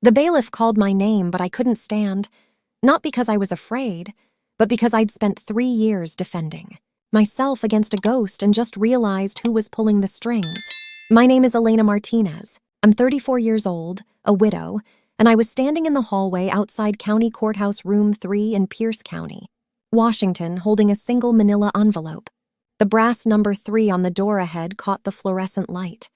The bailiff called my name, but I couldn't stand, not because I was afraid, but because I'd spent 3 years defending myself against a ghost and just realized who was pulling the strings. My name is Elena Martinez. I'm 34 years old, a widow, and I was standing in the hallway outside County Courthouse Room 3 in Pierce County, Washington, holding a single manila envelope. The brass number 3 on the door ahead caught the fluorescent light.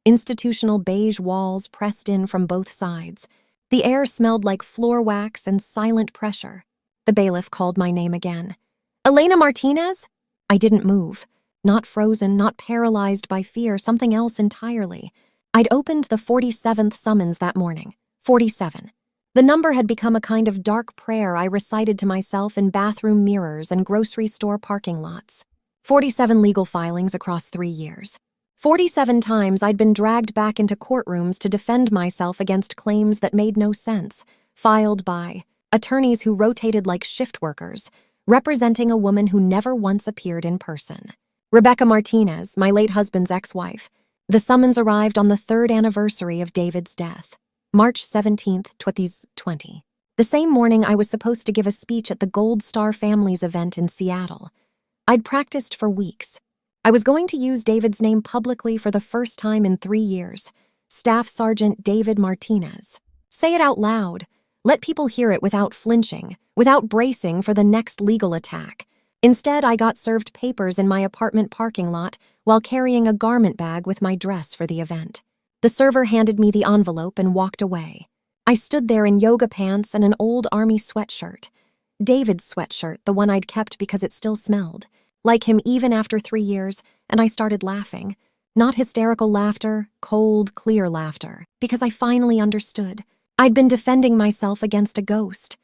Institutional beige walls pressed in from both sides. The air smelled like floor wax and silent pressure. The bailiff called my name again. Elena Martinez? I didn't move. Not frozen, not paralyzed by fear, something else entirely. I'd opened the 47th summons that morning. 47. The number had become a kind of dark prayer I recited to myself in bathroom mirrors and grocery store parking lots. 47 legal filings across 3 years. 47 times I'd been dragged back into courtrooms to defend myself against claims that made no sense, filed by attorneys who rotated like shift workers, representing a woman who never once appeared in person. Rebecca Martinez, my late husband's ex-wife. The summons arrived on the 3rd anniversary of David's death, March 17th, 2020. The same morning I was supposed to give a speech at the Gold Star Families event in Seattle. I'd practiced for weeks. I was going to use David's name publicly for the first time in 3 years. Staff Sergeant David Martinez. Say it out loud. Let people hear it without flinching, without bracing for the next legal attack. Instead, I got served papers in my apartment parking lot while carrying a garment bag with my dress for the event. The server handed me the envelope and walked away. I stood there in yoga pants and an old army sweatshirt. David's sweatshirt, the one I'd kept because it still smelled. Like him even after 3 years, and I started laughing. Not hysterical laughter, cold, clear laughter, because I finally understood. I'd been defending myself against a ghost.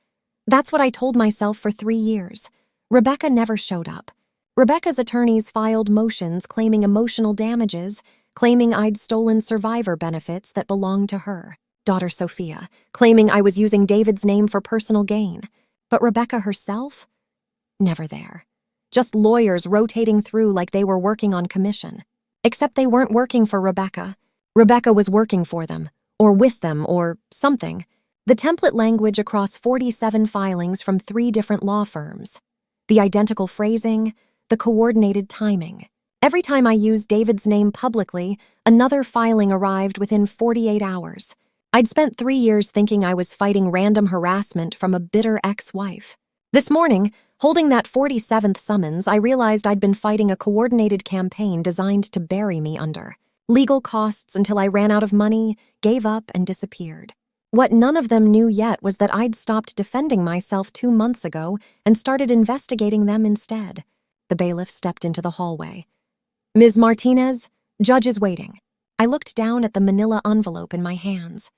That's what I told myself for 3 years. Rebecca never showed up. Rebecca's attorneys filed motions claiming emotional damages, claiming I'd stolen survivor benefits that belonged to her daughter Sophia, claiming I was using David's name for personal gain. But Rebecca herself? Never there. Just lawyers rotating through like they were working on commission. Except they weren't working for Rebecca. Rebecca was working for them, or with them, or something. The template language across 47 filings from 3 different law firms. The identical phrasing, the coordinated timing. Every time I used David's name publicly, another filing arrived within 48 hours. I'd spent 3 years thinking I was fighting random harassment from a bitter ex-wife. This morning, holding that 47th summons, I realized I'd been fighting a coordinated campaign designed to bury me under legal costs until I ran out of money, gave up, and disappeared. What none of them knew yet was that I'd stopped defending myself 2 months ago and started investigating them instead. The bailiff stepped into the hallway. Ms. Martinez, judge is waiting. I looked down at the manila envelope in my hands.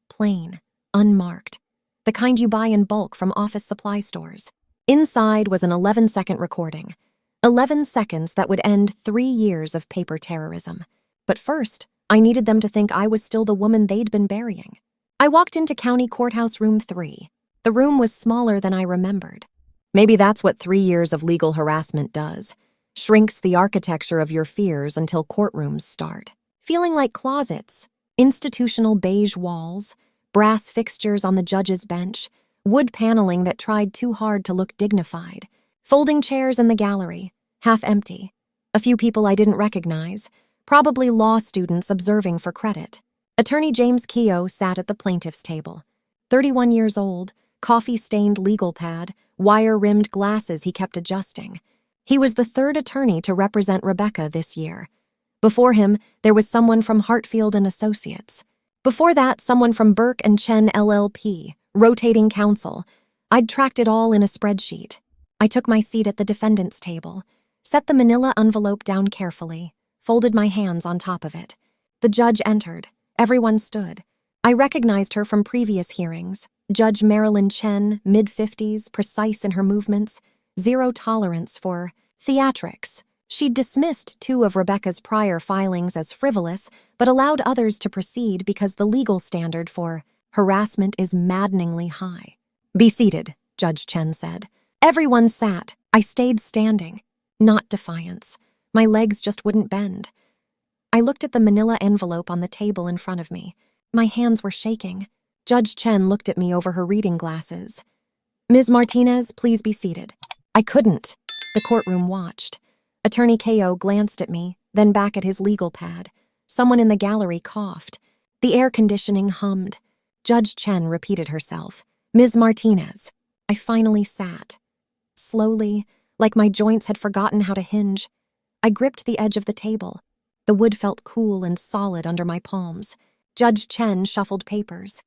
Plain, unmarked. The kind you buy in bulk from office supply stores. Inside was an 11-second recording. 11 seconds that would end 3 years of paper terrorism. But first, I needed them to think I was still the woman they'd been burying. I walked into County Courthouse Room 3. The room was smaller than I remembered. Maybe that's what 3 years of legal harassment does. Shrinks the architecture of your fears until courtrooms start. Feeling like closets, institutional beige walls, brass fixtures on the judge's bench, wood paneling that tried too hard to look dignified, folding chairs in the gallery, half empty. A few people I didn't recognize, probably law students observing for credit. Attorney James Keogh sat at the plaintiff's table. 31 years old, coffee-stained legal pad, wire-rimmed glasses he kept adjusting. He was the 3rd attorney to represent Rebecca this year. Before him, there was someone from Hartfield and Associates. Before that, someone from Burke and Chen LLP, rotating counsel. I'd tracked it all in a spreadsheet. I took my seat at the defendant's table, set the manila envelope down carefully, folded my hands on top of it. The judge entered. Everyone stood. I recognized her from previous hearings. Judge Marilyn Chen, mid-50s, precise in her movements, zero tolerance for theatrics. She'd dismissed 2 of Rebecca's prior filings as frivolous, but allowed others to proceed because the legal standard for harassment is maddeningly high. Be seated, Judge Chen said. Everyone sat. I stayed standing. Not defiance. My legs just wouldn't bend. I looked at the manila envelope on the table in front of me. My hands were shaking. Judge Chen looked at me over her reading glasses. Ms. Martinez, please be seated. I couldn't. The courtroom watched. Attorney Ko glanced at me, then back at his legal pad. Someone in the gallery coughed. The air conditioning hummed. Judge Chen repeated herself. Ms. Martinez. I finally sat. Slowly, like my joints had forgotten how to hinge, I gripped the edge of the table. The wood felt cool and solid under my palms. Judge Chen shuffled papers.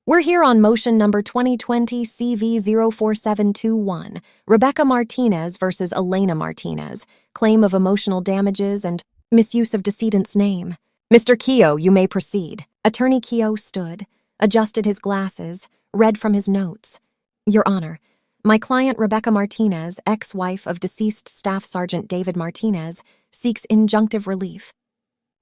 We're here on motion number 2020 CV04721, Rebecca Martinez versus Elena Martinez, claim of emotional damages and misuse of decedent's name. Mr. Ko, you may proceed. Attorney Ko stood, adjusted his glasses, read from his notes. Your Honor, my client Rebecca Martinez, ex-wife of deceased Staff Sergeant David Martinez, seeks injunctive relief,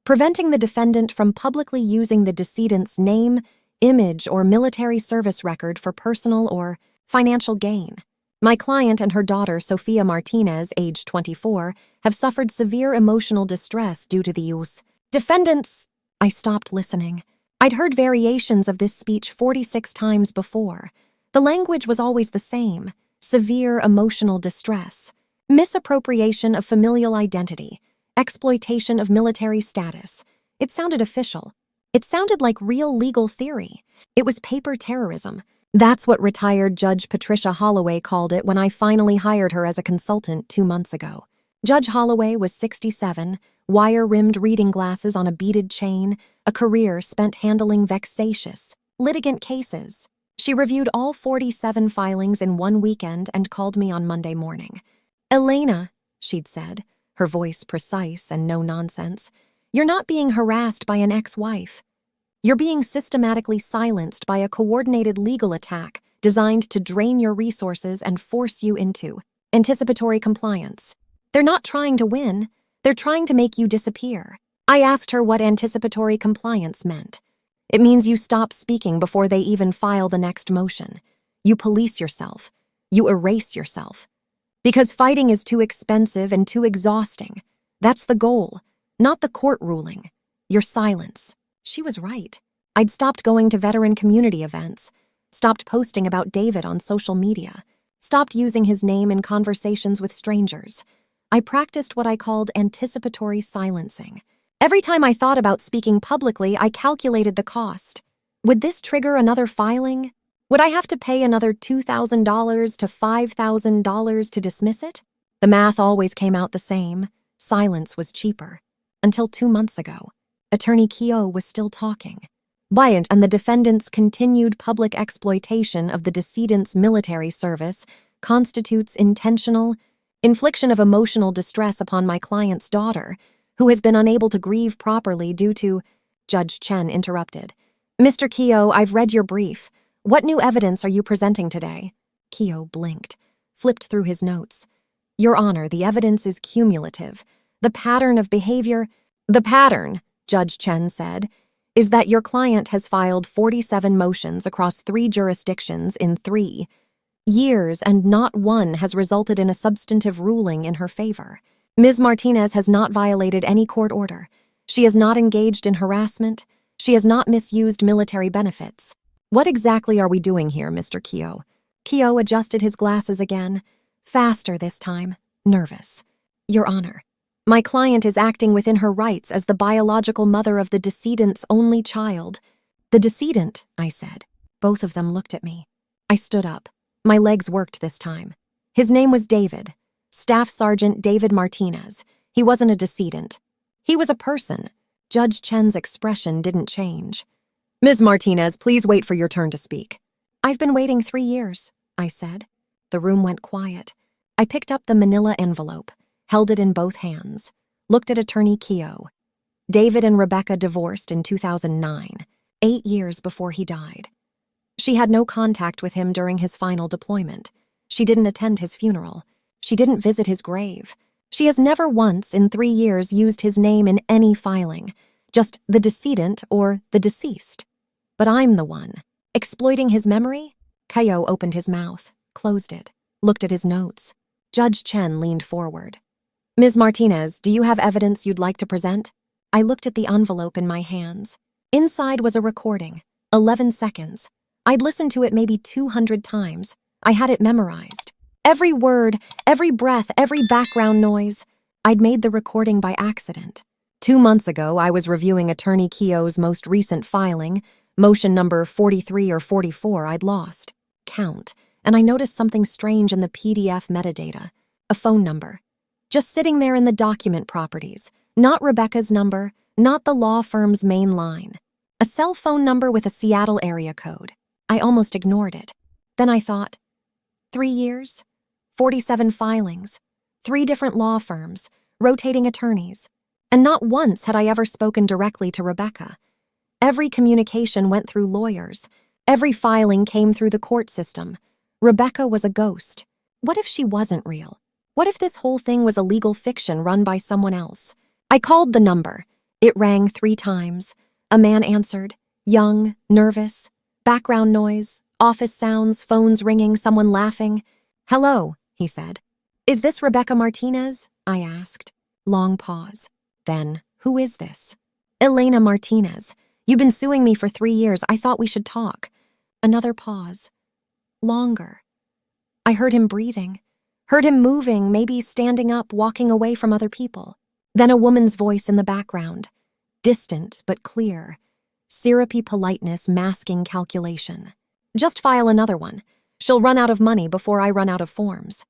preventing the defendant from publicly using the decedent's name, image, or military service record for personal or financial gain. My client and her daughter, Sophia Martinez, age 24, have suffered severe emotional distress due to the use. Defendants... I stopped listening. I'd heard variations of this speech 46 times before. The language was always the same. Severe emotional distress. Misappropriation of familial identity. Exploitation of military status. It sounded official. It sounded like real legal theory. It was paper terrorism. That's what retired Judge Patricia Holloway called it when I finally hired her as a consultant 2 months ago. Judge Holloway was 67, wire-rimmed reading glasses on a beaded chain, a career spent handling vexatious, litigant cases. She reviewed all 47 filings in one weekend and called me on Monday morning. Elena, she'd said, her voice precise and no nonsense, you're not being harassed by an ex-wife. You're being systematically silenced by a coordinated legal attack designed to drain your resources and force you into anticipatory compliance. They're not trying to win. They're trying to make you disappear. I asked her what anticipatory compliance meant. It means you stop speaking before they even file the next motion. You police yourself. You erase yourself. Because fighting is too expensive and too exhausting. That's the goal, not the court ruling. Your silence. She was right. I'd stopped going to veteran community events, stopped posting about David on social media, stopped using his name in conversations with strangers. I practiced what I called anticipatory silencing. Every time I thought about speaking publicly, I calculated the cost. Would this trigger another filing? Would I have to pay another $2,000 to $5,000 to dismiss it? The math always came out the same. Silence was cheaper. Until 2 months ago. Attorney Ko was still talking. Bryant and the defendant's continued public exploitation of the decedent's military service constitutes intentional infliction of emotional distress upon my client's daughter, who has been unable to grieve properly due to... Judge Chen interrupted. Mr. Ko, I've read your brief. What new evidence are you presenting today? Ko blinked, flipped through his notes. Your Honor, the evidence is cumulative. The pattern of behavior... The pattern, Judge Chen said, is that your client has filed 47 motions across 3 jurisdictions in 3 years, and not one has resulted in a substantive ruling in her favor. Ms. Martinez has not violated any court order. She has not engaged in harassment. She has not misused military benefits. What exactly are we doing here, Mr. Ko? Ko adjusted his glasses again, faster this time, nervous. Your Honor, my client is acting within her rights as the biological mother of the decedent's only child. The decedent, I said. Both of them looked at me. I stood up. My legs worked this time. His name was David. Staff Sergeant David Martinez. He wasn't a decedent. He was a person. Judge Chen's expression didn't change. Ms. Martinez, please wait for your turn to speak. I've been waiting 3 years, I said. The room went quiet. I picked up the manila envelope, held it in both hands, looked at Attorney Ko. David and Rebecca divorced in 2009, 8 years before he died. She had no contact with him during his final deployment. She didn't attend his funeral. She didn't visit his grave. She has never once in 3 years used his name in any filing, just the decedent or the deceased. But I'm the one. Exploiting his memory? Ko opened his mouth, closed it, looked at his notes. Judge Chen leaned forward. Ms. Martinez, do you have evidence you'd like to present? I looked at the envelope in my hands. Inside was a recording, 11 seconds. I'd listened to it maybe 200 times. I had it memorized. Every word, every breath, every background noise. I'd made the recording by accident. 2 months ago, I was reviewing Attorney Keogh's most recent filing, motion number 43 or 44 I'd lost count, and I noticed something strange in the PDF metadata, a phone number. Just sitting there in the document properties, not Rebecca's number, not the law firm's main line. A cell phone number with a Seattle area code. I almost ignored it. Then I thought, 3 years, 47 filings, 3 different law firms, rotating attorneys, and not once had I ever spoken directly to Rebecca. Every communication went through lawyers. Every filing came through the court system. Rebecca was a ghost. What if she wasn't real? What if this whole thing was a legal fiction run by someone else? I called the number. It rang 3 times. A man answered, young, nervous, background noise, office sounds, phones ringing, someone laughing. Hello, he said. Is this Rebecca Martinez? I asked. Long pause. Then, who is this? Elena Martinez. You've been suing me for 3 years. I thought we should talk. Another pause. Longer. I heard him breathing. Heard him moving, maybe standing up, walking away from other people. Then a woman's voice in the background. Distant but clear. Syrupy politeness masking calculation. Just file another one. She'll run out of money before I run out of forms.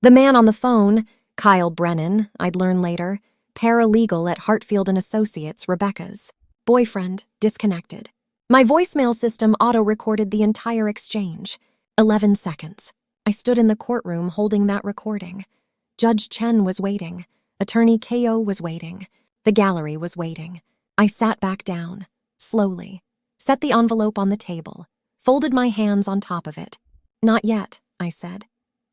The man on the phone, Kyle Brennan, I'd learn later, paralegal at Hartfield & Associates, Rebecca's boyfriend, disconnected. My voicemail system auto-recorded the entire exchange. 11 seconds. I stood in the courtroom holding that recording. Judge Chen was waiting. Attorney Keogh was waiting. The gallery was waiting. I sat back down, slowly, set the envelope on the table, folded my hands on top of it. Not yet, I said.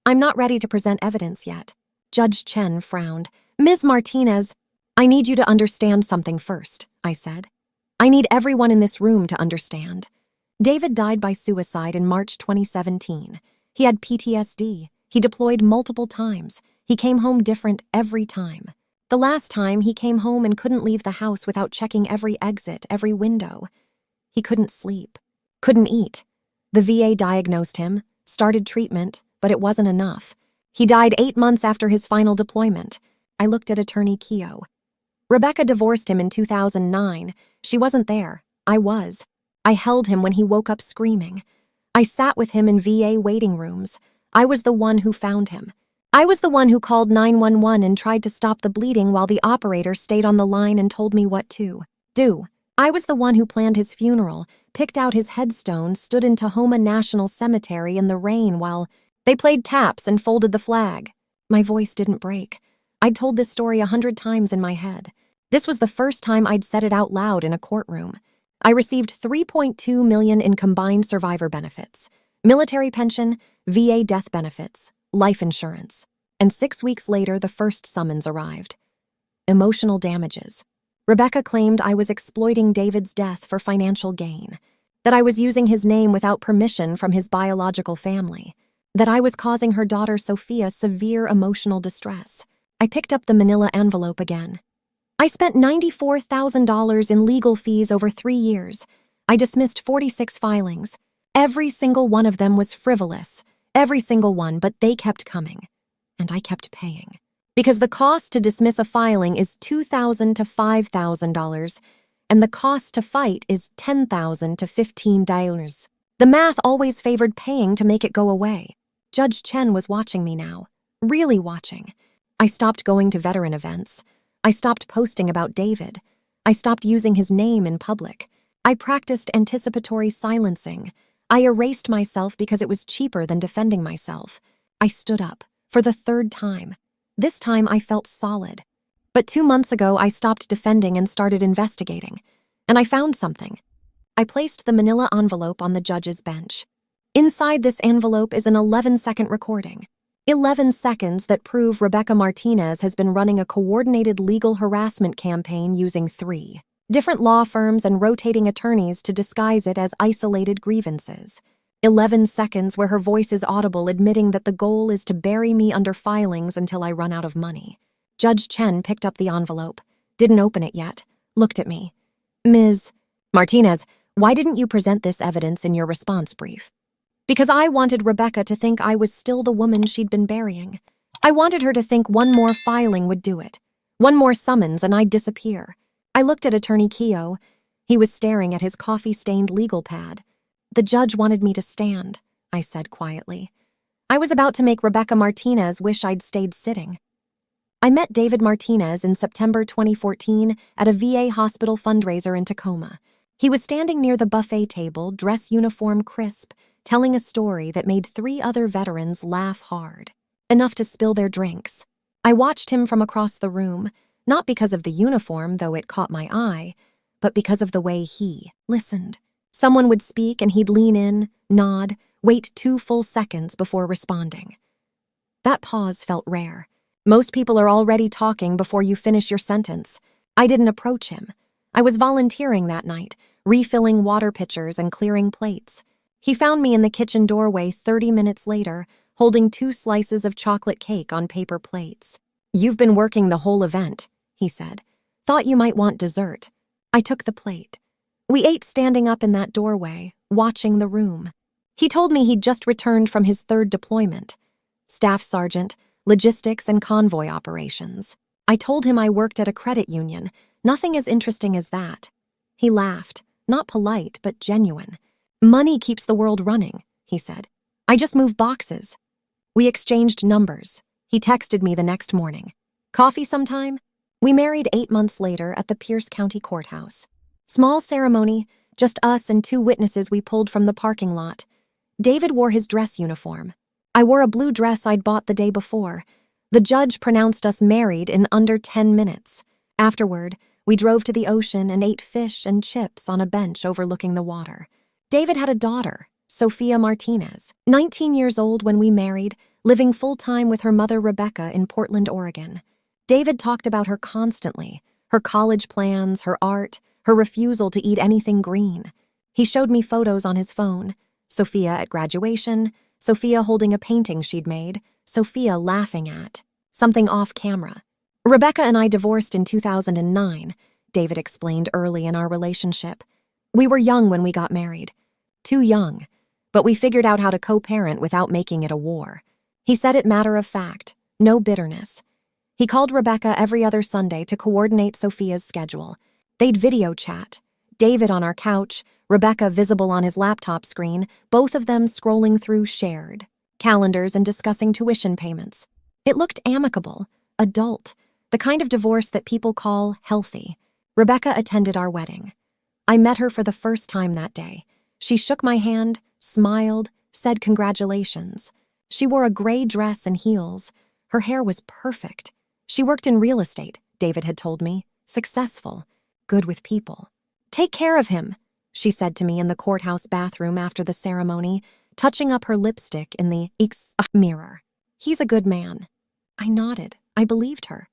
I'm not ready to present evidence yet. Judge Chen frowned. Ms. Martinez, I need you to understand something first, I said. I need everyone in this room to understand. David died by suicide in March 2017. He had PTSD. He deployed multiple times. He came home different every time. The last time, he came home and couldn't leave the house without checking every exit, every window. He couldn't sleep, couldn't eat. The VA diagnosed him, started treatment, but it wasn't enough. He died 8 months after his final deployment. I looked at Attorney Keogh. Rebecca divorced him in 2009. She wasn't there. I was. I held him when he woke up screaming. I sat with him in VA waiting rooms. I was the one who found him. I was the one who called 911 and tried to stop the bleeding while the operator stayed on the line and told me what to do. I was the one who planned his funeral, picked out his headstone, stood in Tahoma National Cemetery in the rain while they played taps and folded the flag. My voice didn't break. I'd told this story 100 times in my head. This was the first time I'd said it out loud in a courtroom. I received $3.2 million in combined survivor benefits, military pension, VA death benefits, life insurance. And 6 weeks later, the first summons arrived. Emotional damages. Rebecca claimed I was exploiting David's death for financial gain, that I was using his name without permission from his biological family, that I was causing her daughter Sophia severe emotional distress. I picked up the manila envelope again. I spent $94,000 in legal fees over 3 years. I dismissed 46 filings. Every single one of them was frivolous. Every single one, but they kept coming. And I kept paying. Because the cost to dismiss a filing is $2,000 to $5,000, and the cost to fight is $10,000 to $15. The math always favored paying to make it go away. Judge Chen was watching me now. Really watching. I stopped going to veteran events. I stopped posting about David. I stopped using his name in public. I practiced anticipatory silencing. I erased myself because it was cheaper than defending myself. I stood up, for the 3rd time. This time I felt solid. But 2 months ago I stopped defending and started investigating. And I found something. I placed the manila envelope on the judge's bench. Inside this envelope is an 11-second recording. 11 seconds that prove Rebecca Martinez has been running a coordinated legal harassment campaign using 3 different law firms and rotating attorneys to disguise it as isolated grievances. 11 seconds where her voice is audible admitting that the goal is to bury me under filings until I run out of money. Judge Chen picked up the envelope, didn't open it yet, looked at me. Ms. Martinez, Why didn't you present this evidence in your response brief? Because I wanted Rebecca to think I was still the woman she'd been burying. I wanted her to think one more filing would do it. One more summons and I'd disappear. I looked at Attorney Keogh. He was staring at his coffee-stained legal pad. The judge wanted me to stand, I said quietly. I was about to make Rebecca Martinez wish I'd stayed sitting. I met David Martinez in September 2014 at a VA hospital fundraiser in Tacoma. He was standing near the buffet table, dress uniform crisp, telling a story that made 3 other veterans laugh hard, enough to spill their drinks. I watched him from across the room, not because of the uniform, though it caught my eye, but because of the way he listened. Someone would speak and he'd lean in, nod, wait 2 full seconds before responding. That pause felt rare. Most people are already talking before you finish your sentence. I didn't approach him. I was volunteering that night, refilling water pitchers and clearing plates. He found me in the kitchen doorway 30 minutes later, holding 2 slices of chocolate cake on paper plates. "You've been working the whole event," he said. "Thought you might want dessert." I took the plate. We ate standing up in that doorway, watching the room. He told me he'd just returned from his 3rd deployment. Staff sergeant, logistics and convoy operations. I told him I worked at a credit union. Nothing as interesting as that. He laughed, not polite, but genuine. "Money keeps the world running," he said. "I just move boxes." We exchanged numbers. He texted me the next morning. "Coffee sometime?" We married 8 months later at the Pierce County Courthouse. Small ceremony, just us and 2 witnesses we pulled from the parking lot. David wore his dress uniform. I wore a blue dress I'd bought the day before. The judge pronounced us married in under 10 minutes. Afterward, we drove to the ocean and ate fish and chips on a bench overlooking the water. David had a daughter, Sophia Martinez, 19 years old when we married, living full-time with her mother Rebecca in Portland, Oregon. David talked about her constantly, her college plans, her art, her refusal to eat anything green. He showed me photos on his phone. Sophia at graduation, Sophia holding a painting she'd made, Sophia laughing at something off camera. Rebecca and I divorced in 2009, David explained early in our relationship. We were young when we got married. Too young, but we figured out how to co-parent without making it a war. He said it matter of fact, no bitterness. He called Rebecca every other Sunday to coordinate Sophia's schedule. They'd video chat. David on our couch, Rebecca visible on his laptop screen, both of them scrolling through shared calendars and discussing tuition payments. It looked amicable, adult, the kind of divorce that people call healthy. Rebecca attended our wedding. I met her for the first time that day. She shook my hand, smiled, said congratulations. She wore a gray dress and heels. Her hair was perfect. She worked in real estate, David had told me. Successful, good with people. "Take care of him," she said to me in the courthouse bathroom after the ceremony, touching up her lipstick in the mirror. "He's a good man." I nodded. I believed her.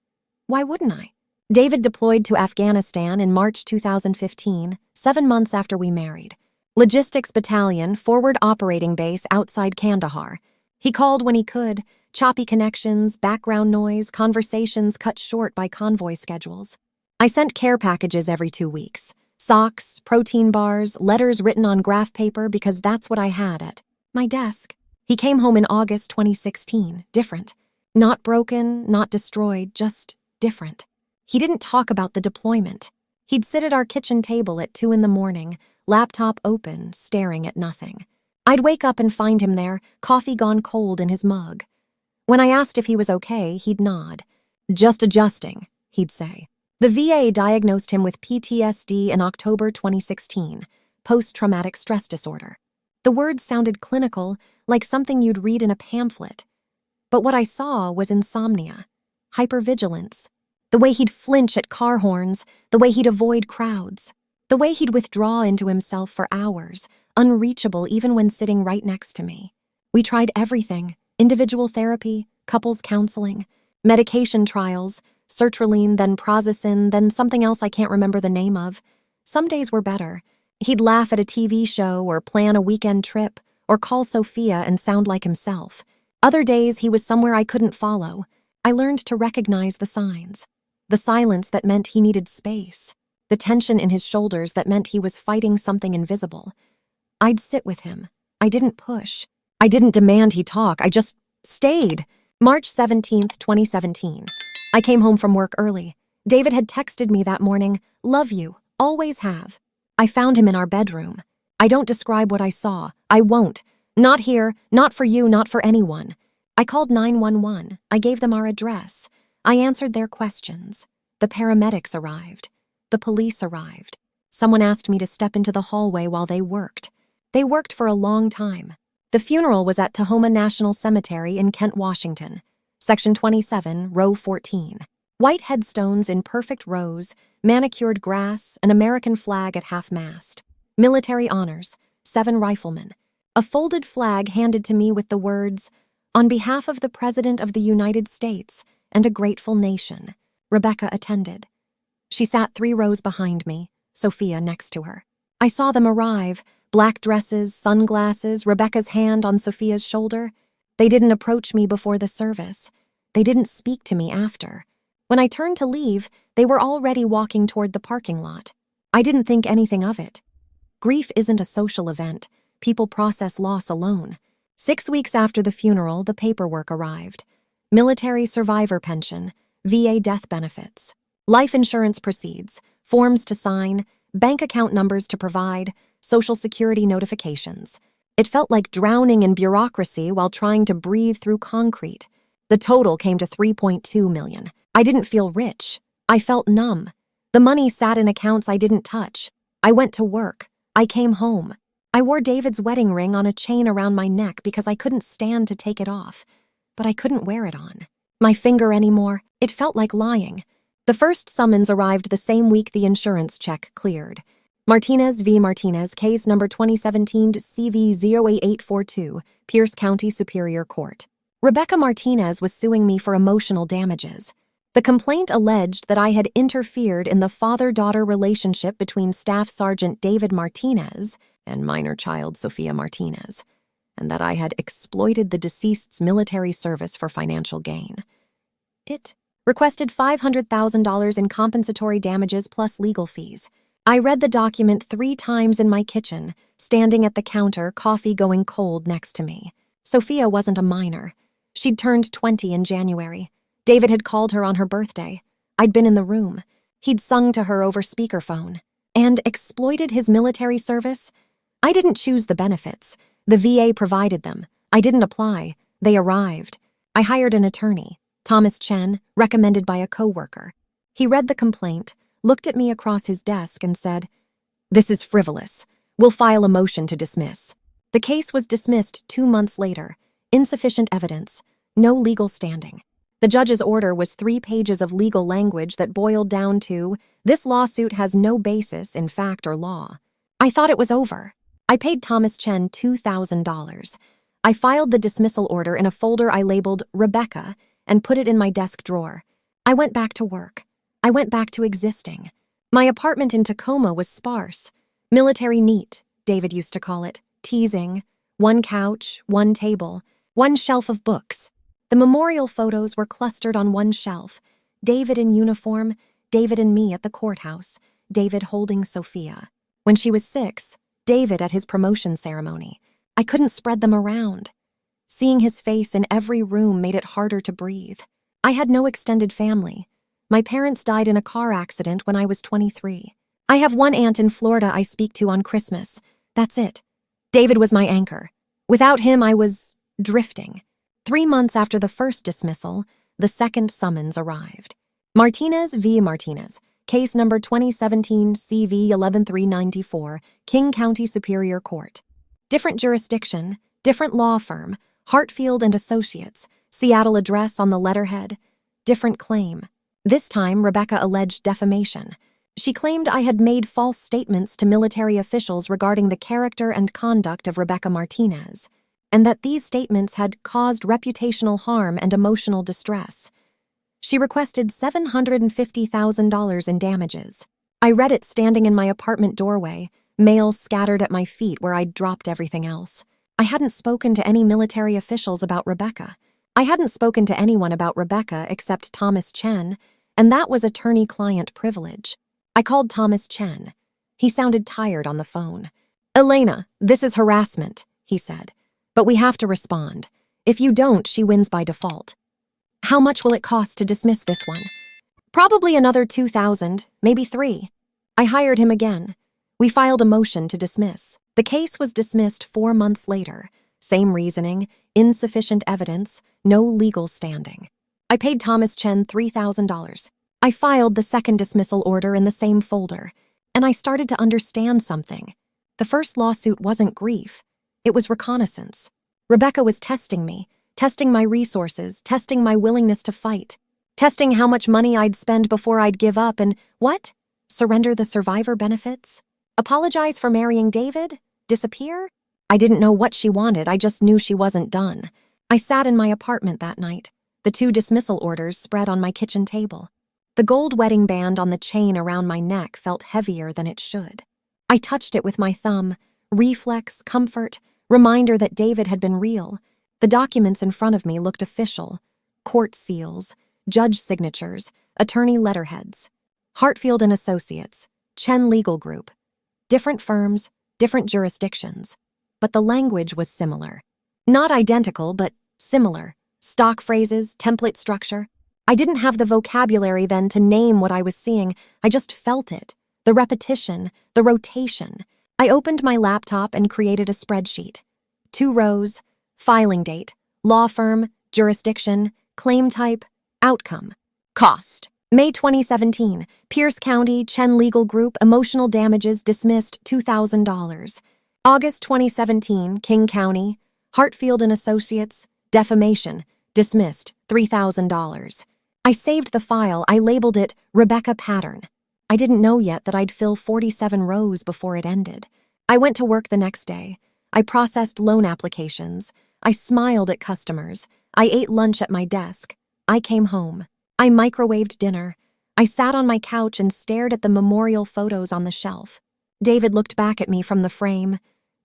Why wouldn't I? David deployed to Afghanistan in March 2015, 7 months after we married. Logistics Battalion, forward operating base outside Kandahar. He called when he could, choppy connections, background noise, conversations cut short by convoy schedules. I sent care packages every 2 weeks. Socks, protein bars, letters written on graph paper because that's what I had at my desk. He came home in August 2016, different. Not broken, not destroyed, just different. He didn't talk about the deployment. He'd sit at our kitchen table at 2 a.m, laptop open, staring at nothing. I'd wake up and find him there, coffee gone cold in his mug. When I asked if he was okay, he'd nod. "Just adjusting," he'd say. The VA diagnosed him with PTSD in October 2016, post-traumatic stress disorder. The words sounded clinical, like something you'd read in a pamphlet. But what I saw was insomnia, hypervigilance, the way he'd flinch at car horns, the way he'd avoid crowds, the way he'd withdraw into himself for hours, unreachable even when sitting right next to me. We tried everything, individual therapy, couples counseling, medication trials, sertraline, then prazosin, then something else I can't remember the name of. Some days were better. He'd laugh at a TV show or plan a weekend trip or call Sophia and sound like himself. Other days he was somewhere I couldn't follow. I learned to recognize the signs. The silence that meant he needed space. the tension in his shoulders that meant he was fighting something invisible. I'd sit with him. I didn't push. I didn't demand he talk. I just stayed. March 17th, 2017. I came home from work early. David had texted me that morning, "Love you, always have." I found him in our bedroom. I don't describe what I saw. I won't. Not here, not for you, not for anyone. I called 911. I gave them our address. I answered their questions. The paramedics arrived. The police arrived. Someone asked me to step into the hallway while they worked. They worked for a long time. The funeral was at Tahoma National Cemetery in Kent, Washington. Section 27, row 14. White headstones in perfect rows, manicured grass, an American flag at half-mast. Military honors, 7 riflemen. A folded flag handed to me with the words, "On behalf of the President of the United States and a grateful nation." Rebecca attended. She sat 3 rows behind me, Sophia next to her. I saw them arrive, black dresses, sunglasses, Rebecca's hand on Sophia's shoulder. They didn't approach me before the service. They didn't speak to me after. When I turned to leave, they were already walking toward the parking lot. I didn't think anything of it. Grief isn't a social event. People process loss alone. 6 weeks after the funeral, the paperwork arrived. Military survivor pension, VA death benefits. Life insurance proceeds, forms to sign, bank account numbers to provide, Social Security notifications. It felt like drowning in bureaucracy while trying to breathe through concrete. The total came to $3.2 million. I didn't feel rich. I felt numb. The money sat in accounts I didn't touch. I went to work. I came home. I wore David's wedding ring on a chain around my neck because I couldn't stand to take it off. But I couldn't wear it on my finger anymore. It felt like lying. The first summons arrived the same week the insurance check cleared. Martinez v. Martinez, case number 2017 CV 08842, Pierce County Superior Court. Rebecca Martinez was suing me for emotional damages. The complaint alleged that I had interfered in the father-daughter relationship between Staff Sergeant David Martinez and minor child Sophia Martinez, and that I had exploited the deceased's military service for financial gain. It requested $500,000 in compensatory damages plus legal fees. I read the document 3 times in my kitchen, standing at the counter, coffee going cold next to me. Sophia wasn't a minor. She'd turned 20 in January. David had called her on her birthday. I'd been in the room. He'd sung to her over speakerphone. And exploited his military service? I didn't choose the benefits. The VA provided them. I didn't apply. They arrived. I hired an attorney, Thomas Chen, recommended by a coworker. He read the complaint, looked at me across his desk and said, "This is frivolous. We'll file a motion to dismiss." The case was dismissed 2 months later. Insufficient evidence. No legal standing. The judge's order was 3 pages of legal language that boiled down to, "This lawsuit has no basis in fact or law." I thought it was over. I paid Thomas Chen $2,000. I filed the dismissal order in a folder I labeled Rebecca and put it in my desk drawer. I went back to work. I went back to existing. My apartment in Tacoma was sparse. Military neat, David used to call it, teasing. 1 couch, 1 table, 1 shelf of books. The memorial photos were clustered on 1 shelf. David in uniform, David and me at the courthouse, David holding Sophia. When she was 6, David at his promotion ceremony. I couldn't spread them around. Seeing his face in every room made it harder to breathe. I had no extended family. My parents died in a car accident when I was 23. I have 1 aunt in Florida I speak to on Christmas. That's it. David was my anchor. Without him, I was drifting. 3 months after the first dismissal, the second summons arrived. Martinez v. Martinez, case number 2017 CV 11394, King County Superior Court. Different jurisdiction, different law firm, Hartfield and Associates, Seattle address on the letterhead. Different claim. This time, Rebecca alleged defamation. She claimed I had made false statements to military officials regarding the character and conduct of Rebecca Martinez, and that these statements had caused reputational harm and emotional distress. She requested $750,000 in damages. I read it standing in my apartment doorway, mail scattered at my feet where I'd dropped everything else. I hadn't spoken to any military officials about Rebecca. I hadn't spoken to anyone about Rebecca except Thomas Chen, and that was attorney-client privilege. I called Thomas Chen. He sounded tired on the phone. "Elena, this is harassment," he said. "But we have to respond. If you don't, she wins by default." "How much will it cost to dismiss this one?" "Probably another 2,000, maybe 3. I hired him again. We filed a motion to dismiss. The case was dismissed 4 months later. Same reasoning, insufficient evidence, no legal standing. I paid Thomas Chen $3,000. I filed the second dismissal order in the same folder, and I started to understand something. The first lawsuit wasn't grief. It was reconnaissance. Rebecca was testing me, testing my resources, testing my willingness to fight, testing how much money I'd spend before I'd give up and, what? Surrender the survivor benefits? Apologize for marrying David? Disappear? I didn't know what she wanted, I just knew she wasn't done. I sat in my apartment that night, the 2 dismissal orders spread on my kitchen table. The gold wedding band on the chain around my neck felt heavier than it should. I touched it with my thumb, reflex, comfort, reminder that David had been real. The documents in front of me looked official. Court seals, judge signatures, attorney letterheads. Hartfield and Associates, Chen Legal Group. Different firms, different jurisdictions. But the language was similar. Not identical, but similar. Stock phrases, template structure. I didn't have the vocabulary then to name what I was seeing. I just felt it. The repetition, the rotation. I opened my laptop and created a spreadsheet. 2 rows, filing date, law firm, jurisdiction, claim type, outcome. Cost. May 2017, Pierce County, Chen Legal Group, emotional damages dismissed $2,000. August 2017, King County, Hartfield and Associates, defamation, dismissed $3,000. I saved the file, I labeled it Rebecca Pattern. I didn't know yet that I'd fill 47 rows before it ended. I went to work the next day. I processed loan applications. I smiled at customers. I ate lunch at my desk. I came home. I microwaved dinner. I sat on my couch and stared at the memorial photos on the shelf. David looked back at me from the frame.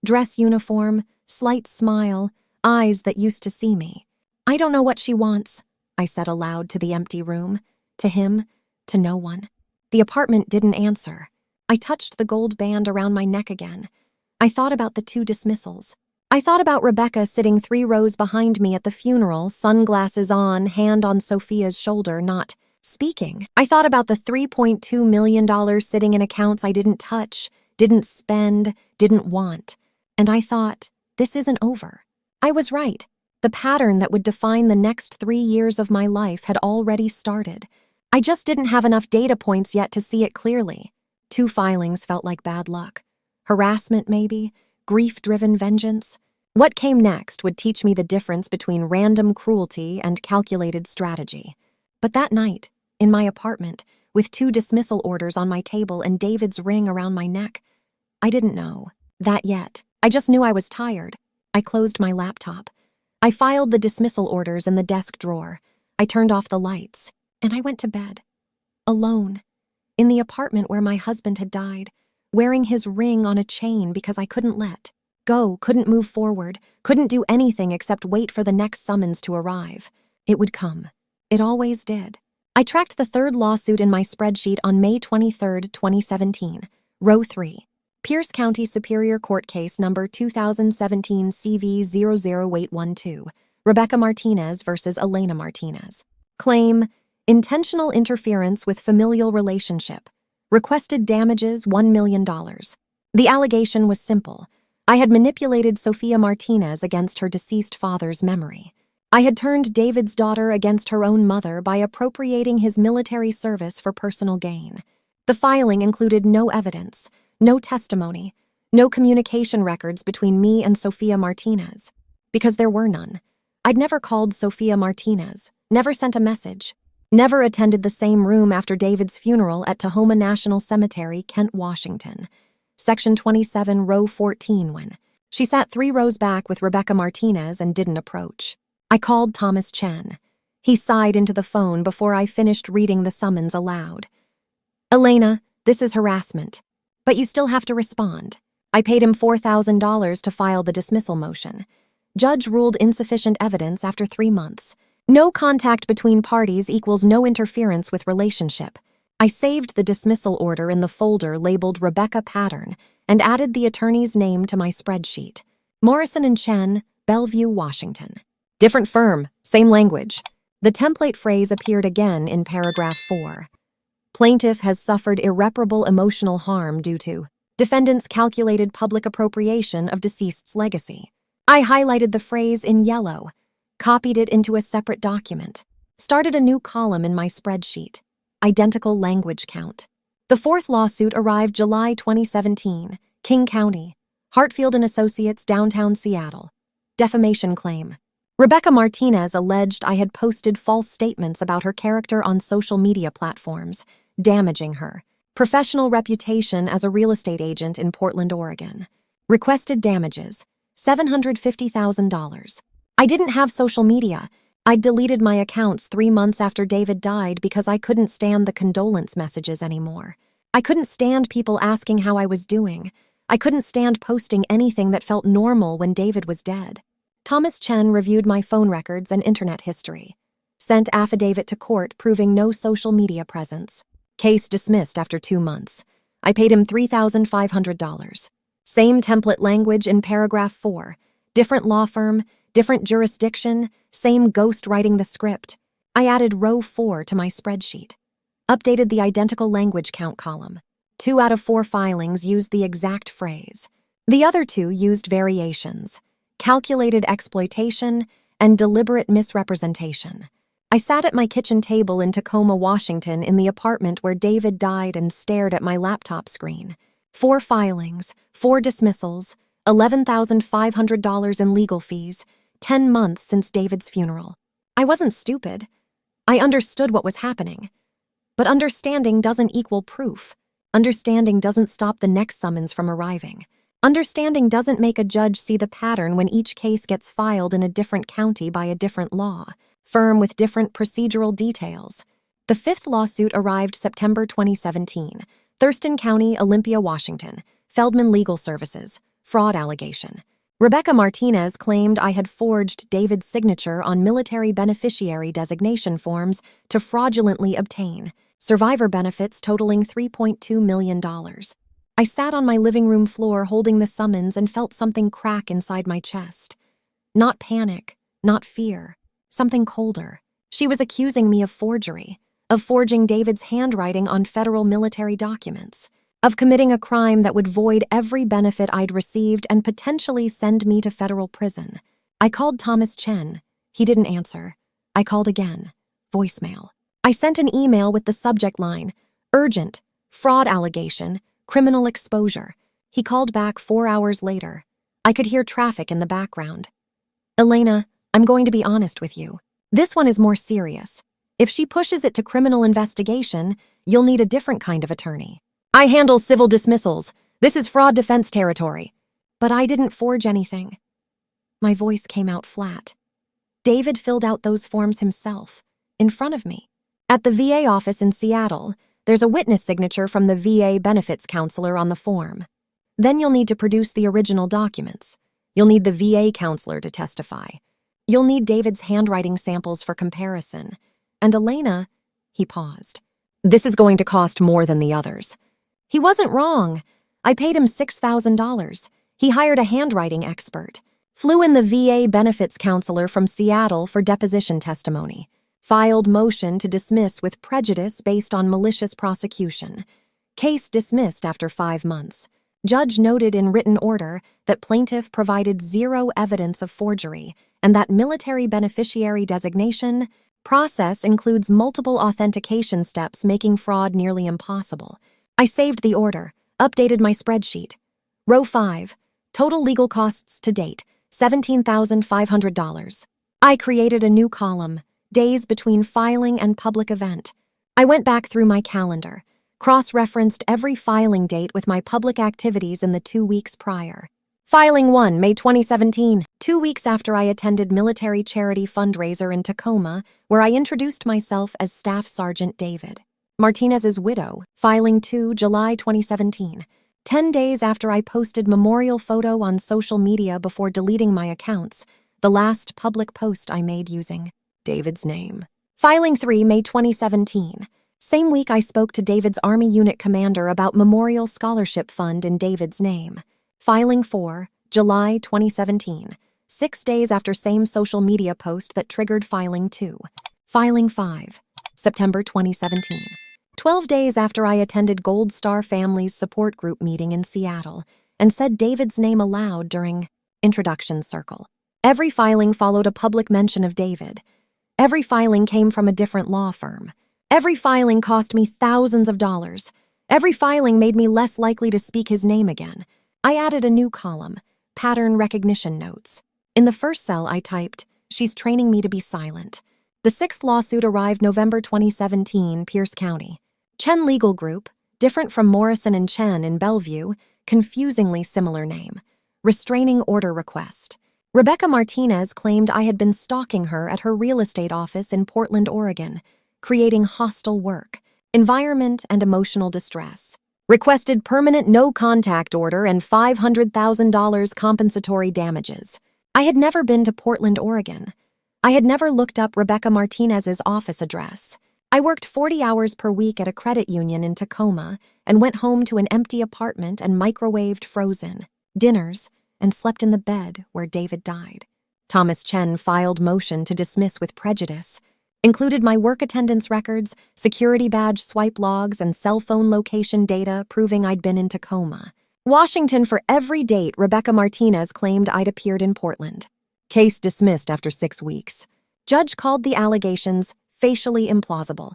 Dress uniform, slight smile, eyes that used to see me. "I don't know what she wants," I said aloud to the empty room. To him, to no one. The apartment didn't answer. I touched the gold band around my neck again. I thought about the 2 dismissals. I thought about Rebecca sitting 3 rows behind me at the funeral, sunglasses on, hand on Sophia's shoulder, not speaking. I thought about the $3.2 million sitting in accounts I didn't touch, didn't spend, didn't want. And I thought, this isn't over. I was right. The pattern that would define the next 3 years of my life had already started. I just didn't have enough data points yet to see it clearly. 2 filings felt like bad luck. Harassment, maybe? Grief-driven vengeance? What came next would teach me the difference between random cruelty and calculated strategy. But that night, in my apartment, with 2 dismissal orders on my table and David's ring around my neck, I didn't know that yet. I just knew I was tired. I closed my laptop. I filed the dismissal orders in the desk drawer. I turned off the lights, and I went to bed. Alone. In the apartment where my husband had died, wearing his ring on a chain because I couldn't let go, couldn't move forward, couldn't do anything except wait for the next summons to arrive. It would come. It always did. I tracked the 3rd lawsuit in my spreadsheet on May 23, 2017. Row 3. Pierce County Superior Court Case Number 2017 CV00812. Rebecca Martinez versus Elena Martinez. Claim, intentional interference with familial relationship. Requested damages $1 million. The allegation was simple. I had manipulated Sophia Martinez against her deceased father's memory. I had turned David's daughter against her own mother by appropriating his military service for personal gain. The filing included no evidence, no testimony, no communication records between me and Sophia Martinez, because there were none. I'd never called Sophia Martinez, never sent a message, never attended the same room after David's funeral at Tahoma National Cemetery, Kent, Washington. Section 27, row 14 when. She sat 3 rows back with Rebecca Martinez and didn't approach. I called Thomas Chen. He sighed into the phone before I finished reading the summons aloud. "Elena, this is harassment. But you still have to respond. I paid him $4,000 to file the dismissal motion. Judge ruled insufficient evidence after 3 months. No contact between parties equals no interference with relationship. I saved the dismissal order in the folder labeled Rebecca Pattern and added the attorney's name to my spreadsheet. Morrison and Chen, Bellevue, Washington. Different firm, same language. The template phrase appeared again in paragraph 4. Plaintiff has suffered irreparable emotional harm due to defendant's calculated public appropriation of deceased's legacy. I highlighted the phrase in yellow, copied it into a separate document, started a new column in my spreadsheet. Identical language count. The fourth lawsuit arrived July 2017, King County, Hartfield and Associates, downtown Seattle. Defamation claim. Rebecca Martinez alleged I had posted false statements about her character on social media platforms, damaging her professional reputation as a real estate agent in Portland, Oregon. Requested damages, $750,000. I didn't have social media. I'd deleted my accounts 3 months after David died because I couldn't stand the condolence messages anymore. I couldn't stand people asking how I was doing. I couldn't stand posting anything that felt normal when David was dead. Thomas Chen reviewed my phone records and internet history. Sent affidavit to court proving no social media presence. Case dismissed after 2 months. I paid him $3,500. Same template language in paragraph 4. Different law firm, different jurisdiction, same ghost writing the script. I added row 4 to my spreadsheet. Updated the identical language count column. 2 out of 4 filings used the exact phrase. The other 2 used variations, calculated exploitation, and deliberate misrepresentation. I sat at my kitchen table in Tacoma, Washington, in the apartment where David died and stared at my laptop screen. 4 filings, 4 dismissals, $11,500 in legal fees, 10 months since David's funeral. I wasn't stupid. I understood what was happening. But understanding doesn't equal proof. Understanding doesn't stop the next summons from arriving. Understanding doesn't make a judge see the pattern when each case gets filed in a different county by a different law, firm with different procedural details. The 5th lawsuit arrived September 2017, Thurston County, Olympia, Washington, Feldman Legal Services, fraud allegation. Rebecca Martinez claimed I had forged David's signature on military beneficiary designation forms to fraudulently obtain survivor benefits totaling $3.2 million. I sat on my living room floor holding the summons and felt something crack inside my chest. Not panic, not fear, something colder. She was accusing me of forgery, of forging David's handwriting on federal military documents, of committing a crime that would void every benefit I'd received and potentially send me to federal prison. I called Thomas Chen. He didn't answer. I called again. Voicemail. I sent an email with the subject line, urgent, fraud allegation, criminal exposure. He called back 4 hours later. I could hear traffic in the background. Elena, I'm going to be honest with you. This one is more serious. If she pushes it to criminal investigation, you'll need a different kind of attorney. I handle civil dismissals. This is fraud defense territory. But I didn't forge anything. My voice came out flat. David filled out those forms himself, in front of me. At the VA office in Seattle, there's a witness signature from the VA benefits counselor on the form. Then you'll need to produce the original documents. You'll need the VA counselor to testify. You'll need David's handwriting samples for comparison. And Elena, he paused. This is going to cost more than the others. He wasn't wrong. I paid him $6,000. He hired a handwriting expert. Flew in the VA benefits counselor from Seattle for deposition testimony. Filed motion to dismiss with prejudice based on malicious prosecution. Case dismissed after 5 months. Judge noted in written order that plaintiff provided 0 evidence of forgery and that military beneficiary designation process includes multiple authentication steps making fraud nearly impossible. I saved the order, updated my spreadsheet. Row 5, total legal costs to date, $17,500. I created a new column, days between filing and public event. I went back through my calendar, cross-referenced every filing date with my public activities in the 2 weeks prior. Filing 1, May 2017, 2 weeks after I attended military charity fundraiser in Tacoma, where I introduced myself as Staff Sergeant David. Martinez's widow, filing 2, July 2017, 10 days after I posted memorial photo on social media before deleting my accounts, the last public post I made using David's name. Filing 3, May 2017, Same week, I spoke to David's Army unit commander about Memorial Scholarship Fund in David's name. Filing 4, July 2017. 6 days after same social media post that triggered filing 2. Filing 5, September 2017. 12 days after I attended Gold Star Families Support Group meeting in Seattle and said David's name aloud during introduction circle. Every filing followed a public mention of David. Every filing came from a different law firm. Every filing cost me thousands of dollars. Every filing made me less likely to speak his name again. I added a new column, pattern recognition notes. In the first cell I typed, "She's training me to be silent." The 6th lawsuit arrived November 2017, Pierce County. Chen Legal Group, different from Morrison and Chen in Bellevue, confusingly similar name. Restraining order request. Rebecca Martinez claimed I had been stalking her at her real estate office in Portland, Oregon, creating hostile work, environment, and emotional distress. Requested permanent no-contact order and $500,000 compensatory damages. I had never been to Portland, Oregon. I had never looked up Rebecca Martinez's office address. I worked 40 hours per week at a credit union in Tacoma and went home to an empty apartment and microwaved frozen dinners and slept in the bed where David died. Thomas Chen filed motion to dismiss with prejudice, included my work attendance records, security badge swipe logs, and cell phone location data proving I'd been in Tacoma, Washington for every date Rebecca Martinez claimed I'd appeared in Portland. Case dismissed after 6 weeks. Judge called the allegations facially implausible.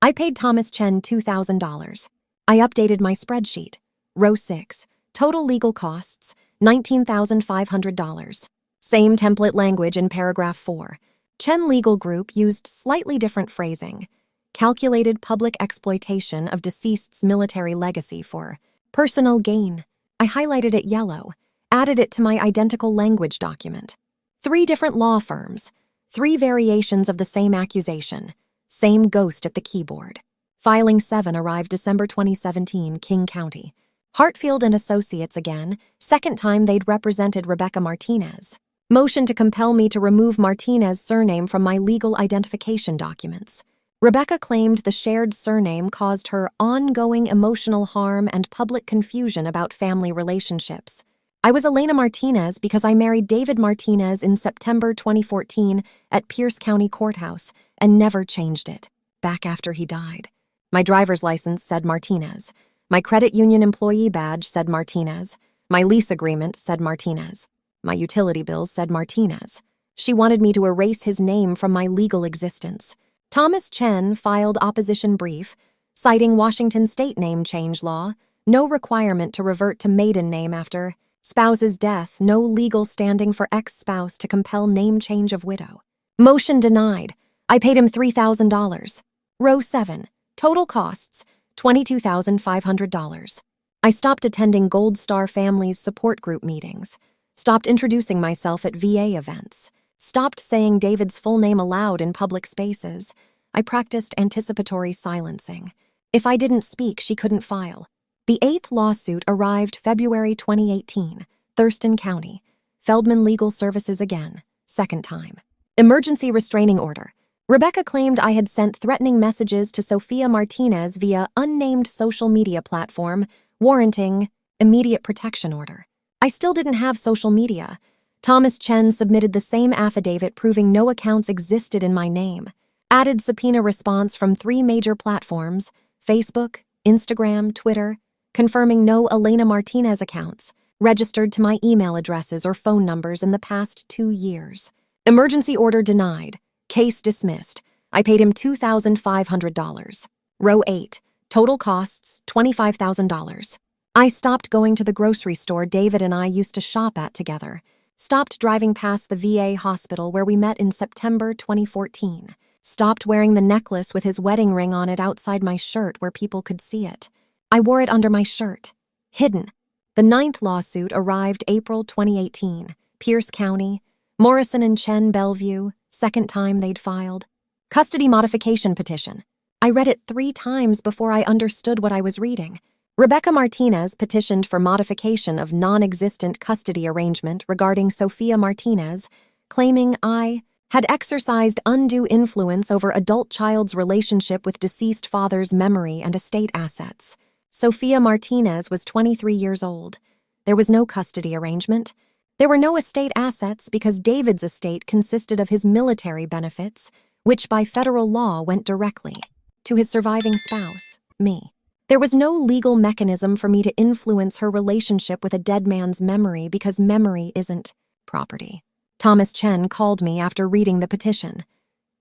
I paid Thomas Chen $2,000. I updated my spreadsheet. Row 6. Total legal costs, $19,500. Same template language in paragraph 4. Chen Legal Group used slightly different phrasing. Calculated public exploitation of deceased's military legacy for personal gain. I highlighted it yellow, added it to my identical language document. 3 different law firms. 3 variations of the same accusation. Same ghost at the keyboard. Filing 7 arrived December 2017, King County. Hartfield and Associates again, second time they'd represented Rebecca Martinez. Motion to compel me to remove Martinez's surname from my legal identification documents. Rebecca claimed the shared surname caused her ongoing emotional harm and public confusion about family relationships. I was Elena Martinez because I married David Martinez in September 2014 at Pierce County Courthouse and never changed it, back after he died. My driver's license said Martinez. My credit union employee badge said Martinez. My lease agreement said Martinez. My utility bills said Martinez. She wanted me to erase his name from my legal existence. Thomas Chen filed opposition brief, citing Washington state name change law, no requirement to revert to maiden name after spouse's death, no legal standing for ex-spouse to compel name change of widow. Motion denied. I paid him $3,000. Row 7. Total costs, $22,500. I stopped attending Gold Star Families Support Group meetings, stopped introducing myself at VA events, stopped saying David's full name aloud in public spaces. I practiced anticipatory silencing. If I didn't speak, she couldn't file. The 8th lawsuit arrived February 2018, Thurston County. Feldman Legal Services again, second time. Emergency restraining order. Rebecca claimed I had sent threatening messages to Sophia Martinez via unnamed social media platform, warranting immediate protection order. I still didn't have social media. Thomas Chen submitted the same affidavit proving no accounts existed in my name. Added subpoena response from 3 major platforms, Facebook, Instagram, Twitter, confirming no Elena Martinez accounts registered to my email addresses or phone numbers in the past 2 years. Emergency order denied. Case dismissed. I paid him $2,500. Row 8. Total costs, $25,000. I stopped going to the grocery store David and I used to shop at together. Stopped driving past the VA hospital where we met in September 2014. Stopped wearing the necklace with his wedding ring on it outside my shirt where people could see it. I wore it under my shirt. Hidden. The 9th lawsuit arrived April 2018. Pierce County. Morrison and Chen, Bellevue. Second time they'd filed. Custody modification petition. I read it 3 times before I understood what I was reading. Rebecca Martinez petitioned for modification of non-existent custody arrangement regarding Sophia Martinez, claiming I had exercised undue influence over adult child's relationship with deceased father's memory and estate assets. Sophia Martinez was 23 years old. There was no custody arrangement. There were no estate assets because David's estate consisted of his military benefits, which by federal law went directly to his surviving spouse, me. There was no legal mechanism for me to influence her relationship with a dead man's memory because memory isn't property. Thomas Chen called me after reading the petition.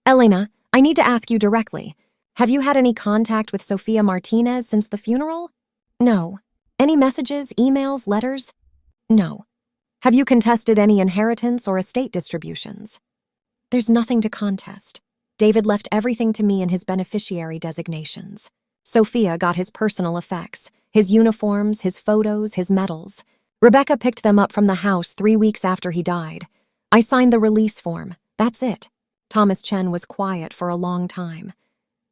Elena, I need to ask you directly. Have you had any contact with Sophia Martinez since the funeral? No. Any messages, emails, letters? No. Have you contested any inheritance or estate distributions? There's nothing to contest. David left everything to me in his beneficiary designations. Sophia got his personal effects, his uniforms, his photos, his medals. Rebecca picked them up from the house 3 weeks after he died. I signed the release form. That's it. Thomas Chen was quiet for a long time.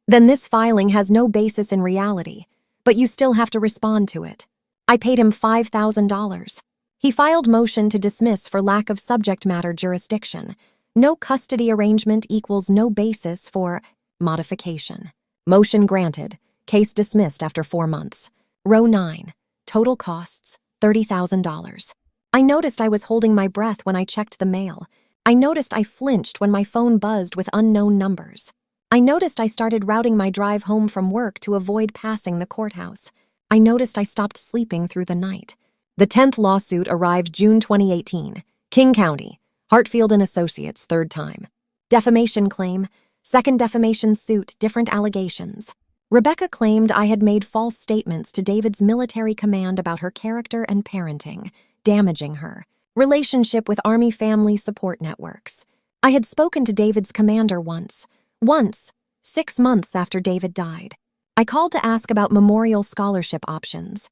Then this filing has no basis in reality, but you still have to respond to it. I paid him $5,000. He filed motion to dismiss for lack of subject matter jurisdiction. No custody arrangement equals no basis for modification. Motion granted. Case dismissed after 4 months. Row 9. Total costs, $30,000. I noticed I was holding my breath when I checked the mail. I noticed I flinched when my phone buzzed with unknown numbers. I noticed I started routing my drive home from work to avoid passing the courthouse. I noticed I stopped sleeping through the night. The 10th lawsuit arrived June 2018. King County. Hartfield and Associates, 3rd time. Defamation claim. 2nd defamation suit, different allegations. Rebecca claimed I had made false statements to David's military command about her character and parenting, damaging her relationship with Army family support networks. I had spoken to David's commander once, 6 months after David died. I called to ask about memorial scholarship options.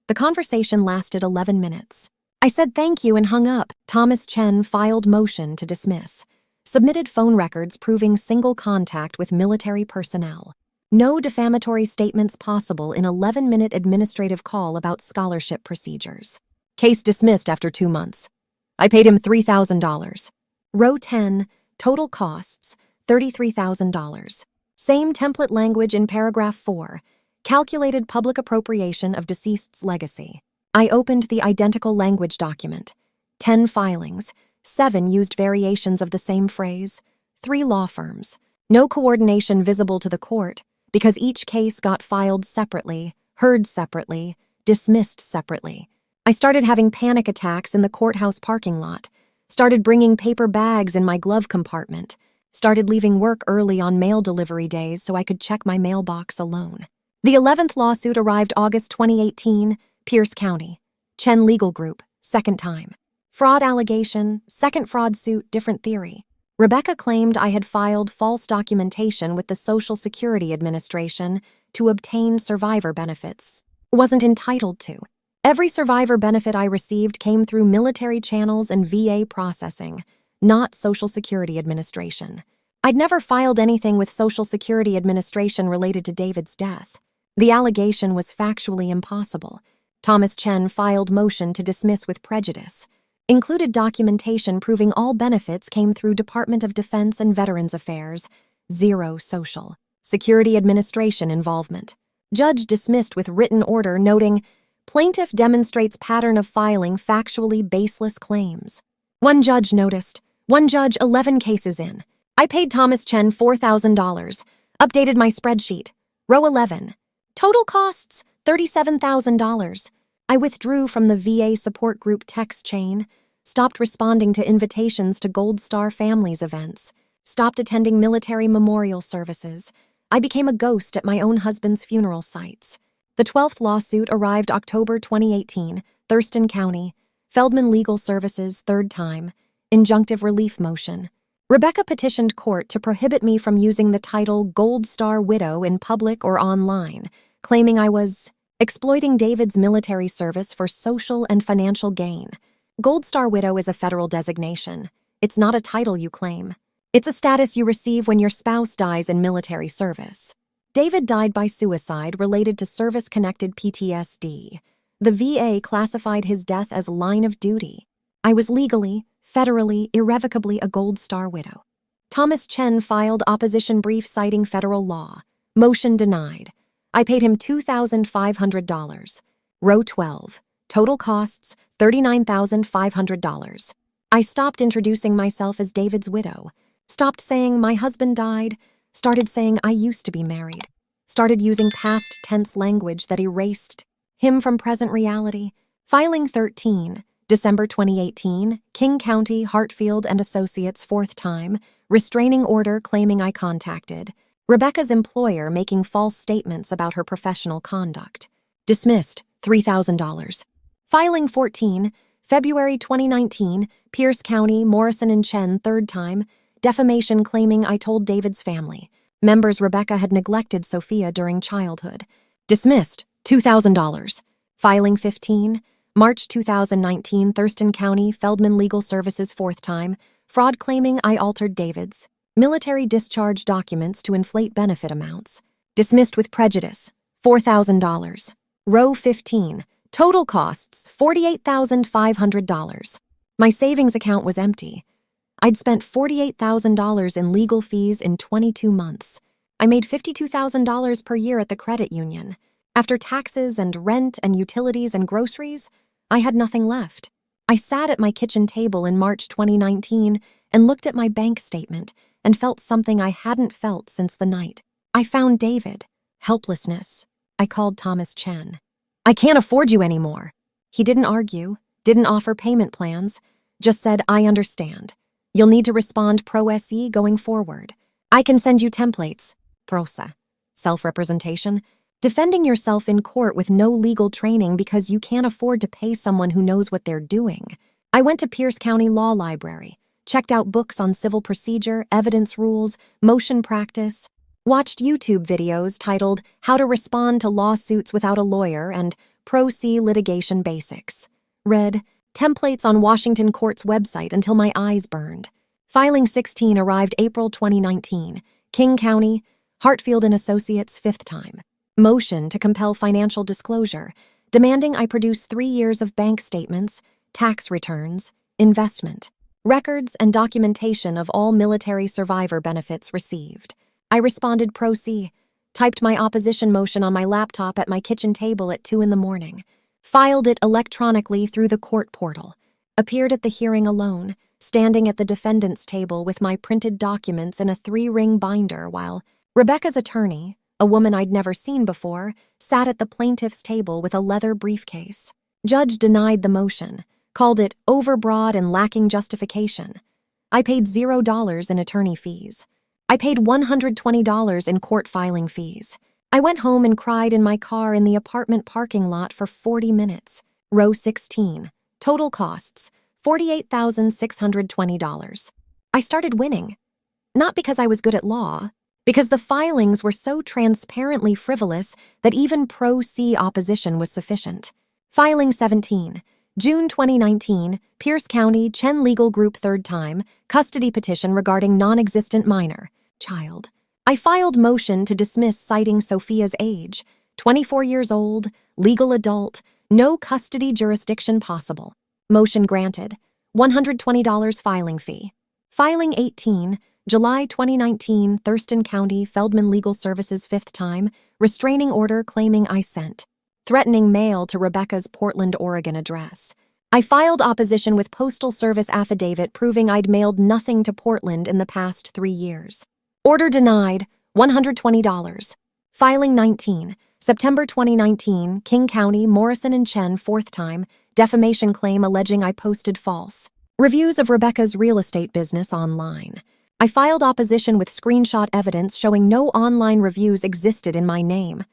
The conversation lasted 11 minutes. I said thank you and hung up. Thomas Chen filed motion to dismiss. Submitted phone records proving single contact with military personnel. No defamatory statements possible in 11-minute administrative call about scholarship procedures. Case dismissed after 2 months. I paid him $3,000. Row 10, total costs, $33,000. Same template language in paragraph 4. Calculated public appropriation of deceased's legacy. I opened the identical language document. 10 filings. 7 used variations of the same phrase. 3 law firms. No coordination visible to the court because each case got filed separately, heard separately, dismissed separately. I started having panic attacks in the courthouse parking lot. Started bringing paper bags in my glove compartment. Started leaving work early on mail delivery days so I could check my mailbox alone. The 11th lawsuit arrived August 2018, Pierce County. Chen Legal Group, 2nd time. Fraud allegation, 2nd fraud suit, different theory. Rebecca claimed I had filed false documentation with the Social Security Administration to obtain survivor benefits. Wasn't entitled to. Every survivor benefit I received came through military channels and VA processing, not Social Security Administration. I'd never filed anything with Social Security Administration related to David's death. The allegation was factually impossible. Thomas Chen filed motion to dismiss with prejudice. Included documentation proving all benefits came through Department of Defense and Veterans Affairs. 0 Social Security Administration involvement. Judge dismissed with written order noting, plaintiff demonstrates pattern of filing factually baseless claims. One judge noticed. One judge 11 cases in. I paid Thomas Chen $4,000. Updated my spreadsheet. Row 11. Total costs, $37,000. I withdrew from the VA support group text chain, stopped responding to invitations to Gold Star Families events, stopped attending military memorial services. I became a ghost at my own husband's funeral sites. The 12th lawsuit arrived October 2018, Thurston County. Feldman Legal Services, 3rd time. Injunctive relief motion. Rebecca petitioned court to prohibit me from using the title Gold Star Widow in public or online, claiming I was exploiting David's military service for social and financial gain. Gold Star Widow is a federal designation. It's not a title you claim. It's a status you receive when your spouse dies in military service. David died by suicide related to service-connected PTSD. The VA classified his death as line of duty. I was legally, federally, irrevocably a Gold Star widow. Thomas Chen filed opposition brief citing federal law. Motion denied. I paid him $2,500. Row 12. Total costs, $39,500. I stopped introducing myself as David's widow. Stopped saying my husband died. Started saying I used to be married. Started using past tense language that erased him from present reality. Filing 13, December 2018, King County, Hartfield and Associates, fourth time. Restraining order claiming I contacted Rebecca's employer, making false statements about her professional conduct. Dismissed, $3,000. Filing 14, February 2019, Pierce County, Morrison and Chen, third time. Defamation claiming I told David's family members Rebecca had neglected Sophia during childhood. Dismissed, $2,000. Filing 15, March 2019, Thurston County, Feldman Legal Services, fourth time. Fraud claiming I altered David's military discharge documents to inflate benefit amounts. Dismissed with prejudice, $4,000. Row 15. Total costs, $48,500. My savings account was empty. I'd spent $48,000 in legal fees in 22 months. I made $52,000 per year at the credit union. After taxes and rent and utilities and groceries, I had nothing left. I sat at my kitchen table in March 2019 and looked at my bank statement and felt something I hadn't felt since the night I found David. Helplessness. I called Thomas Chen. I can't afford you anymore. He didn't argue, didn't offer payment plans, just said, I understand. You'll need to respond pro se going forward. I can send you templates. Prosa. Self-representation. Defending yourself in court with no legal training because you can't afford to pay someone who knows what they're doing. I went to Pierce County Law Library, checked out books on civil procedure, evidence rules, motion practice, watched YouTube videos titled How to Respond to Lawsuits Without a Lawyer and Pro Se Litigation Basics. Read templates on Washington Court's website until my eyes burned. Filing 16 arrived April 2019. King County, Hartfield and Associates, fifth time. Motion to compel financial disclosure, demanding I produce 3 years of bank statements, tax returns, investment, records, and documentation of all military survivor benefits received. I responded pro se, typed my opposition motion on my laptop at my kitchen table at 2 a.m, filed it electronically through the court portal, appeared at the hearing alone, standing at the defendant's table with my printed documents in a 3-ring binder while Rebecca's attorney, a woman I'd never seen before, sat at the plaintiff's table with a leather briefcase. Judge denied the motion, called it overbroad and lacking justification. I paid $0 in attorney fees. I paid $120 in court filing fees. I went home and cried in my car in the apartment parking lot for 40 minutes. Row 16. Total costs, $48,620. I started winning. Not because I was good at law, because the filings were so transparently frivolous that even pro se opposition was sufficient. Filing 17, June 2019, Pierce County, Chen Legal Group, third time, custody petition regarding non-existent minor, child. I filed motion to dismiss citing Sophia's age, 24 years old, legal adult, no custody jurisdiction possible. Motion granted, $120 filing fee. Filing 18, July 2019, Thurston County, Feldman Legal Services, fifth time, restraining order claiming I sent threatening mail to Rebecca's Portland, Oregon address. I filed opposition with Postal Service affidavit proving I'd mailed nothing to Portland in the past 3 years. Order denied, $120. Filing 19, September 2019, King County, Morrison and Chen, fourth time, defamation claim alleging I posted false reviews of Rebecca's real estate business online. I filed opposition with screenshot evidence showing no online reviews existed in my name.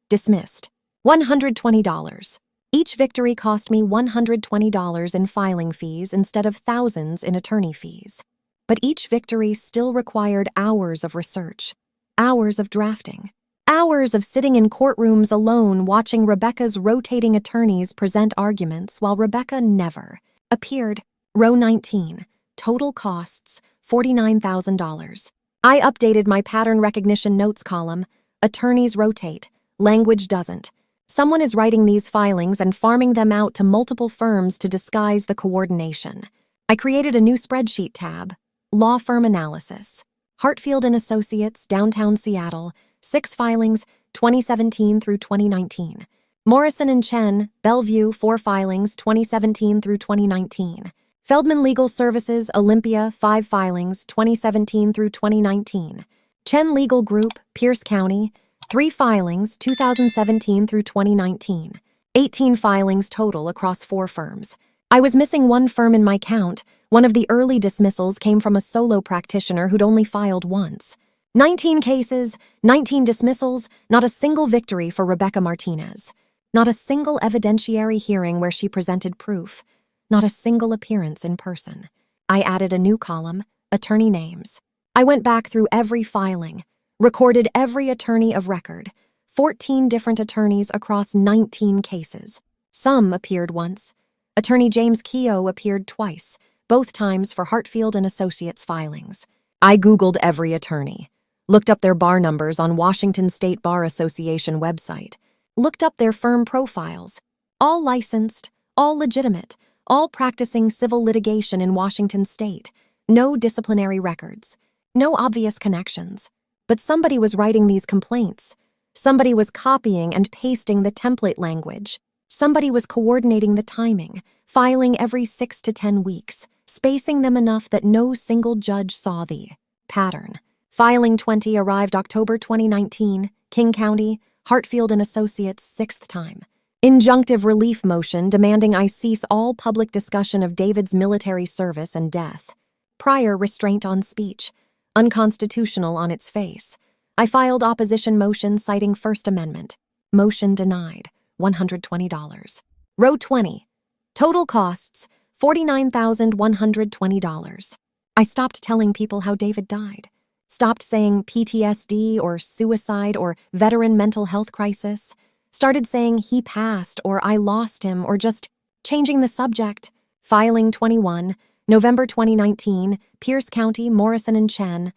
Dismissed. $120. Each victory cost me $120 in filing fees instead of thousands in attorney fees. But each victory still required hours of research, hours of drafting, hours of sitting in courtrooms alone watching Rebecca's rotating attorneys present arguments while Rebecca never appeared. Row 19. Total costs, $49,000. I updated my pattern recognition notes column. Attorneys rotate. Language doesn't. Someone is writing these filings and farming them out to multiple firms to disguise the coordination. I created a new spreadsheet tab. Law firm analysis. Hartfield and Associates, Downtown Seattle, 6 filings, 2017 through 2019. Morrison and Chen, Bellevue, 4 filings, 2017 through 2019. Feldman Legal Services, Olympia, 5 filings, 2017 through 2019. Chen Legal Group, Pierce County, 3 filings, 2017 through 2019. 18 filings total across 4 firms. I was missing 1 firm in my count. One of the early dismissals came from a solo practitioner who'd only filed once. 19 cases, 19 dismissals, not a single victory for Rebecca Martinez. Not a single evidentiary hearing where she presented proof. Not a single appearance in person. I added a new column, attorney names. I went back through every filing, recorded every attorney of record, 14 different attorneys across 19 cases. Some appeared once. Attorney James Keogh appeared twice, both times for Hartfield and Associates filings. I Googled every attorney, looked up their bar numbers on Washington State Bar Association website, looked up their firm profiles, all licensed, all legitimate, all practicing civil litigation in Washington State, no disciplinary records, no obvious connections. But somebody was writing these complaints. Somebody was copying and pasting the template language. Somebody was coordinating the timing, filing every 6 to 10 weeks, spacing them enough that no single judge saw the pattern. Filing 20 arrived October 2019, King County, Hartfield and Associates, 6th time. Injunctive relief motion demanding I cease all public discussion of David's military service and death. Prior restraint on speech, unconstitutional on its face. I filed opposition motion citing First Amendment. Motion denied, $120. Row 20. Total costs, $49,120. I stopped telling people how David died. Stopped saying PTSD or suicide or veteran mental health crisis. Started saying he passed or I lost him or just changing the subject. Filing 21, November 2019, Pierce County, Morrison and Chen.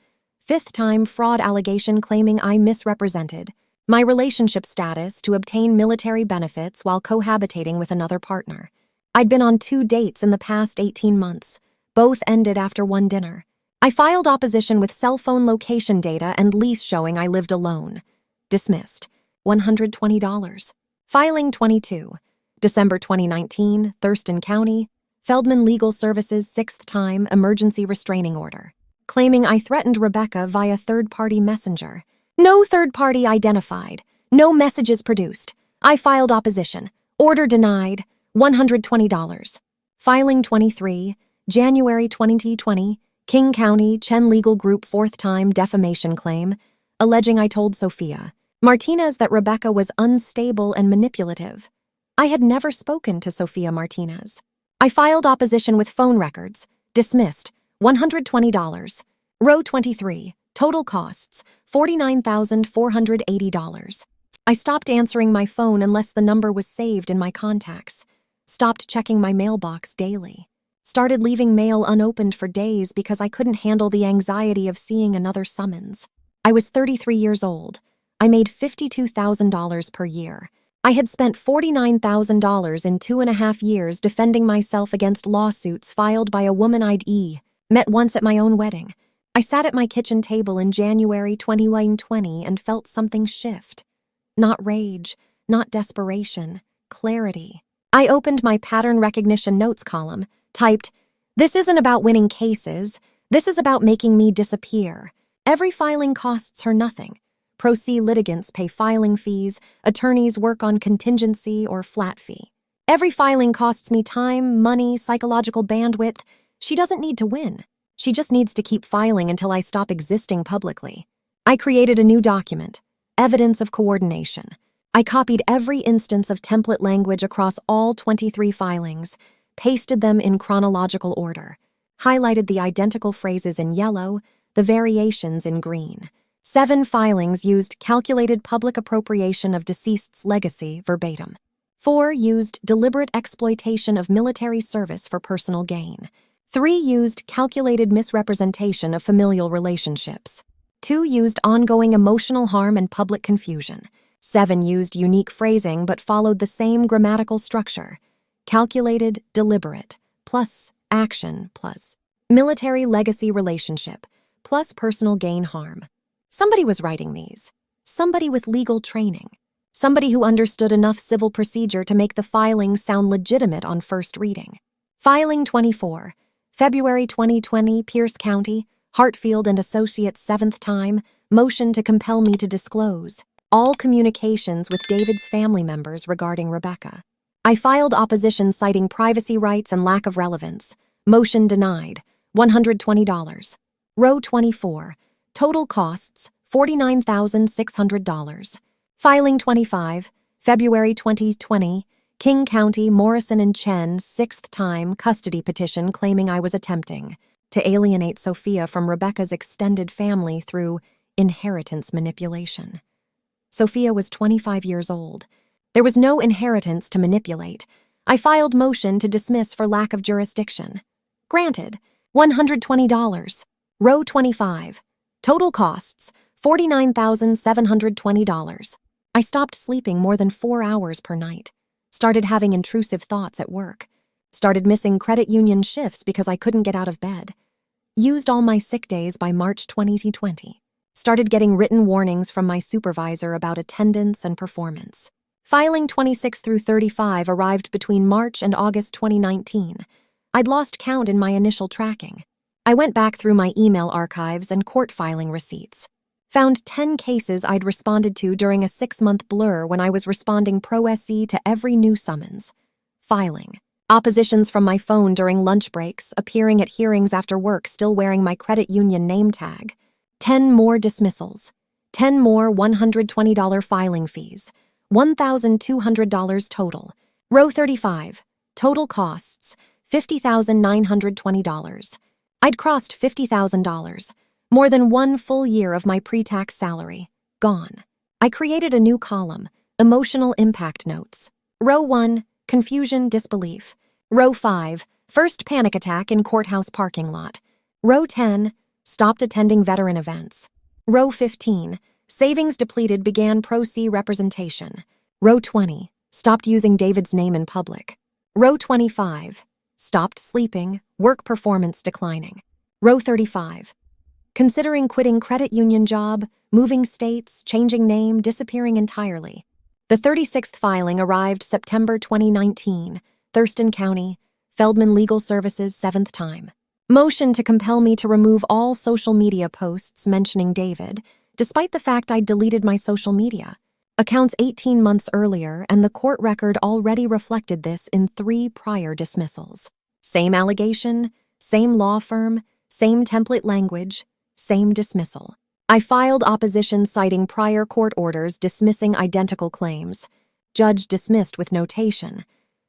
5th time fraud allegation claiming I misrepresented my relationship status to obtain military benefits while cohabitating with another partner. I'd been on 2 dates in the past 18 months. Both ended after 1 dinner. I filed opposition with cell phone location data and lease showing I lived alone. Dismissed. $120. Filing 22. December 2019, Thurston County, Feldman Legal Services, 6th time, emergency restraining order. Claiming I threatened Rebecca via third-party messenger. No third party identified. No messages produced. I filed opposition. Order denied. $120. Filing 23, January 2020, King County, Chen Legal Group, 4th time, defamation claim, alleging I told Sophia Martinez that Rebecca was unstable and manipulative. I had never spoken to Sophia Martinez. I filed opposition with phone records. Dismissed. $120. Row 23. Total costs, $49,480. I stopped answering my phone unless the number was saved in my contacts. Stopped checking my mailbox daily. Started leaving mail unopened for days because I couldn't handle the anxiety of seeing another summons. I was 33 years old. I made $52,000 per year. I had spent $49,000 in 2.5 years defending myself against lawsuits filed by a woman I'd met once at my own wedding. I sat at my kitchen table in January 2020 and felt something shift. Not rage, not desperation, clarity. I opened my pattern recognition notes column, typed, "This isn't about winning cases. This is about making me disappear. Every filing costs her nothing. Pro se litigants pay filing fees, attorneys work on contingency or flat fee. Every filing costs me time, money, psychological bandwidth. She doesn't need to win. She just needs to keep filing until I stop existing publicly." I created a new document, evidence of coordination. I copied every instance of template language across all 23 filings, pasted them in chronological order, highlighted the identical phrases in yellow, the variations in green. 7 filings used calculated public appropriation of deceased's legacy verbatim. 4 used deliberate exploitation of military service for personal gain. 3 used calculated misrepresentation of familial relationships. 2 used ongoing emotional harm and public confusion. 7 used unique phrasing but followed the same grammatical structure. Calculated, deliberate, plus action, plus military legacy relationship, plus personal gain harm. Somebody was writing these. Somebody with legal training. Somebody who understood enough civil procedure to make the filing sound legitimate on first reading. Filing 24, February 2020, Pierce County, Hartfield and Associates, 7th time, motion to compel me to disclose all communications with David's family members regarding Rebecca. I filed opposition citing privacy rights and lack of relevance. Motion denied, $120. Row 24, total costs, $49,600. Filing 25, February 2020, King County, Morrison and Chen, 6th time, custody petition claiming I was attempting to alienate Sophia from Rebecca's extended family through inheritance manipulation. Sophia was 25 years old. There was no inheritance to manipulate. I filed motion to dismiss for lack of jurisdiction. Granted, $120. Row 25, total costs, $49,720. I stopped sleeping more than 4 hours per night. Started having intrusive thoughts at work. Started missing credit union shifts because I couldn't get out of bed. Used all my sick days by March 2020. Started getting written warnings from my supervisor about attendance and performance. Filing 26 through 35 arrived between March and August 2019. I'd lost count in my initial tracking. I went back through my email archives and court filing receipts. Found 10 cases I'd responded to during a 6-month blur when I was responding pro-SC to every new summons. Filing. Oppositions from my phone during lunch breaks, appearing at hearings after work still wearing my credit union name tag. 10 more dismissals. 10 more $120 filing fees. $1,200 total. Row 35. Total costs, $50,920. I'd crossed $50,000. More than 1 full year of my pre-tax salary. Gone. I created a new column, Emotional Impact Notes. Row 1, Confusion, Disbelief. Row 5, First Panic Attack in Courthouse Parking Lot. Row 10, Stopped attending veteran events. Row 15, Savings depleted, began pro-C representation. Row 20, Stopped using David's name in public. Row 25, Stopped sleeping, work performance declining. Row 35, considering quitting credit union job, moving states, changing name, disappearing entirely. The 36th filing arrived September 2019, Thurston County, Feldman Legal Services, 7th time. Motion to compel me to remove all social media posts mentioning David, despite the fact I'd deleted my social media accounts 18 months earlier, and the court record already reflected this in 3 prior dismissals. Same allegation, same law firm, same template language, same dismissal. I filed opposition citing prior court orders dismissing identical claims. Judge dismissed with notation.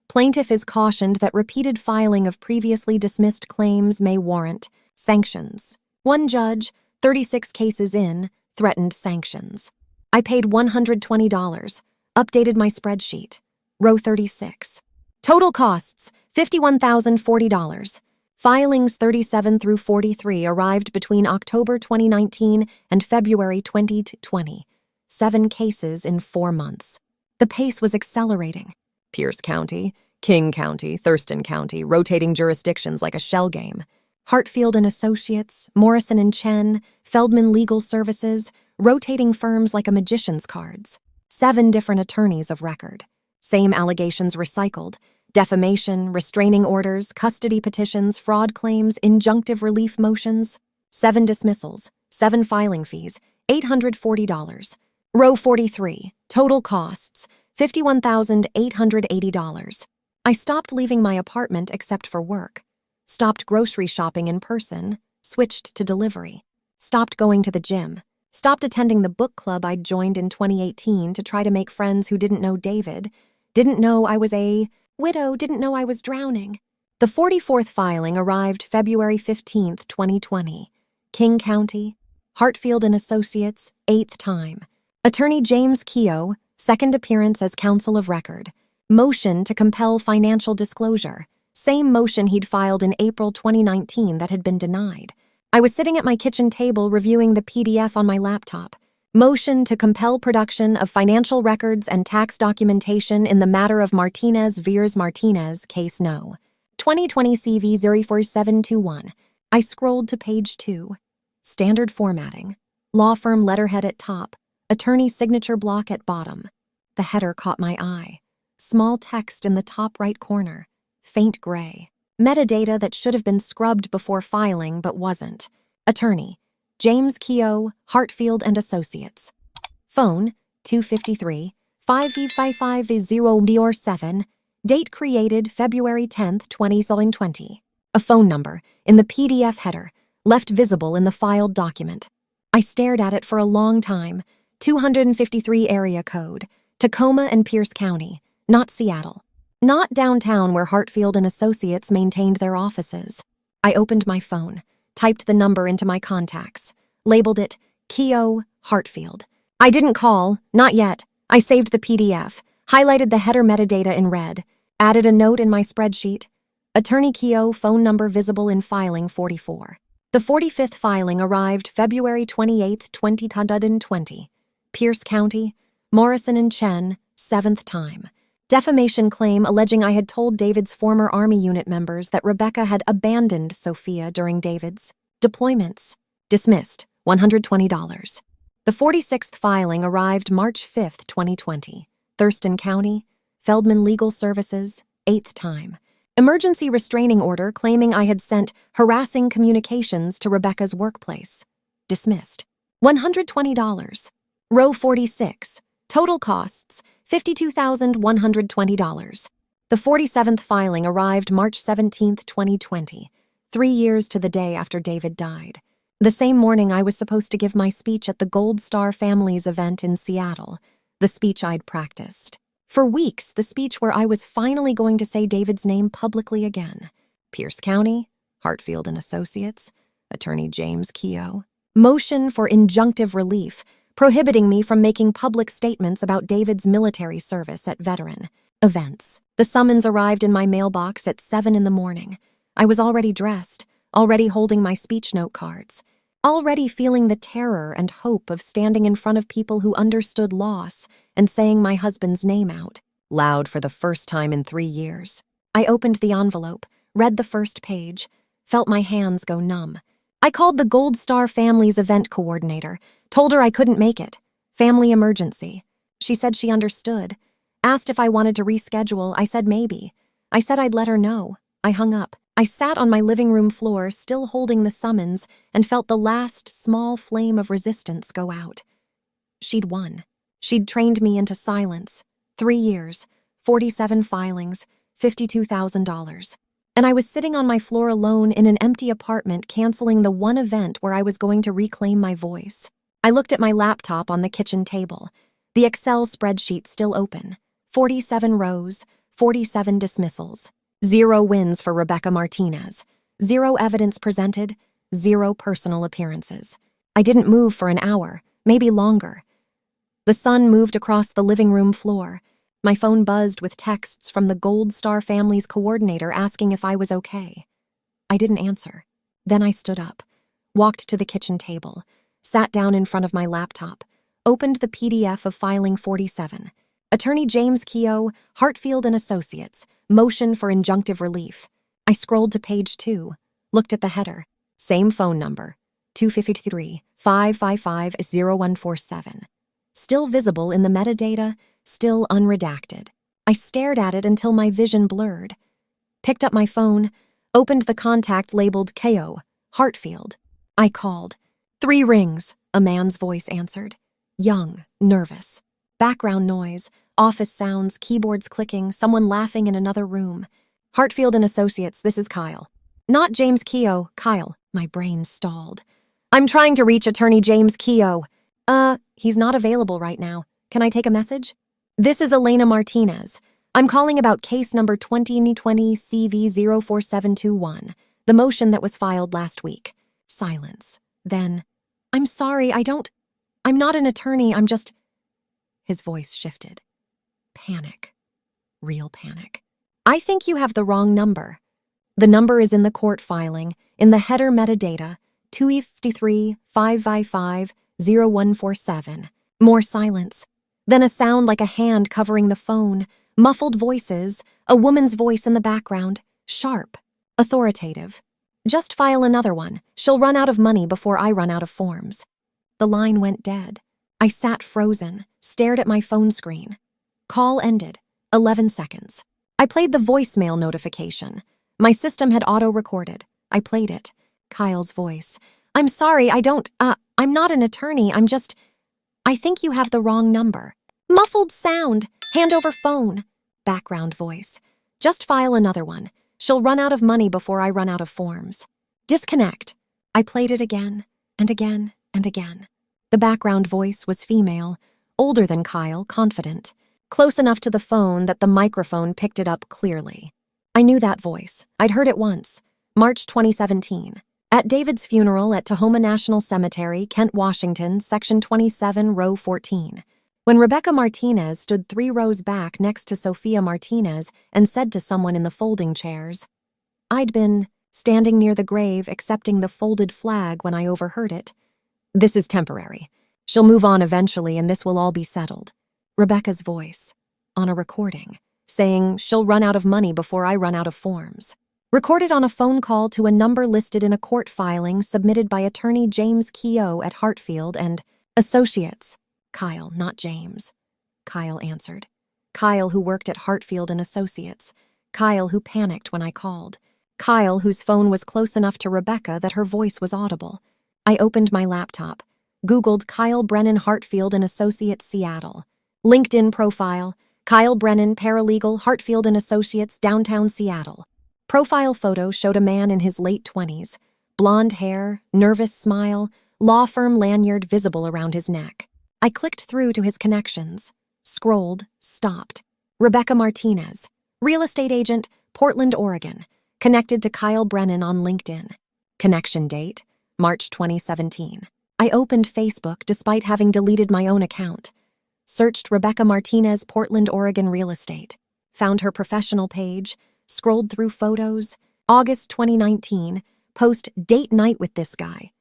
Plaintiff is cautioned that repeated filing of previously dismissed claims may warrant sanctions. One judge, 36 cases in, threatened sanctions. I paid $120, updated my spreadsheet. Row 36. Total costs, $51,040. Filings 37 through 43 arrived between October 2019 and February 2020. 7 cases in 4 months. The pace was accelerating. Pierce County, King County, Thurston County, rotating jurisdictions like a shell game. Hartfield and Associates, Morrison and Chen, Feldman Legal Services, rotating firms like a magician's cards. 7 different attorneys of record. Same allegations recycled. Defamation, restraining orders, custody petitions, fraud claims, injunctive relief motions. 7 dismissals, 7 filing fees, $840. Row 43, total costs, $51,880. I stopped leaving my apartment except for work. Stopped grocery shopping in person, switched to delivery. Stopped going to the gym. Stopped attending the book club I'd joined in 2018 to try to make friends who didn't know David, didn't know I was a widow, didn't know I was drowning. The 44th filing arrived February 15, 2020. King County, Hartfield and Associates, 8th time. Attorney James Keogh, 2nd appearance as counsel of record. Motion to compel financial disclosure. Same motion he'd filed in April 2019 that had been denied. I was sitting at my kitchen table reviewing the PDF on my laptop. Motion to compel production of financial records and tax documentation in the matter of Martinez-Veers-Martinez, case no. 2020 CV 04721. I scrolled to page 2. Standard formatting. Law firm letterhead at top. Attorney signature block at bottom. The header caught my eye. Small text in the top right corner. Faint gray. Metadata that should have been scrubbed before filing but wasn't. Attorney. James Keogh, Hartfield and Associates. Phone. 253 5550 Date created February 10th, 2020. A phone number in the PDF header, left visible in the filed document. I stared at it for a long time. 253 area code. Tacoma and Pierce County, not Seattle. Not downtown where Hartfield and Associates maintained their offices. I opened my phone, typed the number into my contacts, labeled it Keogh, Hartfield. I didn't call, not yet. I saved the PDF, highlighted the header metadata in red, added a note in my spreadsheet. Attorney Keogh, phone number visible in filing 44. The 45th filing arrived February 28, 2020. Pierce County, Morrison and Chen, 7th time. Defamation claim alleging I had told David's former Army unit members that Rebecca had abandoned Sophia during David's deployments. Dismissed, $120. The 46th filing arrived March 5, 2020. Thurston County, Feldman Legal Services, 8th time. Emergency restraining order claiming I had sent harassing communications to Rebecca's workplace. Dismissed. $120. Row 46. Total costs, $52,120. The 47th filing arrived March 17, 2020, 3 years to the day after David died. The same morning I was supposed to give my speech at the Gold Star Families event in Seattle, the speech I'd practiced. For weeks, the speech where I was finally going to say David's name publicly again. Pierce County, Hartfield and Associates, Attorney James Keogh. Motion for injunctive relief, prohibiting me from making public statements about David's military service at veteran events. The summons arrived in my mailbox at 7 in the morning. I was already dressed, already holding my speech note cards, already feeling the terror and hope of standing in front of people who understood loss and saying my husband's name out, loud for the first time in 3 years. I opened the envelope, read the first page, felt my hands go numb. I called the Gold Star Families event coordinator, told her I couldn't make it. Family emergency. She said she understood. Asked if I wanted to reschedule. I said maybe. I said I'd let her know. I hung up. I sat on my living room floor, still holding the summons, and felt the last small flame of resistance go out. She'd won. She'd trained me into silence. 3 years, 47 filings, $52,000. And I was sitting on my floor alone in an empty apartment canceling the one event where I was going to reclaim my voice. I looked at my laptop on the kitchen table, the Excel spreadsheet still open. 47 rows, 47 dismissals. 0 wins for Rebecca Martinez. 0 evidence presented, 0 personal appearances. I didn't move for an hour, maybe longer. The sun moved across the living room floor. My phone buzzed with texts from the Gold Star Families coordinator asking if I was okay. I didn't answer. Then I stood up, walked to the kitchen table, sat down in front of my laptop, opened the PDF of filing 47. Attorney James Keogh, Hartfield and Associates, motion for injunctive relief. I scrolled to page 2, looked at the header. Same phone number, 253-555-0147. Still visible in the metadata, still unredacted. I stared at it until my vision blurred. Picked up my phone, opened the contact labeled Keogh, Hartfield. I called. 3 rings, a man's voice answered. Young, nervous. Background noise, office sounds, keyboards clicking, someone laughing in another room. Hartfield and Associates, this is Kyle. Not James Keogh, Kyle. My brain stalled. I'm trying to reach Attorney James Keogh. He's not available right now. Can I take a message? This is Elena Martinez. I'm calling about case number 2020 CV04721, the motion that was filed last week. Silence. Then, I'm sorry, I'm not an attorney, I'm just... His voice shifted. Panic. Real panic. I think you have the wrong number. The number is in the court filing, in the header metadata, 253-555-0147. More silence. Then a sound like a hand covering the phone, muffled voices, a woman's voice in the background, sharp, authoritative. Just file another one. She'll run out of money before I run out of forms. The line went dead. I sat frozen, stared at my phone screen. Call ended. 11 seconds. I played the voicemail notification. My system had auto-recorded. I played it. Kyle's voice. I'm sorry, I'm not an attorney, I think you have the wrong number. Muffled sound. Hand over phone. Background voice. Just file another one. She'll run out of money before I run out of forms. Disconnect. I played it again, and again, and again. The background voice was female, older than Kyle, confident, close enough to the phone that the microphone picked it up clearly. I knew that voice. I'd heard it once. March 2017. At David's funeral at Tahoma National Cemetery, Kent, Washington, Section 27, Row 14. When Rebecca Martinez stood 3 rows back next to Sophia Martinez and said to someone in the folding chairs, I'd been standing near the grave accepting the folded flag when I overheard it. This is temporary. She'll move on eventually and this will all be settled. Rebecca's voice, on a recording, saying she'll run out of money before I run out of forms. Recorded on a phone call to a number listed in a court filing submitted by attorney James Keogh at Hartfield and Associates. Kyle, not James. Kyle answered. Kyle, who worked at Hartfield and Associates. Kyle, who panicked when I called. Kyle, whose phone was close enough to Rebecca that her voice was audible. I opened my laptop, Googled Kyle Brennan Hartfield and Associates Seattle. LinkedIn profile, Kyle Brennan, paralegal, Hartfield and Associates, downtown Seattle. Profile photo showed a man in his late 20s, blonde hair, nervous smile, law firm lanyard visible around his neck. I clicked through to his connections, scrolled, stopped. Rebecca Martinez, real estate agent, Portland, Oregon, connected to Kyle Brennan on LinkedIn. Connection date, March 2017. I opened Facebook despite having deleted my own account. Searched Rebecca Martinez, Portland, Oregon real estate. Found her professional page, scrolled through photos. August 2019, post date night with this guy.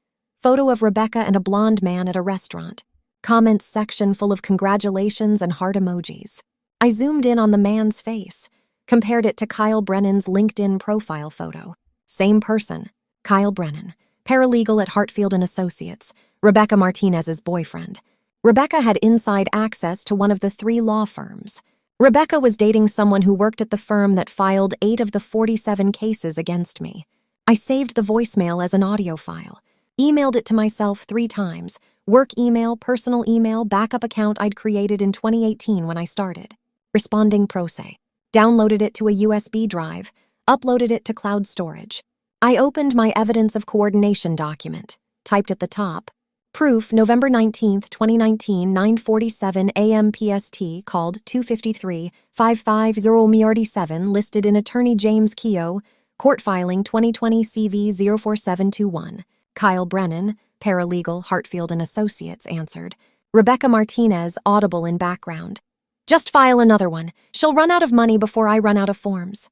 Photo of Rebecca and a blonde man at a restaurant. Comments section full of congratulations and heart emojis. I zoomed in on the man's face, compared it to Kyle Brennan's LinkedIn profile photo. Same person, Kyle Brennan, paralegal at Hartfield and Associates, Rebecca Martinez's boyfriend. Rebecca had inside access to one of the 3 law firms. Rebecca was dating someone who worked at the firm that filed 8 of the 47 cases against me. I saved the voicemail as an audio file, emailed it to myself 3 times, work email, personal email, backup account I'd created in 2018 when I started. Responding pro se. Downloaded it to a USB drive, uploaded it to cloud storage. I opened my evidence of coordination document, typed at the top, proof, November 19, 2019, 9:47 a.m. PST, called 253-550-MIRD7, listed in Attorney James Keogh, court filing 2020 CV 04721. Kyle Brennan, paralegal, Hartfield and Associates, answered. Rebecca Martinez, audible in background. Just file another one. She'll run out of money before I run out of forms.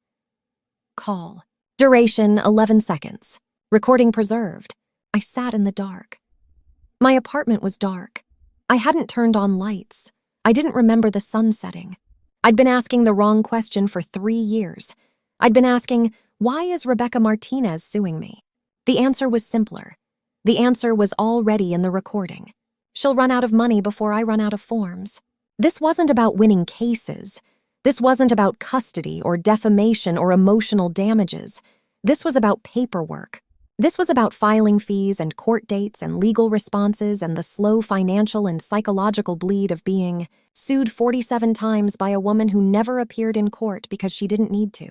Call. Duration, 11 seconds. Recording preserved. I sat in the dark. My apartment was dark. I hadn't turned on lights. I didn't remember the sun setting. I'd been asking the wrong question for 3 years. I'd been asking, why is Rebecca Martinez suing me? The answer was simpler. The answer was already in the recording. She'll run out of money before I run out of forms. This wasn't about winning cases. This wasn't about custody or defamation or emotional damages. This was about paperwork. This was about filing fees and court dates and legal responses and the slow financial and psychological bleed of being sued 47 times by a woman who never appeared in court because she didn't need to.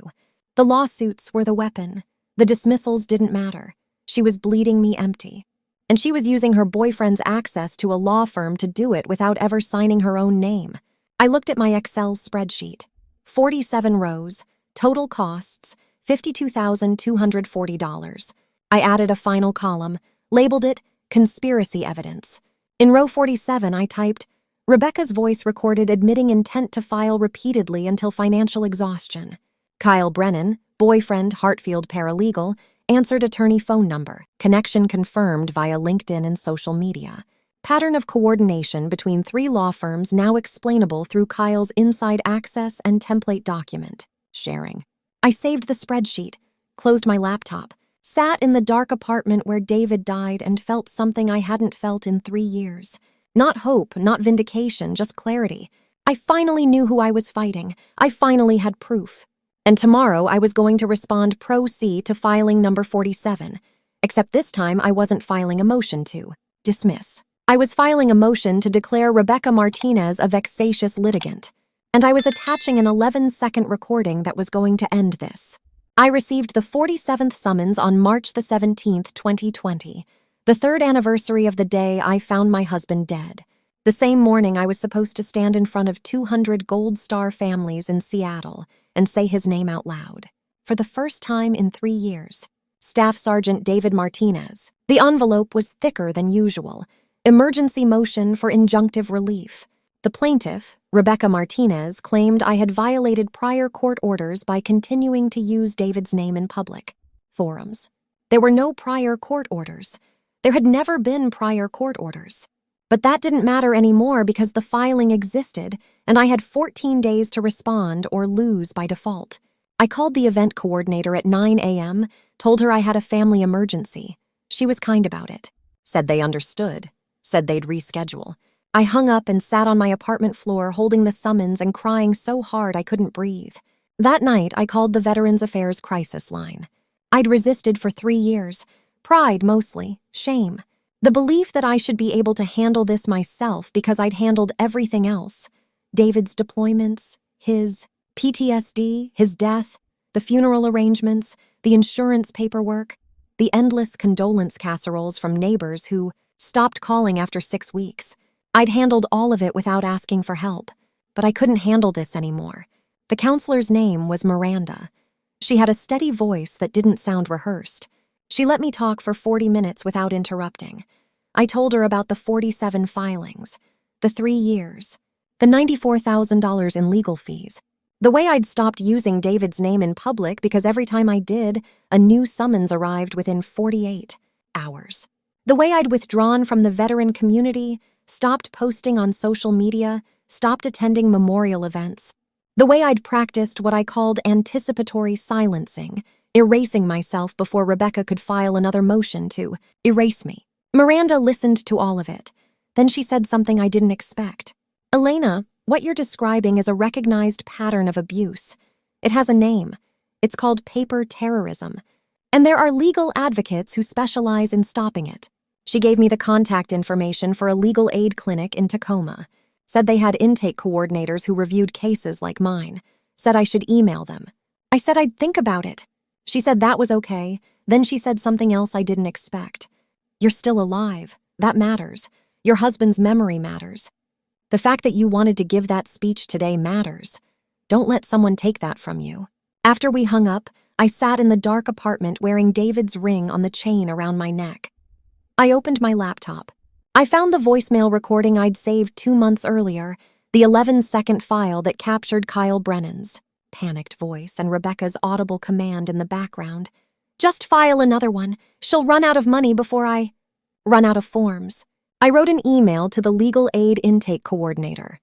The lawsuits were the weapon. The dismissals didn't matter. She was bleeding me empty. And she was using her boyfriend's access to a law firm to do it without ever signing her own name. I looked at my Excel spreadsheet. 47 rows, total costs, $52,240. I added a final column, labeled it Conspiracy Evidence. In row 47, I typed, Rebecca's voice recorded admitting intent to file repeatedly until financial exhaustion. Kyle Brennan, boyfriend, Hartfield paralegal, answered attorney phone number, connection confirmed via LinkedIn and social media. Pattern of coordination between 3 law firms now explainable through Kyle's inside access and template document. Sharing. I saved the spreadsheet, closed my laptop, Sat in the dark apartment where David died and felt something I hadn't felt in 3 years. Not hope, not vindication, just clarity. I finally knew who I was fighting. I finally had proof. And tomorrow I was going to respond pro se to filing number 47. Except this time I wasn't filing a motion to dismiss. I was filing a motion to declare Rebecca Martinez a vexatious litigant. And I was attaching an 11-second recording that was going to end this. I received the 47th summons on March the 17th, 2020, the third anniversary of the day I found my husband dead. The same morning I was supposed to stand in front of 200 Gold Star families in Seattle and say his name out loud. For the first time in 3 years. Staff Sergeant David Martinez. The envelope was thicker than usual. Emergency motion for injunctive relief. The plaintiff, Rebecca Martinez, claimed I had violated prior court orders by continuing to use David's name in public forums. There were no prior court orders. There had never been prior court orders. But that didn't matter anymore because the filing existed and I had 14 days to respond or lose by default. I called the event coordinator at 9 a.m., told her I had a family emergency. She was kind about it. Said they understood. Said they'd reschedule. I hung up and sat on my apartment floor holding the summons and crying so hard I couldn't breathe. That night, I called the Veterans Affairs crisis line. I'd resisted for 3 years. Pride, mostly. Shame. The belief that I should be able to handle this myself because I'd handled everything else. David's deployments, his PTSD, his death, the funeral arrangements, the insurance paperwork, the endless condolence casseroles from neighbors who stopped calling after 6 weeks. I'd handled all of it without asking for help, but I couldn't handle this anymore. The counselor's name was Miranda. She had a steady voice that didn't sound rehearsed. She let me talk for 40 minutes without interrupting. I told her about the 47 filings, the 3 years, the $94,000 in legal fees, the way I'd stopped using David's name in public because every time I did, a new summons arrived within 48 hours. The way I'd withdrawn from the veteran community, stopped posting on social media, stopped attending memorial events. The way I'd practiced what I called anticipatory silencing, erasing myself before Rebecca could file another motion to erase me. Miranda listened to all of it. Then she said something I didn't expect. Elena, what you're describing is a recognized pattern of abuse. It has a name. It's called paper terrorism. And there are legal advocates who specialize in stopping it. She gave me the contact information for a legal aid clinic in Tacoma. Said they had intake coordinators who reviewed cases like mine. Said I should email them. I said I'd think about it. She said that was okay. Then she said something else I didn't expect. You're still alive. That matters. Your husband's memory matters. The fact that you wanted to give that speech today matters. Don't let someone take that from you. After we hung up, I sat in the dark apartment wearing David's ring on the chain around my neck. I opened my laptop. I found the voicemail recording I'd saved 2 months earlier, the 11-second file that captured Kyle Brennan's panicked voice and Rebecca's audible command in the background. Just file another one. She'll run out of money before I run out of forms. I wrote an email to the legal aid intake coordinator.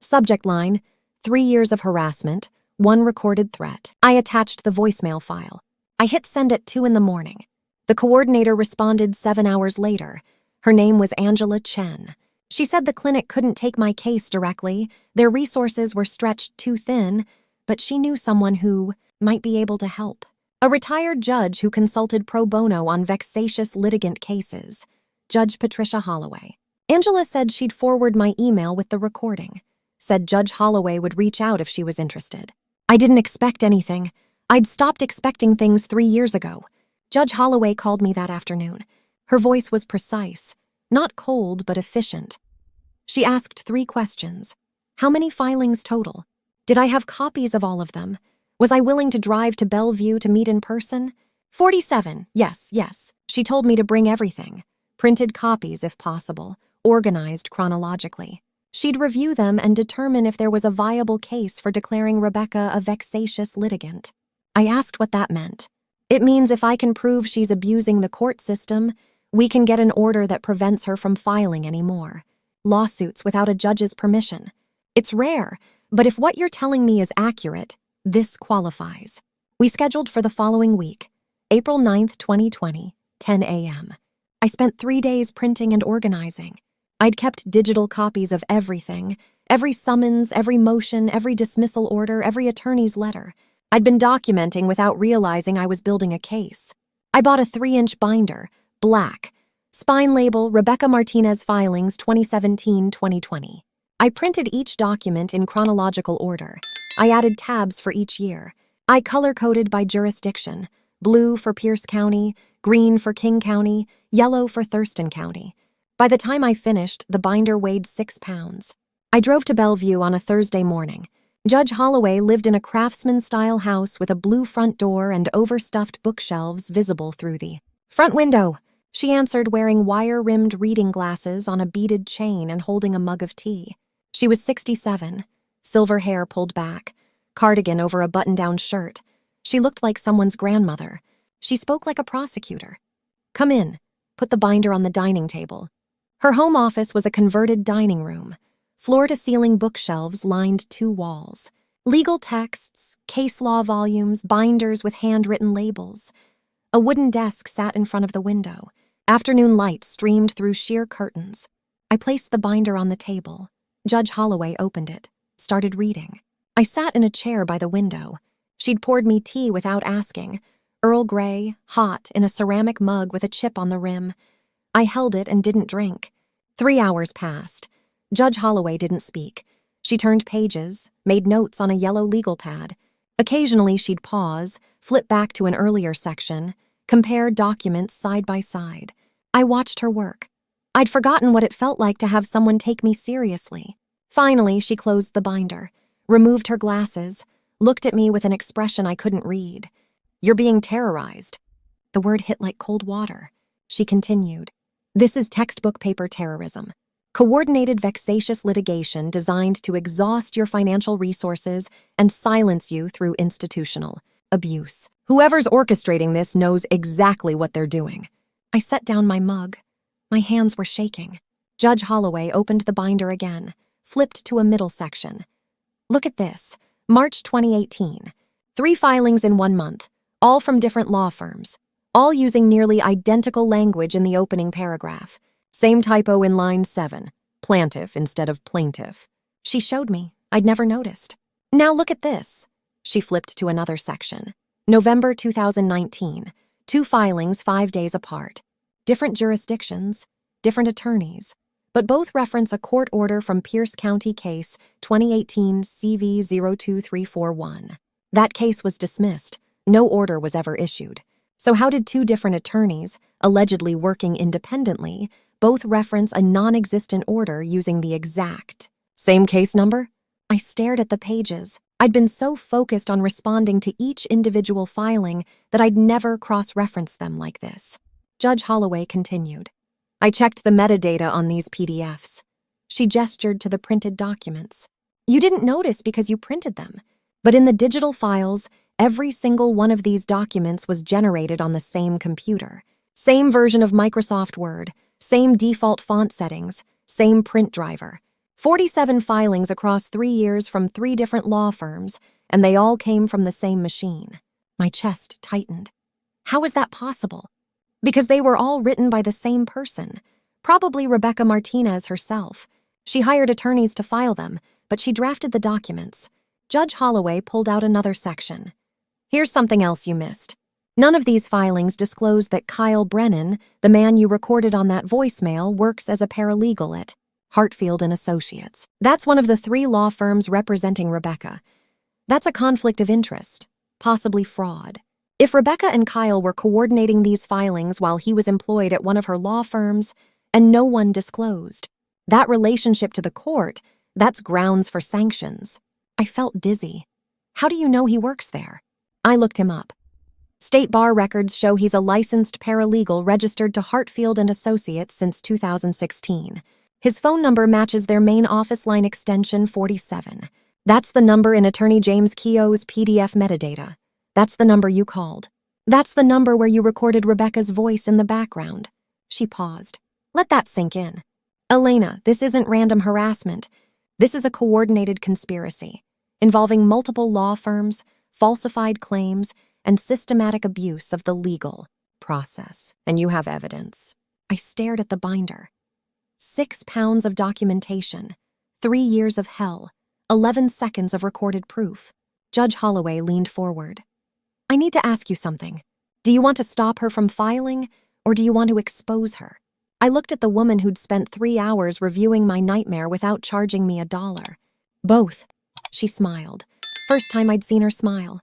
Subject line, 3 years of harassment, 1 recorded threat. I attached the voicemail file. I hit send at 2 in the morning. The coordinator responded 7 hours later. Her name was Angela Chen. She said the clinic couldn't take my case directly, their resources were stretched too thin, but she knew someone who might be able to help. A retired judge who consulted pro bono on vexatious litigant cases, Judge Patricia Holloway. Angela said she'd forward my email with the recording. Said Judge Holloway would reach out if she was interested. I didn't expect anything. I'd stopped expecting things 3 years ago. Judge Holloway called me that afternoon. Her voice was precise, not cold but efficient. She asked 3 questions. How many filings total? Did I have copies of all of them? Was I willing to drive to Bellevue to meet in person? 47, yes. She told me to bring everything. Printed copies if possible, organized chronologically. She'd review them and determine if there was a viable case for declaring Rebecca a vexatious litigant. I asked what that meant. It means if I can prove she's abusing the court system, we can get an order that prevents her from filing anymore. Lawsuits without a judge's permission. It's rare, but if what you're telling me is accurate, this qualifies. We scheduled for the following week. April 9th, 2020, 10 a.m. I spent 3 days printing and organizing. I'd kept digital copies of everything, every summons, every motion, every dismissal order, every attorney's letter. I'd been documenting without realizing I was building a case. I bought a 3-inch binder, black. Spine label, Rebecca Martinez Filings 2017-2020. I printed each document in chronological order. I added tabs for each year. I color-coded by jurisdiction, blue for Pierce County, green for King County, yellow for Thurston County. By the time I finished, the binder weighed 6 pounds. I drove to Bellevue on a Thursday morning. Judge Holloway lived in a craftsman-style house with a blue front door and overstuffed bookshelves visible through the front window. She answered wearing wire-rimmed reading glasses on a beaded chain and holding a mug of tea. She was 67, silver hair pulled back, cardigan over a button-down shirt. She looked like someone's grandmother. She spoke like a prosecutor. "Come in," put the binder on the dining table. Her home office was a converted dining room. Floor-to-ceiling bookshelves lined 2 walls. Legal texts, case law volumes, binders with handwritten labels. A wooden desk sat in front of the window. Afternoon light streamed through sheer curtains. I placed the binder on the table. Judge Holloway opened it, started reading. I sat in a chair by the window. She'd poured me tea without asking. Earl Grey, hot, in a ceramic mug with a chip on the rim. I held it and didn't drink. 3 hours passed. Judge Holloway didn't speak. She turned pages, made notes on a yellow legal pad. Occasionally she'd pause, flip back to an earlier section, compare documents side by side. I watched her work. I'd forgotten what it felt like to have someone take me seriously. Finally, she closed the binder, removed her glasses, looked at me with an expression I couldn't read. "You're being terrorized." The word hit like cold water. She continued. "This is textbook paper terrorism. Coordinated vexatious litigation designed to exhaust your financial resources and silence you through institutional abuse. Whoever's orchestrating this knows exactly what they're doing." I set down my mug. My hands were shaking. Judge Holloway opened the binder again, flipped to a middle section. "Look at this. March 2018. 3 filings in 1 month, all from different law firms, all using nearly identical language in the opening paragraph. Same typo in line 7, plaintiff instead of plaintiff." She showed me. I'd never noticed. "Now look at this." She flipped to another section. November 2019. 2 filings 5 days apart. Different jurisdictions, different attorneys, but both reference a court order from Pierce County case 2018 CV 02341. That case was dismissed. No order was ever issued. So how did 2 different attorneys, allegedly working independently, both reference a non-existent order using the exact same case number? I stared at the pages. I'd been so focused on responding to each individual filing that I'd never cross-referenced them like this. Judge Holloway continued. "I checked the metadata on these PDFs." She gestured to the printed documents. "You didn't notice because you printed them. But in the digital files, every single one of these documents was generated on the same computer. Same version of Microsoft Word, same default font settings, same print driver. 47 filings across 3 years from 3 different law firms, and they all came from the same machine." My chest tightened. How is that possible? Because they were all written by the same person, probably Rebecca Martinez herself. She hired attorneys to file them, but she drafted the documents. Judge Holloway pulled out another section. "Here's something else you missed. None of these filings disclose that Kyle Brennan, the man you recorded on that voicemail, works as a paralegal at Hartfield and Associates. That's one of the 3 law firms representing Rebecca. That's a conflict of interest, possibly fraud. If Rebecca and Kyle were coordinating these filings while he was employed at one of her law firms, and no one disclosed, that relationship to the court, that's grounds for sanctions." I felt dizzy. "How do you know he works there?" I looked him up. State bar records show he's a licensed paralegal registered to Hartfield and Associates since 2016. His phone number matches their main office line extension 47. That's the number in Attorney James Keogh's PDF metadata. That's the number you called. That's the number where you recorded Rebecca's voice in the background. She paused. "Let that sink in. Elena, this isn't random harassment. This is a coordinated conspiracy involving multiple law firms, falsified claims, and systematic abuse of the legal process. And you have evidence. I stared at the binder. 6 pounds of documentation, 3 years of hell, 11 seconds of recorded proof. Judge Holloway leaned forward. I need to ask you something. Do you want to stop her from filing, or do you want to expose her? I looked at the woman who'd spent 3 hours reviewing my nightmare without charging me $1. Both. She smiled. First time I'd seen her smile.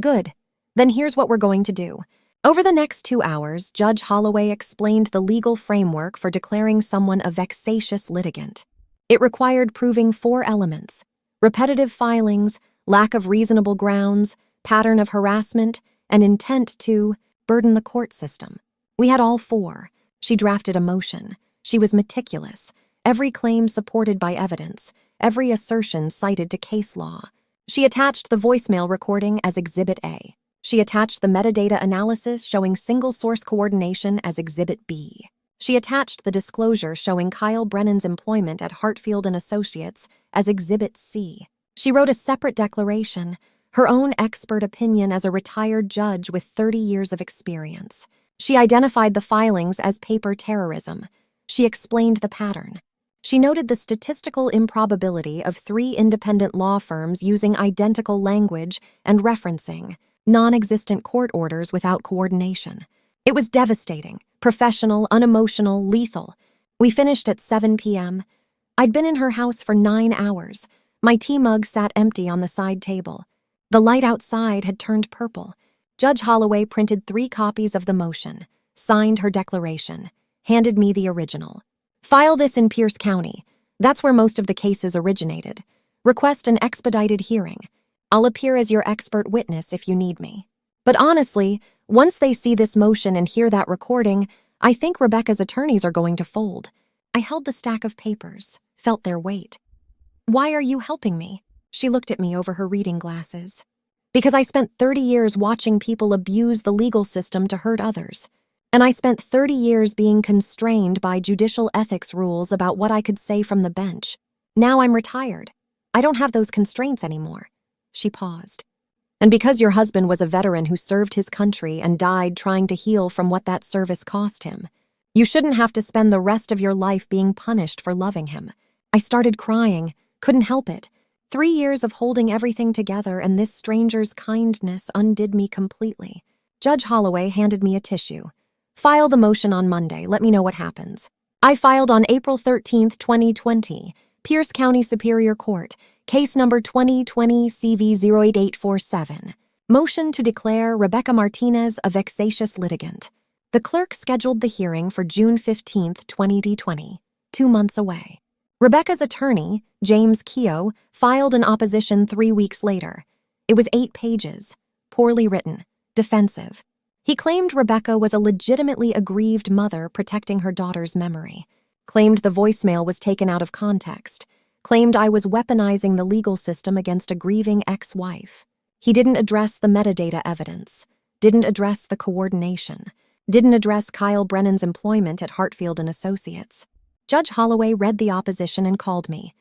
Good. Then here's what we're going to do. Over the next 2 hours, Judge Holloway explained the legal framework for declaring someone a vexatious litigant. It required proving 4 elements: repetitive filings, lack of reasonable grounds, pattern of harassment, and intent to burden the court system. We had all 4. She drafted a motion. She was meticulous. Every claim supported by evidence. Every assertion cited to case law. She attached the voicemail recording as Exhibit A. She attached the metadata analysis showing single-source coordination as Exhibit B. She attached the disclosure showing Kyle Brennan's employment at Hartfield & Associates as Exhibit C. She wrote a separate declaration, her own expert opinion as a retired judge with 30 years of experience. She identified the filings as paper terrorism. She explained the pattern. She noted the statistical improbability of 3 independent law firms using identical language and referencing non-existent court orders without coordination. It was devastating, professional, unemotional, lethal. We finished at 7 p.m. I'd been in her house for 9 hours. My tea mug sat empty on the side table. The light outside had turned purple. Judge Holloway printed 3 copies of the motion, signed her declaration, handed me the original. File this in Pierce County. That's where most of the cases originated. Request an expedited hearing. I'll appear as your expert witness if you need me. But honestly, once they see this motion and hear that recording, I think Rebecca's attorneys are going to fold. I held the stack of papers, felt their weight. Why are you helping me? She looked at me over her reading glasses. Because I spent 30 years watching people abuse the legal system to hurt others. And I spent 30 years being constrained by judicial ethics rules about what I could say from the bench. Now I'm retired. I don't have those constraints anymore. She paused. And because your husband was a veteran who served his country and died trying to heal from what that service cost him, you shouldn't have to spend the rest of your life being punished for loving him. I started crying, couldn't help it. 3 years of holding everything together, and this stranger's kindness undid me completely. Judge Holloway handed me a tissue. File the motion on Monday. Let me know what happens. I filed on April 13th, 2020. Pierce County Superior Court. Case number 2020 CV08847. Motion to declare Rebecca Martinez a vexatious litigant. The clerk scheduled the hearing for June 15th, 2020, 2 months away. Rebecca's attorney, James Keogh, filed an opposition 3 weeks later. It was 8 pages, poorly written, defensive. He claimed Rebecca was a legitimately aggrieved mother protecting her daughter's memory, claimed the voicemail was taken out of context, claimed I was weaponizing the legal system against a grieving ex-wife. He didn't address the metadata evidence, didn't address the coordination, didn't address Kyle Brennan's employment at Hartfield & Associates. Judge Holloway read the opposition and called me.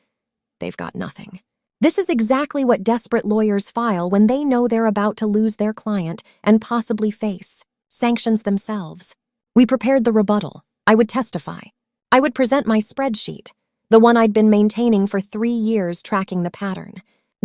They've got nothing. This is exactly what desperate lawyers file when they know they're about to lose their client and possibly face sanctions themselves. We prepared the rebuttal. I would testify. I would present my spreadsheet, the one I'd been maintaining for 3 years tracking the pattern.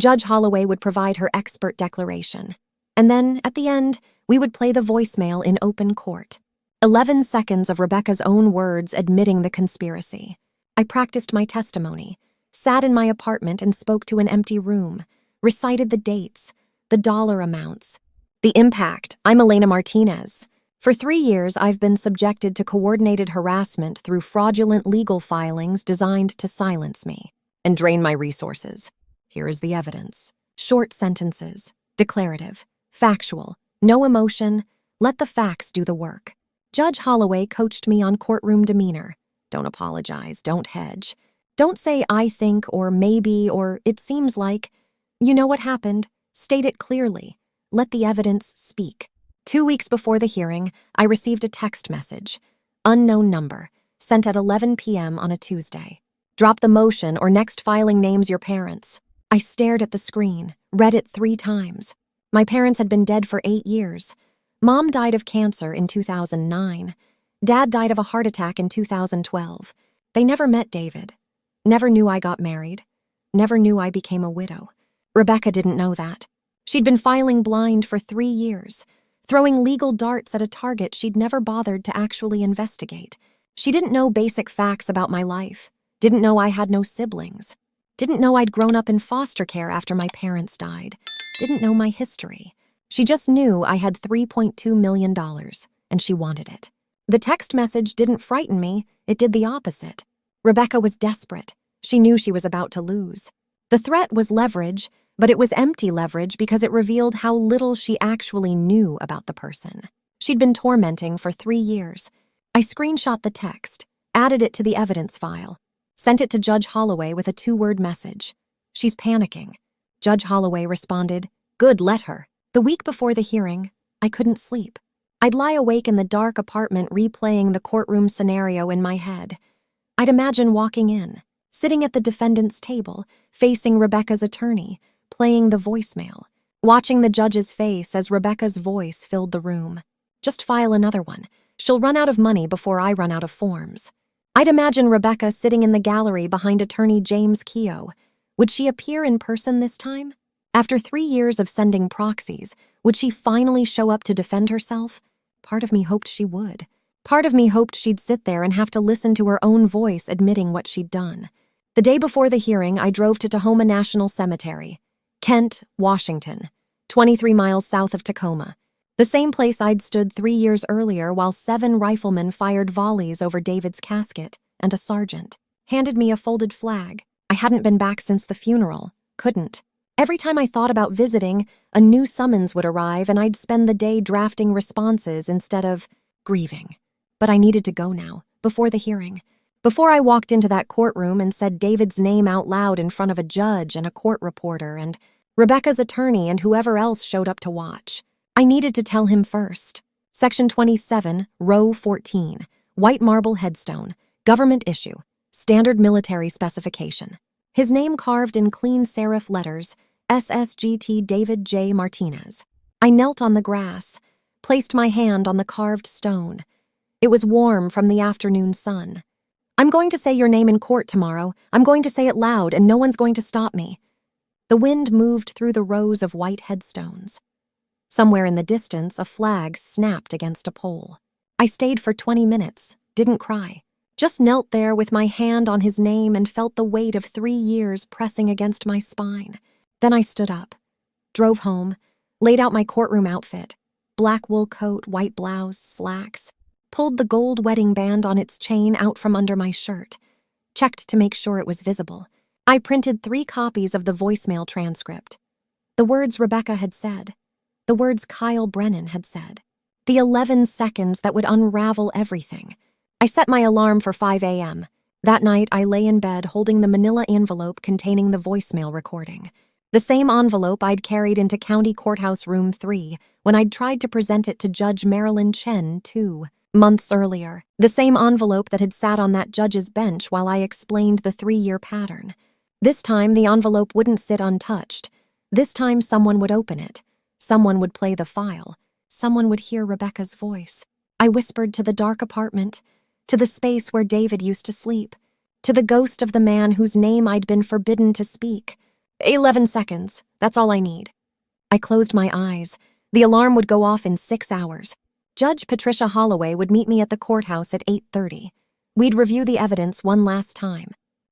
Judge Holloway would provide her expert declaration. And then, at the end, we would play the voicemail in open court. 11 seconds of Rebecca's own words admitting the conspiracy. I practiced my testimony, sat in my apartment and spoke to an empty room, recited the dates, the dollar amounts, the impact. I'm Elena Martinez. For 3 years, I've been subjected to coordinated harassment through fraudulent legal filings designed to silence me and drain my resources. Here is the evidence. Short sentences, declarative, factual, no emotion. Let the facts do the work. Judge Holloway coached me on courtroom demeanor. Don't apologize, don't hedge. Don't say I think or maybe or it seems like. You know what happened. State it clearly. Let the evidence speak. 2 weeks before the hearing, I received a text message. Unknown number, sent at 11 p.m. on a Tuesday. Drop the motion or next filing names your parents. I stared at the screen, read it 3 times. My parents had been dead for 8 years. Mom died of cancer in 2009. Dad died of a heart attack in 2012. They never met David. Never knew I got married. Never knew I became a widow. Rebecca didn't know that. She'd been filing blind for 3 years, throwing legal darts at a target she'd never bothered to actually investigate. She didn't know basic facts about my life, didn't know I had no siblings, didn't know I'd grown up in foster care after my parents died, didn't know my history. She just knew I had $3.2 million, and she wanted it. The text message didn't frighten me, it did the opposite. Rebecca was desperate. She knew she was about to lose. The threat was leverage, but it was empty leverage because it revealed how little she actually knew about the person she'd been tormenting for 3 years. I screenshot the text, added it to the evidence file, sent it to Judge Holloway with a 2-word message. "She's panicking." Judge Holloway responded, "Good, let her." The week before the hearing, I couldn't sleep. I'd lie awake in the dark apartment replaying the courtroom scenario in my head. I'd imagine walking in, sitting at the defendant's table, facing Rebecca's attorney, playing the voicemail, watching the judge's face as Rebecca's voice filled the room. "Just file another one. She'll run out of money before I run out of forms." I'd imagine Rebecca sitting in the gallery behind attorney James Keogh. Would she appear in person this time? After 3 years of sending proxies, would she finally show up to defend herself? Part of me hoped she would. Part of me hoped she'd sit there and have to listen to her own voice admitting what she'd done. The day before the hearing, I drove to Tahoma National Cemetery, Kent, Washington, 23 miles south of Tacoma, the same place I'd stood 3 years earlier while 7 riflemen fired volleys over David's casket, and a sergeant handed me a folded flag. I hadn't been back since the funeral. Couldn't. Every time I thought about visiting, a new summons would arrive and I'd spend the day drafting responses instead of grieving. But I needed to go now, before the hearing. Before I walked into that courtroom and said David's name out loud in front of a judge and a court reporter and Rebecca's attorney and whoever else showed up to watch. I needed to tell him first. Section 27, row 14, white marble headstone, government issue, standard military specification. His name carved in clean serif letters, SSGT David J. Martinez. I knelt on the grass, placed my hand on the carved stone. It was warm from the afternoon sun. "I'm going to say your name in court tomorrow. I'm going to say it loud, and no one's going to stop me." The wind moved through the rows of white headstones. Somewhere in the distance, a flag snapped against a pole. I stayed for 20 minutes, didn't cry. Just knelt there with my hand on his name and felt the weight of 3 years pressing against my spine. Then I stood up, drove home, laid out my courtroom outfit, black wool coat, white blouse, slacks, pulled the gold wedding band on its chain out from under my shirt, checked to make sure it was visible. I printed 3 copies of the voicemail transcript. The words Rebecca had said, the words Kyle Brennan had said, the 11 seconds that would unravel everything. I set my alarm for 5 a.m. That night, I lay in bed holding the manila envelope containing the voicemail recording. The same envelope I'd carried into County Courthouse Room 3 when I'd tried to present it to Judge Marilyn Chen 2 months earlier. The same envelope that had sat on that judge's bench while I explained the 3-year pattern. This time, the envelope wouldn't sit untouched. This time, someone would open it. Someone would play the file. Someone would hear Rebecca's voice. I whispered to the dark apartment, to the space where David used to sleep, to the ghost of the man whose name I'd been forbidden to speak. 11 seconds, that's all I need. I closed my eyes. The alarm would go off in 6 hours. Judge Patricia Holloway would meet me at the courthouse at 8:30. We'd review the evidence one last time.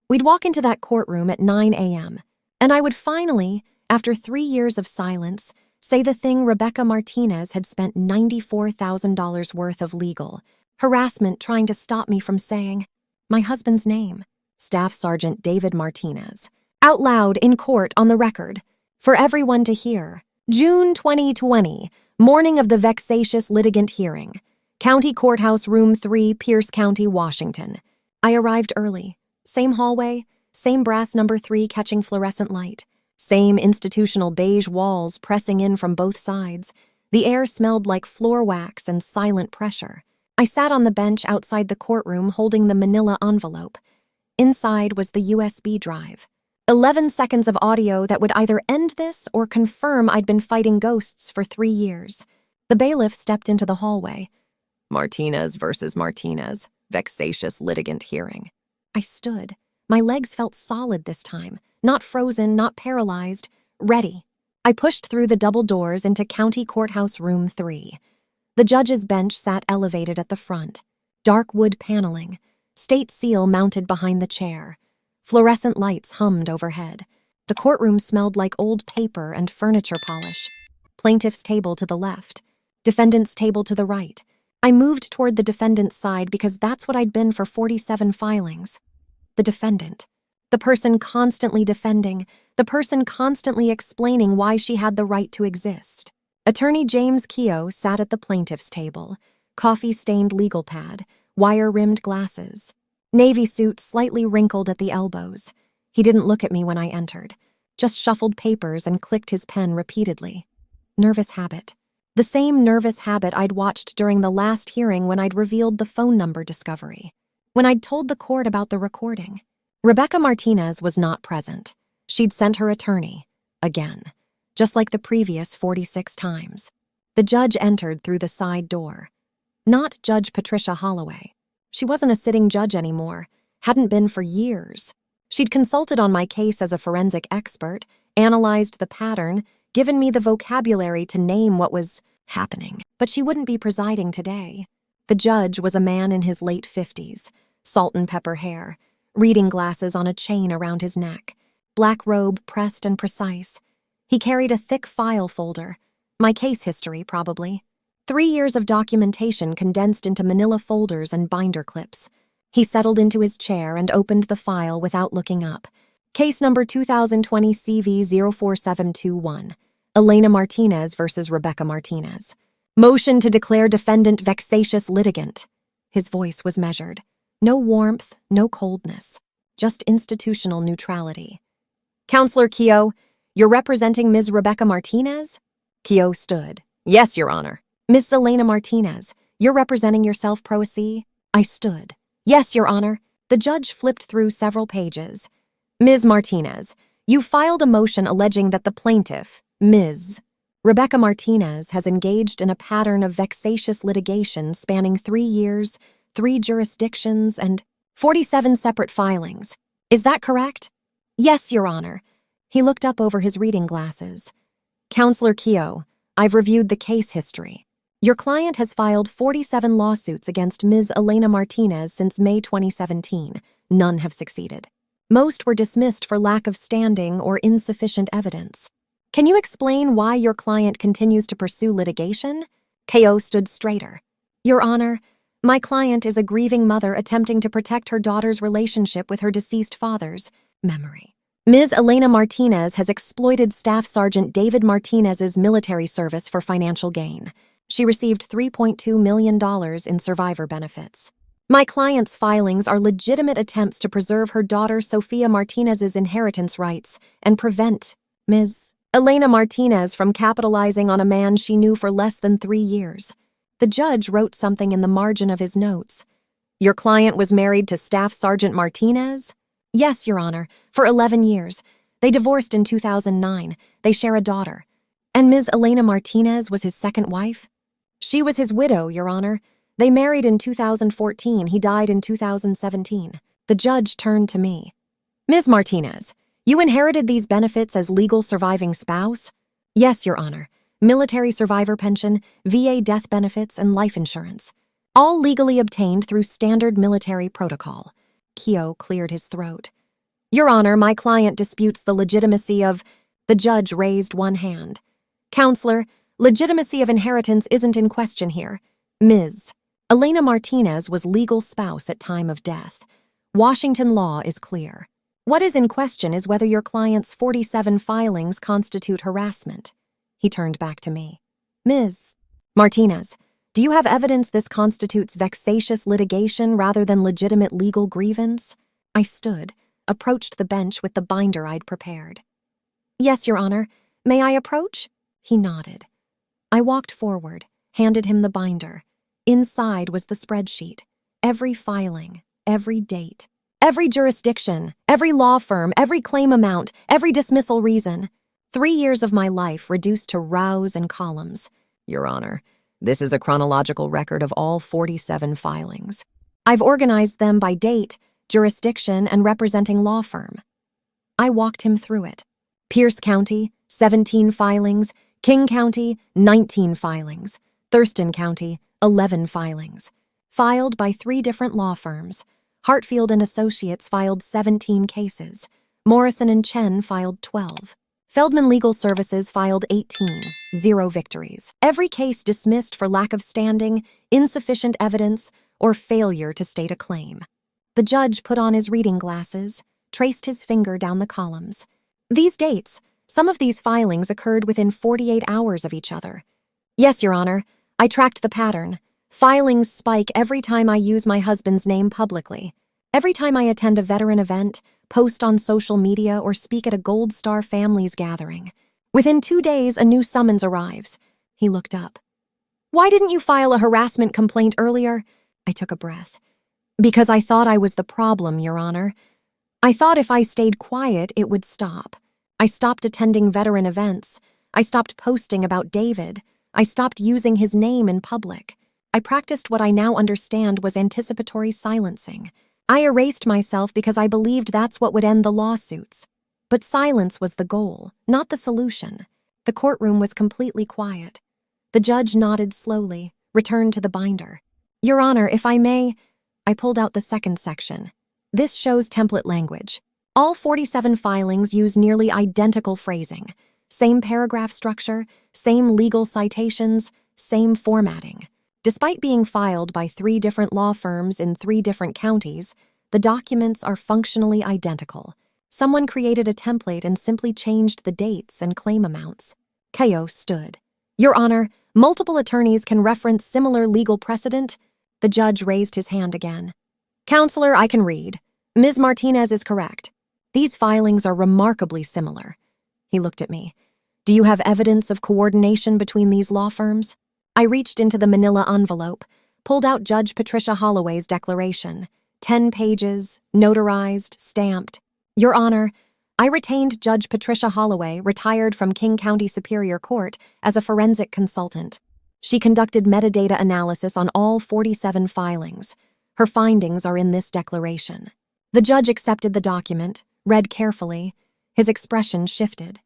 We'd walk into that courtroom at 9 a.m., and I would finally, after 3 years of silence, say the thing Rebecca Martinez had spent $94,000 worth of legal harassment trying to stop me from saying, my husband's name, Staff Sergeant David Martinez, out loud in court on the record, for everyone to hear. June 2020, morning of the vexatious litigant hearing. County Courthouse Room 3, Pierce County, Washington. I arrived early. Same hallway, same brass number 3 catching fluorescent light, same institutional beige walls pressing in from both sides. The air smelled like floor wax and silent pressure. I sat on the bench outside the courtroom holding the manila envelope. Inside was the USB drive. 11 seconds of audio that would either end this or confirm I'd been fighting ghosts for 3 years. The bailiff stepped into the hallway. Martinez versus Martinez, vexatious litigant hearing. I stood. My legs felt solid this time, not frozen, not paralyzed, ready. I pushed through the double doors into County Courthouse Room 3. The judge's bench sat elevated at the front. Dark wood paneling, state seal mounted behind the chair. Fluorescent lights hummed overhead. The courtroom smelled like old paper and furniture polish. Plaintiff's table to the left. Defendant's table to the right. I moved toward the defendant's side because that's what I'd been for 47 filings. The defendant. The person constantly defending. The person constantly explaining why she had the right to exist. Attorney James Keogh sat at the plaintiff's table. Coffee-stained legal pad. Wire-rimmed glasses. Navy suit slightly wrinkled at the elbows. He didn't look at me when I entered. Just shuffled papers and clicked his pen repeatedly. Nervous habit. The same nervous habit I'd watched during the last hearing when I'd revealed the phone number discovery. When I'd told the court about the recording. Rebecca Martinez was not present. She'd sent her attorney. Again. Just like the previous 46 times. The judge entered through the side door. Not Judge Patricia Holloway. She wasn't a sitting judge anymore. Hadn't been for years. She'd consulted on my case as a forensic expert, analyzed the pattern, given me the vocabulary to name what was happening. But she wouldn't be presiding today. The judge was a man in his late 50s, salt and pepper hair, reading glasses on a chain around his neck, black robe pressed and precise. He carried a thick file folder, my case history probably. 3 years of documentation condensed into manila folders and binder clips. He settled into his chair and opened the file without looking up. Case number 2020 CV 04721. Elena Martinez versus Rebecca Martinez. Motion to declare defendant vexatious litigant. His voice was measured. No warmth, no coldness. Just institutional neutrality. Counselor Keogh, you're representing Ms. Rebecca Martinez? Keogh stood. Yes, Your Honor. Ms. Elena Martinez, you're representing yourself pro se? I stood. Yes, Your Honor. The judge flipped through several pages. Ms. Martinez, you filed a motion alleging that the plaintiff, Ms. Rebecca Martinez, has engaged in a pattern of vexatious litigation spanning 3 years, 3 jurisdictions, and 47 separate filings. Is that correct? Yes, Your Honor. He looked up over his reading glasses. Counselor Keogh, I've reviewed the case history. Your client has filed 47 lawsuits against Ms. Elena Martinez since May 2017. None have succeeded. Most were dismissed for lack of standing or insufficient evidence. Can you explain why your client continues to pursue litigation? Keogh stood straighter. Your Honor, my client is a grieving mother attempting to protect her daughter's relationship with her deceased father's memory. Ms. Elena Martinez has exploited Staff Sergeant David Martinez's military service for financial gain. She received $3.2 million in survivor benefits. My client's filings are legitimate attempts to preserve her daughter Sophia Martinez's inheritance rights and prevent Ms. Elena Martinez from capitalizing on a man she knew for less than 3 years. The judge wrote something in the margin of his notes. Your client was married to Staff Sergeant Martinez? Yes, Your Honor, for 11 years. They divorced in 2009. They share a daughter. And Ms. Elena Martinez was his second wife? She was his widow, Your Honor. They married in 2014. He died in 2017. The judge turned to me. Ms. Martinez, you inherited these benefits as legal surviving spouse? Yes, Your Honor. Military survivor pension, VA death benefits, and life insurance. All legally obtained through standard military protocol. Keogh cleared his throat. Your Honor, my client disputes the legitimacy of... The judge raised one hand. Counselor, legitimacy of inheritance isn't in question here. Ms. Elena Martinez was legal spouse at time of death. Washington law is clear. What is in question is whether your client's 47 filings constitute harassment. He turned back to me. Ms. Martinez, do you have evidence this constitutes vexatious litigation rather than legitimate legal grievance? I stood, approached the bench with the binder I'd prepared. Yes, Your Honor. May I approach? He nodded. I walked forward, handed him the binder. Inside was the spreadsheet. Every filing, every date, Every jurisdiction, every law firm, every claim amount, every dismissal reason. 3 years of my life reduced to rows and columns. Your Honor, this is a chronological record of all 47 filings. I've organized them by date, jurisdiction, and representing law firm. I walked him through it. Pierce County, 17 filings. King County, 19 filings. Thurston County, 11 filings. Filed by 3 different law firms. Hartfield and Associates filed 17 cases. Morrison and Chen filed 12. Feldman Legal Services filed 18, 0 victories. Every case dismissed for lack of standing, insufficient evidence, or failure to state a claim. The judge put on his reading glasses, traced his finger down the columns. These dates, some of these filings occurred within 48 hours of each other. Yes, Your Honor, I tracked the pattern. Filings spike every time I use my husband's name publicly. Every time I attend a veteran event, post on social media, or speak at a Gold Star Families gathering. Within 2 days, a new summons arrives. He looked up. Why didn't you file a harassment complaint earlier? I took a breath. Because I thought I was the problem, Your Honor. I thought if I stayed quiet, it would stop. I stopped attending veteran events. I stopped posting about David. I stopped using his name in public. I practiced what I now understand was anticipatory silencing. I erased myself because I believed that's what would end the lawsuits. But silence was the goal, not the solution. The courtroom was completely quiet. The judge nodded slowly, returned to the binder. Your Honor, if I may, I pulled out the second section. This shows template language. All 47 filings use nearly identical phrasing. Same paragraph structure, same legal citations, same formatting. Despite being filed by 3 different law firms in 3 different counties, the documents are functionally identical. Someone created a template and simply changed the dates and claim amounts. Keogh stood. Your Honor, multiple attorneys can reference similar legal precedent. The judge raised his hand again. Counselor, I can read. Ms. Martinez is correct. These filings are remarkably similar. He looked at me. Do you have evidence of coordination between these law firms? I reached into the manila envelope, pulled out Judge Patricia Holloway's declaration. 10 pages, notarized, stamped. Your Honor, I retained Judge Patricia Holloway, retired from King County Superior Court, as a forensic consultant. She conducted metadata analysis on all 47 filings. Her findings are in this declaration. The judge accepted the document, read carefully. His expression shifted.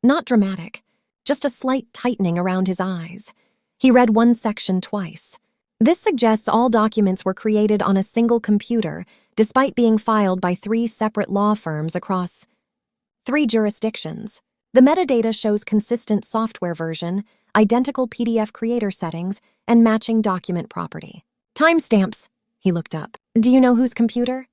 Not dramatic, just a slight tightening around his eyes. He read one section twice. This suggests all documents were created on a single computer, despite being filed by 3 separate law firms across 3 jurisdictions. The metadata shows consistent software version, identical PDF creator settings, and matching document property. Timestamps. He looked up. Do you know whose computer?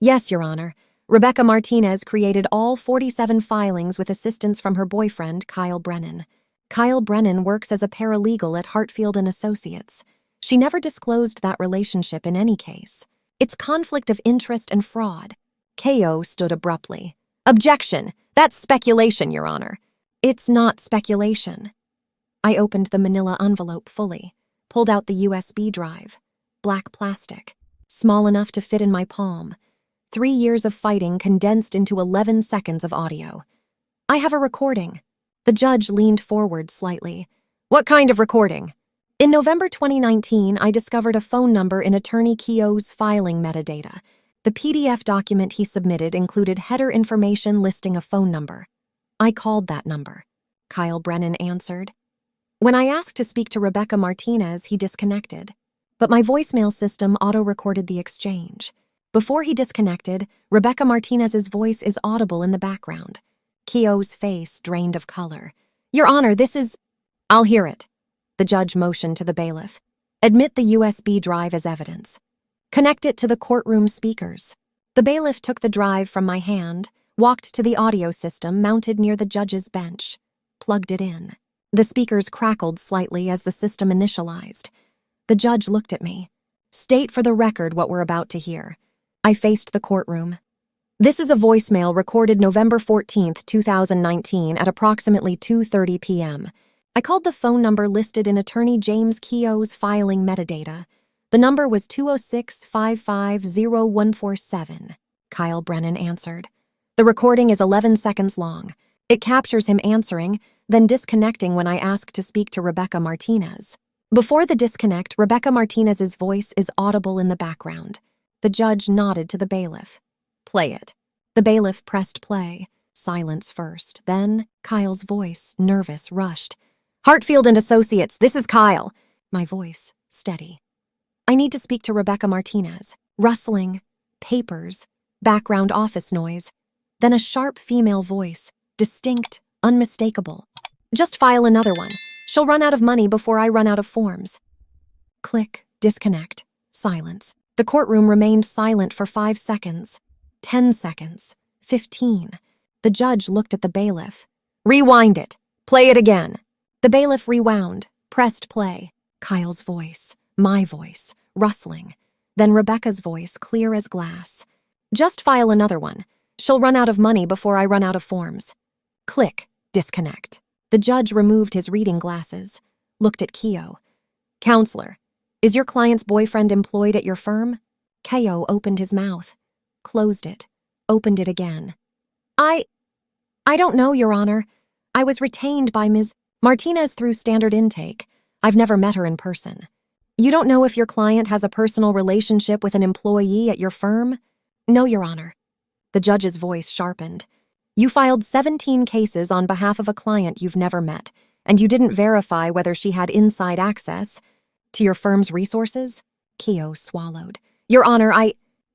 Yes, Your Honor. Rebecca Martinez created all 47 filings with assistance from her boyfriend, Kyle Brennan. Kyle Brennan works as a paralegal at Hartfield and Associates. She never disclosed that relationship in any case. It's conflict of interest and fraud. Keogh stood abruptly. Objection! That's speculation, Your Honor. It's not speculation. I opened the manila envelope fully, pulled out the USB drive. Black plastic, small enough to fit in my palm. 3 years of fighting condensed into 11 seconds of audio. I have a recording. The judge leaned forward slightly. What kind of recording? In November 2019, I discovered a phone number in Attorney Keogh's filing metadata. The PDF document he submitted included header information listing a phone number. I called that number. Kyle Brennan answered. When I asked to speak to Rebecca Martinez, he disconnected. But my voicemail system auto-recorded the exchange. Before he disconnected, Rebecca Martinez's voice is audible in the background. Keogh's face drained of color. Your Honor, this is... I'll hear it. The judge motioned to the bailiff. Admit the USB drive as evidence. Connect it to the courtroom speakers. The bailiff took the drive from my hand, walked to the audio system mounted near the judge's bench, plugged it in. The speakers crackled slightly as the system initialized. The judge looked at me. State for the record what we're about to hear. I faced the courtroom. This is a voicemail recorded November 14th, 2019 at approximately 2:30 p.m. I called the phone number listed in Attorney James Keogh's filing metadata. The number was 206-550-147. Kyle Brennan answered. The recording is 11 seconds long. It captures him answering, then disconnecting when I ask to speak to Rebecca Martinez. Before the disconnect, Rebecca Martinez's voice is audible in the background. The judge nodded to the bailiff. Play it. The bailiff pressed play. Silence first. Then Kyle's voice, nervous, rushed. Hartfield and Associates, this is Kyle. My voice, steady. I need to speak to Rebecca Martinez. Rustling, papers, background office noise. Then a sharp female voice, distinct, unmistakable. Just file another one. She'll run out of money before I run out of forms. Click, disconnect, silence. The courtroom remained silent for 5 seconds. 10 seconds. 15. The judge looked at the bailiff. Rewind it. Play it again. The bailiff rewound, pressed play. Kyle's voice, my voice, rustling. Then Rebecca's voice, clear as glass. Just file another one. She'll run out of money before I run out of forms. Click, disconnect. The judge removed his reading glasses, looked at Keogh. Counselor, is your client's boyfriend employed at your firm? Keogh opened his mouth, closed it, opened it again. I don't know, Your Honor. I was retained by Ms. Martinez through standard intake. I've never met her in person. You don't know if your client has a personal relationship with an employee at your firm? No, Your Honor. The judge's voice sharpened. You filed 17 cases on behalf of a client you've never met, and you didn't verify whether she had inside access to your firm's resources? Keogh swallowed. Your Honor,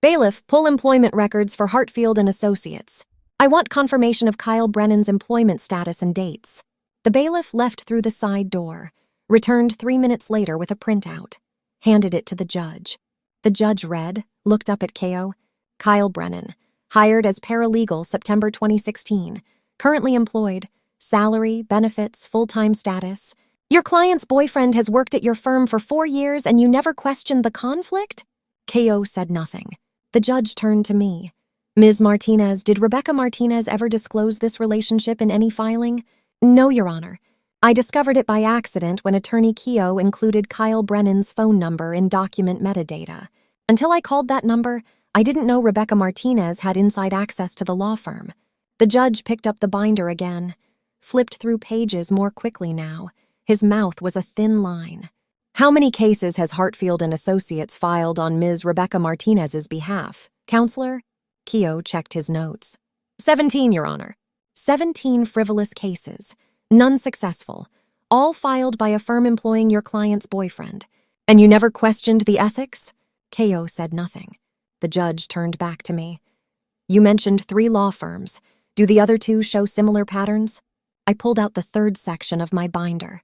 Bailiff, pull employment records for Hartfield and Associates. I want confirmation of Kyle Brennan's employment status and dates. The bailiff left through the side door, returned 3 minutes later with a printout, handed it to the judge. The judge read, looked up at Keogh. Kyle Brennan, hired as paralegal September 2016, currently employed, salary, benefits, full-time status. Your client's boyfriend has worked at your firm for 4 years and you never questioned the conflict? Keogh said nothing. The judge turned to me. Ms. Martinez, did Rebecca Martinez ever disclose this relationship in any filing? No, Your Honor. I discovered it by accident when Attorney Keogh included Kyle Brennan's phone number in document metadata. Until I called that number, I didn't know Rebecca Martinez had inside access to the law firm. The judge picked up the binder again, flipped through pages more quickly now. His mouth was a thin line. How many cases has Hartfield and Associates filed on Ms. Rebecca Martinez's behalf? Counselor? Keogh checked his notes. 17, Your Honor. 17 frivolous cases, none successful, all filed by a firm employing your client's boyfriend. And you never questioned the ethics? Keogh said nothing. The judge turned back to me. You mentioned 3 law firms. Do the other 2 show similar patterns? I pulled out the 3rd section of my binder.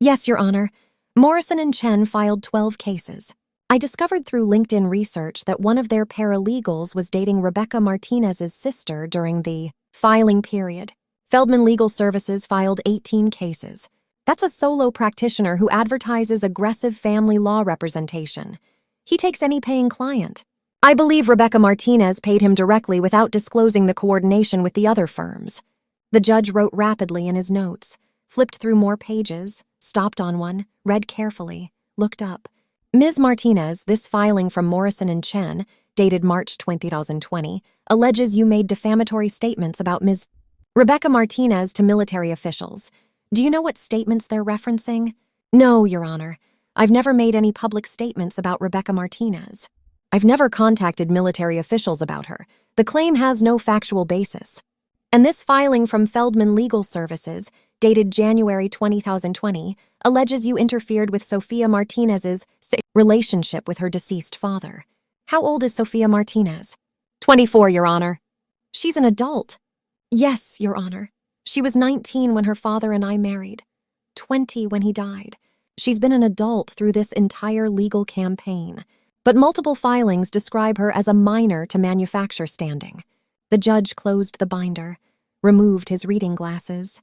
Yes, Your Honor. Morrison and Chen filed 12 cases. I discovered through LinkedIn research that one of their paralegals was dating Rebecca Martinez's sister during the filing period. Feldman Legal Services filed 18 cases. That's a solo practitioner who advertises aggressive family law representation. He takes any paying client. I believe Rebecca Martinez paid him directly without disclosing the coordination with the other firms. The judge wrote rapidly in his notes, flipped through more pages, stopped on one, read carefully, looked up. Ms. Martinez, this filing from Morrison and Chen, dated March 2020, alleges you made defamatory statements about Ms. Rebecca Martinez to military officials. Do you know what statements they're referencing? No, Your Honor. I've never made any public statements about Rebecca Martinez. I've never contacted military officials about her. The claim has no factual basis. And this filing from Feldman Legal Services, dated January 2020, alleges you interfered with Sophia Martinez's relationship with her deceased father. How old is Sophia Martinez? 24, Your Honor. She's an adult. Yes, Your Honor. She was 19 when her father and I married. 20 when he died. She's been an adult through this entire legal campaign, but multiple filings describe her as a minor to manufacture standing. The judge closed the binder, removed his reading glasses,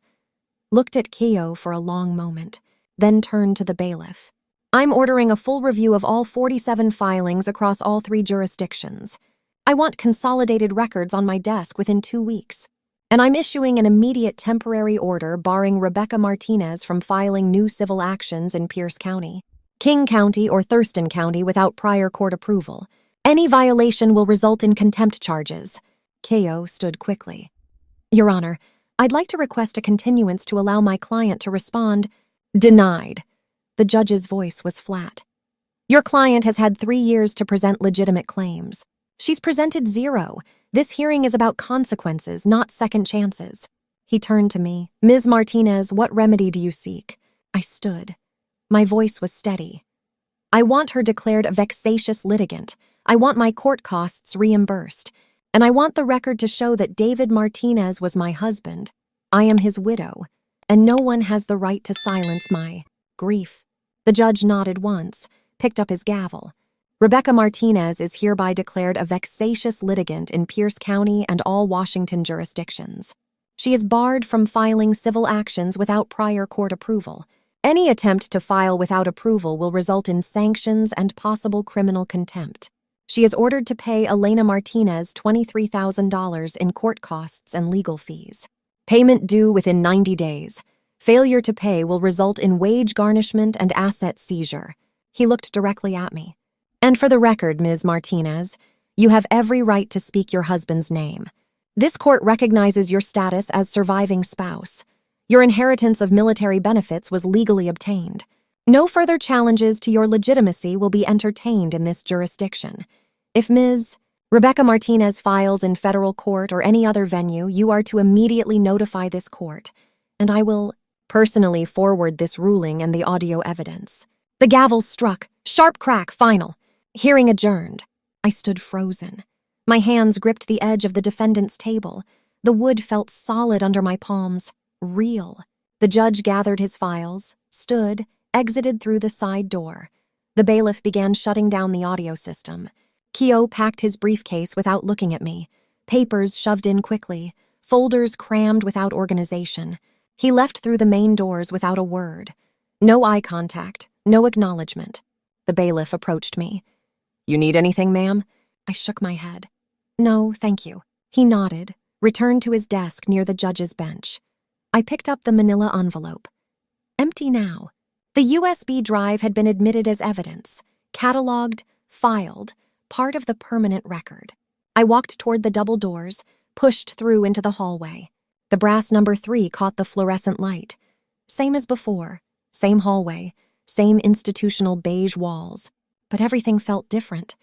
looked at Keogh for a long moment, then turned to the bailiff. I'm ordering a full review of all 47 filings across all 3 jurisdictions. I want consolidated records on my desk within 2 weeks. And I'm issuing an immediate temporary order barring Rebecca Martinez from filing new civil actions in Pierce County, King County, or Thurston County without prior court approval. Any violation will result in contempt charges. Keogh stood quickly. Your Honor, I'd like to request a continuance to allow my client to respond. Denied. The judge's voice was flat. Your client has had 3 years to present legitimate claims. She's presented 0. This hearing is about consequences, not second chances. He turned to me. Ms. Martinez, what remedy do you seek? I stood. My voice was steady. I want her declared a vexatious litigant. I want my court costs reimbursed. And I want the record to show that David Martinez was my husband. I am his widow, and no one has the right to silence my grief. The judge nodded once, picked up his gavel. Rebecca Martinez is hereby declared a vexatious litigant in Pierce County and all Washington jurisdictions. She is barred from filing civil actions without prior court approval. Any attempt to file without approval will result in sanctions and possible criminal contempt. She is ordered to pay Elena Martinez $23,000 in court costs and legal fees. Payment due within 90 days. Failure to pay will result in wage garnishment and asset seizure. He looked directly at me. And for the record, Ms. Martinez, you have every right to speak your husband's name. This court recognizes your status as surviving spouse. Your inheritance of military benefits was legally obtained. No further challenges to your legitimacy will be entertained in this jurisdiction. If Ms. Rebecca Martinez files in federal court or any other venue, you are to immediately notify this court, and I will personally forward this ruling and the audio evidence. The gavel struck. Sharp crack, final. Hearing adjourned. I stood frozen. My hands gripped the edge of the defendant's table. The wood felt solid under my palms. Real. The judge gathered his files, stood, exited through the side door. The bailiff began shutting down the audio system. Keogh packed his briefcase without looking at me. Papers shoved in quickly. Folders crammed without organization. He left through the main doors without a word. No eye contact, no acknowledgement. The bailiff approached me. You need anything, ma'am? I shook my head. No, thank you. He nodded, returned to his desk near the judge's bench. I picked up the manila envelope. Empty now. The USB drive had been admitted as evidence, cataloged, filed, part of the permanent record. I walked toward the double doors, pushed through into the hallway. The brass number 3 caught the fluorescent light. Same as before, same hallway, same institutional beige walls. But everything felt different.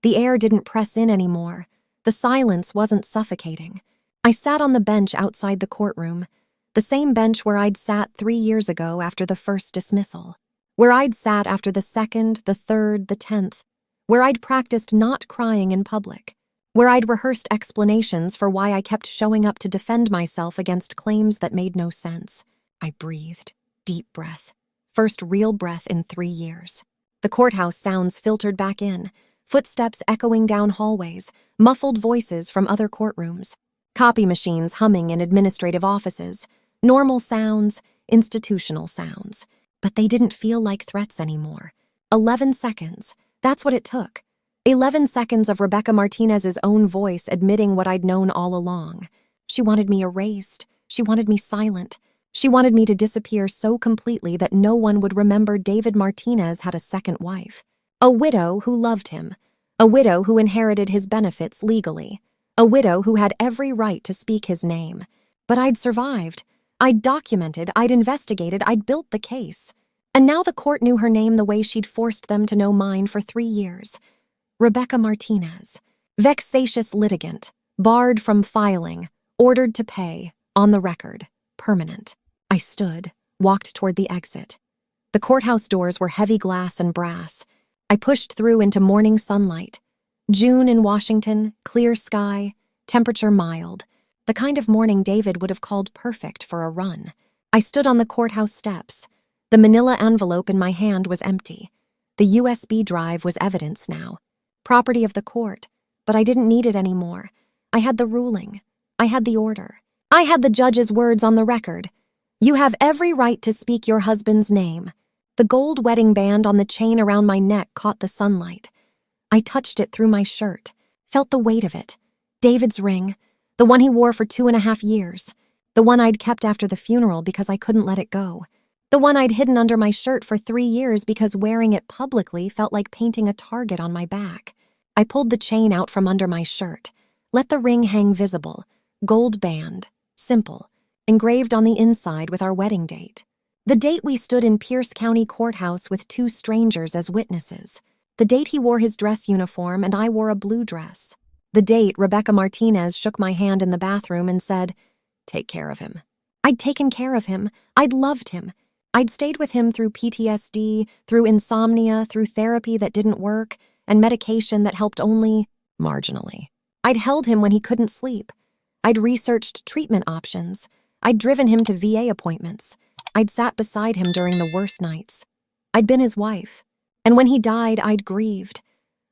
The air didn't press in anymore. The silence wasn't suffocating. I sat on the bench outside the courtroom, the same bench where I'd sat 3 years ago after the first dismissal, where I'd sat after the 2nd, the 3rd, the 10th, where I'd practiced not crying in public, where I'd rehearsed explanations for why I kept showing up to defend myself against claims that made no sense. I breathed. Deep breath. First real breath in 3 years. The courthouse sounds filtered back in, footsteps echoing down hallways, muffled voices from other courtrooms, copy machines humming in administrative offices, normal sounds, institutional sounds. But they didn't feel like threats anymore. 11 seconds. That's what it took. 11 seconds of Rebecca Martinez's own voice admitting what I'd known all along. She wanted me erased. She wanted me silent. She wanted me to disappear so completely that no one would remember David Martinez had a second wife. A widow who loved him. A widow who inherited his benefits legally. A widow who had every right to speak his name. But I'd survived. I'd documented, I'd investigated, I'd built the case. And now the court knew her name the way she'd forced them to know mine for 3 years. Rebecca Martinez. Vexatious litigant. Barred from filing. Ordered to pay. On the record. Permanent. I stood, walked toward the exit. The courthouse doors were heavy glass and brass. I pushed through into morning sunlight. June in Washington, clear sky, temperature mild. The kind of morning David would have called perfect for a run. I stood on the courthouse steps. The manila envelope in my hand was empty. The USB drive was evidence now. Property of the court, but I didn't need it anymore. I had the ruling. I had the order. I had the judge's words on the record. You have every right to speak your husband's name. The gold wedding band on the chain around my neck caught the sunlight. I touched it through my shirt, felt the weight of it. David's ring, the one he wore for 2.5 years. The one I'd kept after the funeral because I couldn't let it go. The one I'd hidden under my shirt for 3 years because wearing it publicly felt like painting a target on my back. I pulled the chain out from under my shirt, let the ring hang visible, gold band, simple, engraved on the inside with our wedding date. The date we stood in Pierce County Courthouse with 2 strangers as witnesses. The date he wore his dress uniform and I wore a blue dress. The date Rebecca Martinez shook my hand in the bathroom and said, "Take care of him." I'd taken care of him. I'd loved him. I'd stayed with him through PTSD, through insomnia, through therapy that didn't work, and medication that helped only marginally. I'd held him when he couldn't sleep. I'd researched treatment options. I'd driven him to VA appointments. I'd sat beside him during the worst nights. I'd been his wife. And when he died, I'd grieved.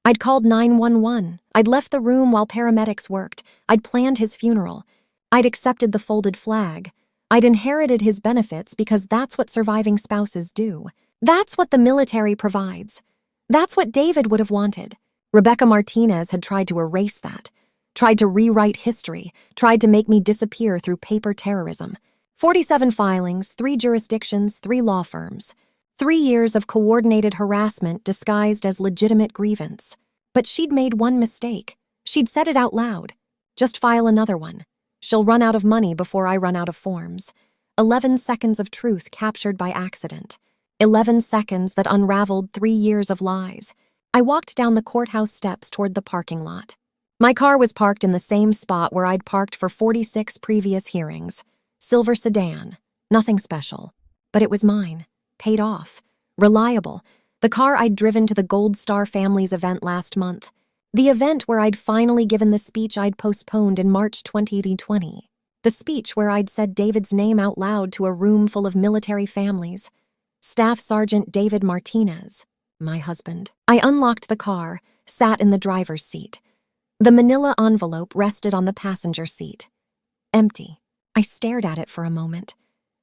I'd called 911. I'd left the room while paramedics worked. I'd planned his funeral. I'd accepted the folded flag. I'd inherited his benefits because that's what surviving spouses do. That's what the military provides. That's what David would have wanted. Rebecca Martinez had tried to erase that, tried to rewrite history, tried to make me disappear through paper terrorism. 47 filings, 3 jurisdictions, 3 law firms. 3 years of coordinated harassment disguised as legitimate grievance. But she'd made one mistake. She'd said it out loud. Just file another one. She'll run out of money before I run out of forms. 11 seconds of truth captured by accident. 11 seconds that unraveled 3 years of lies. I walked down the courthouse steps toward the parking lot. My car was parked in the same spot where I'd parked for 46 previous hearings. Silver sedan. Nothing special. But it was mine. Paid off. Reliable. The car I'd driven to the Gold Star family's event last month. The event where I'd finally given the speech I'd postponed in March 2020. The speech where I'd said David's name out loud to a room full of military families. Staff Sergeant David Martinez, my husband. I unlocked the car, sat in the driver's seat. The manila envelope rested on the passenger seat. Empty. I stared at it for a moment.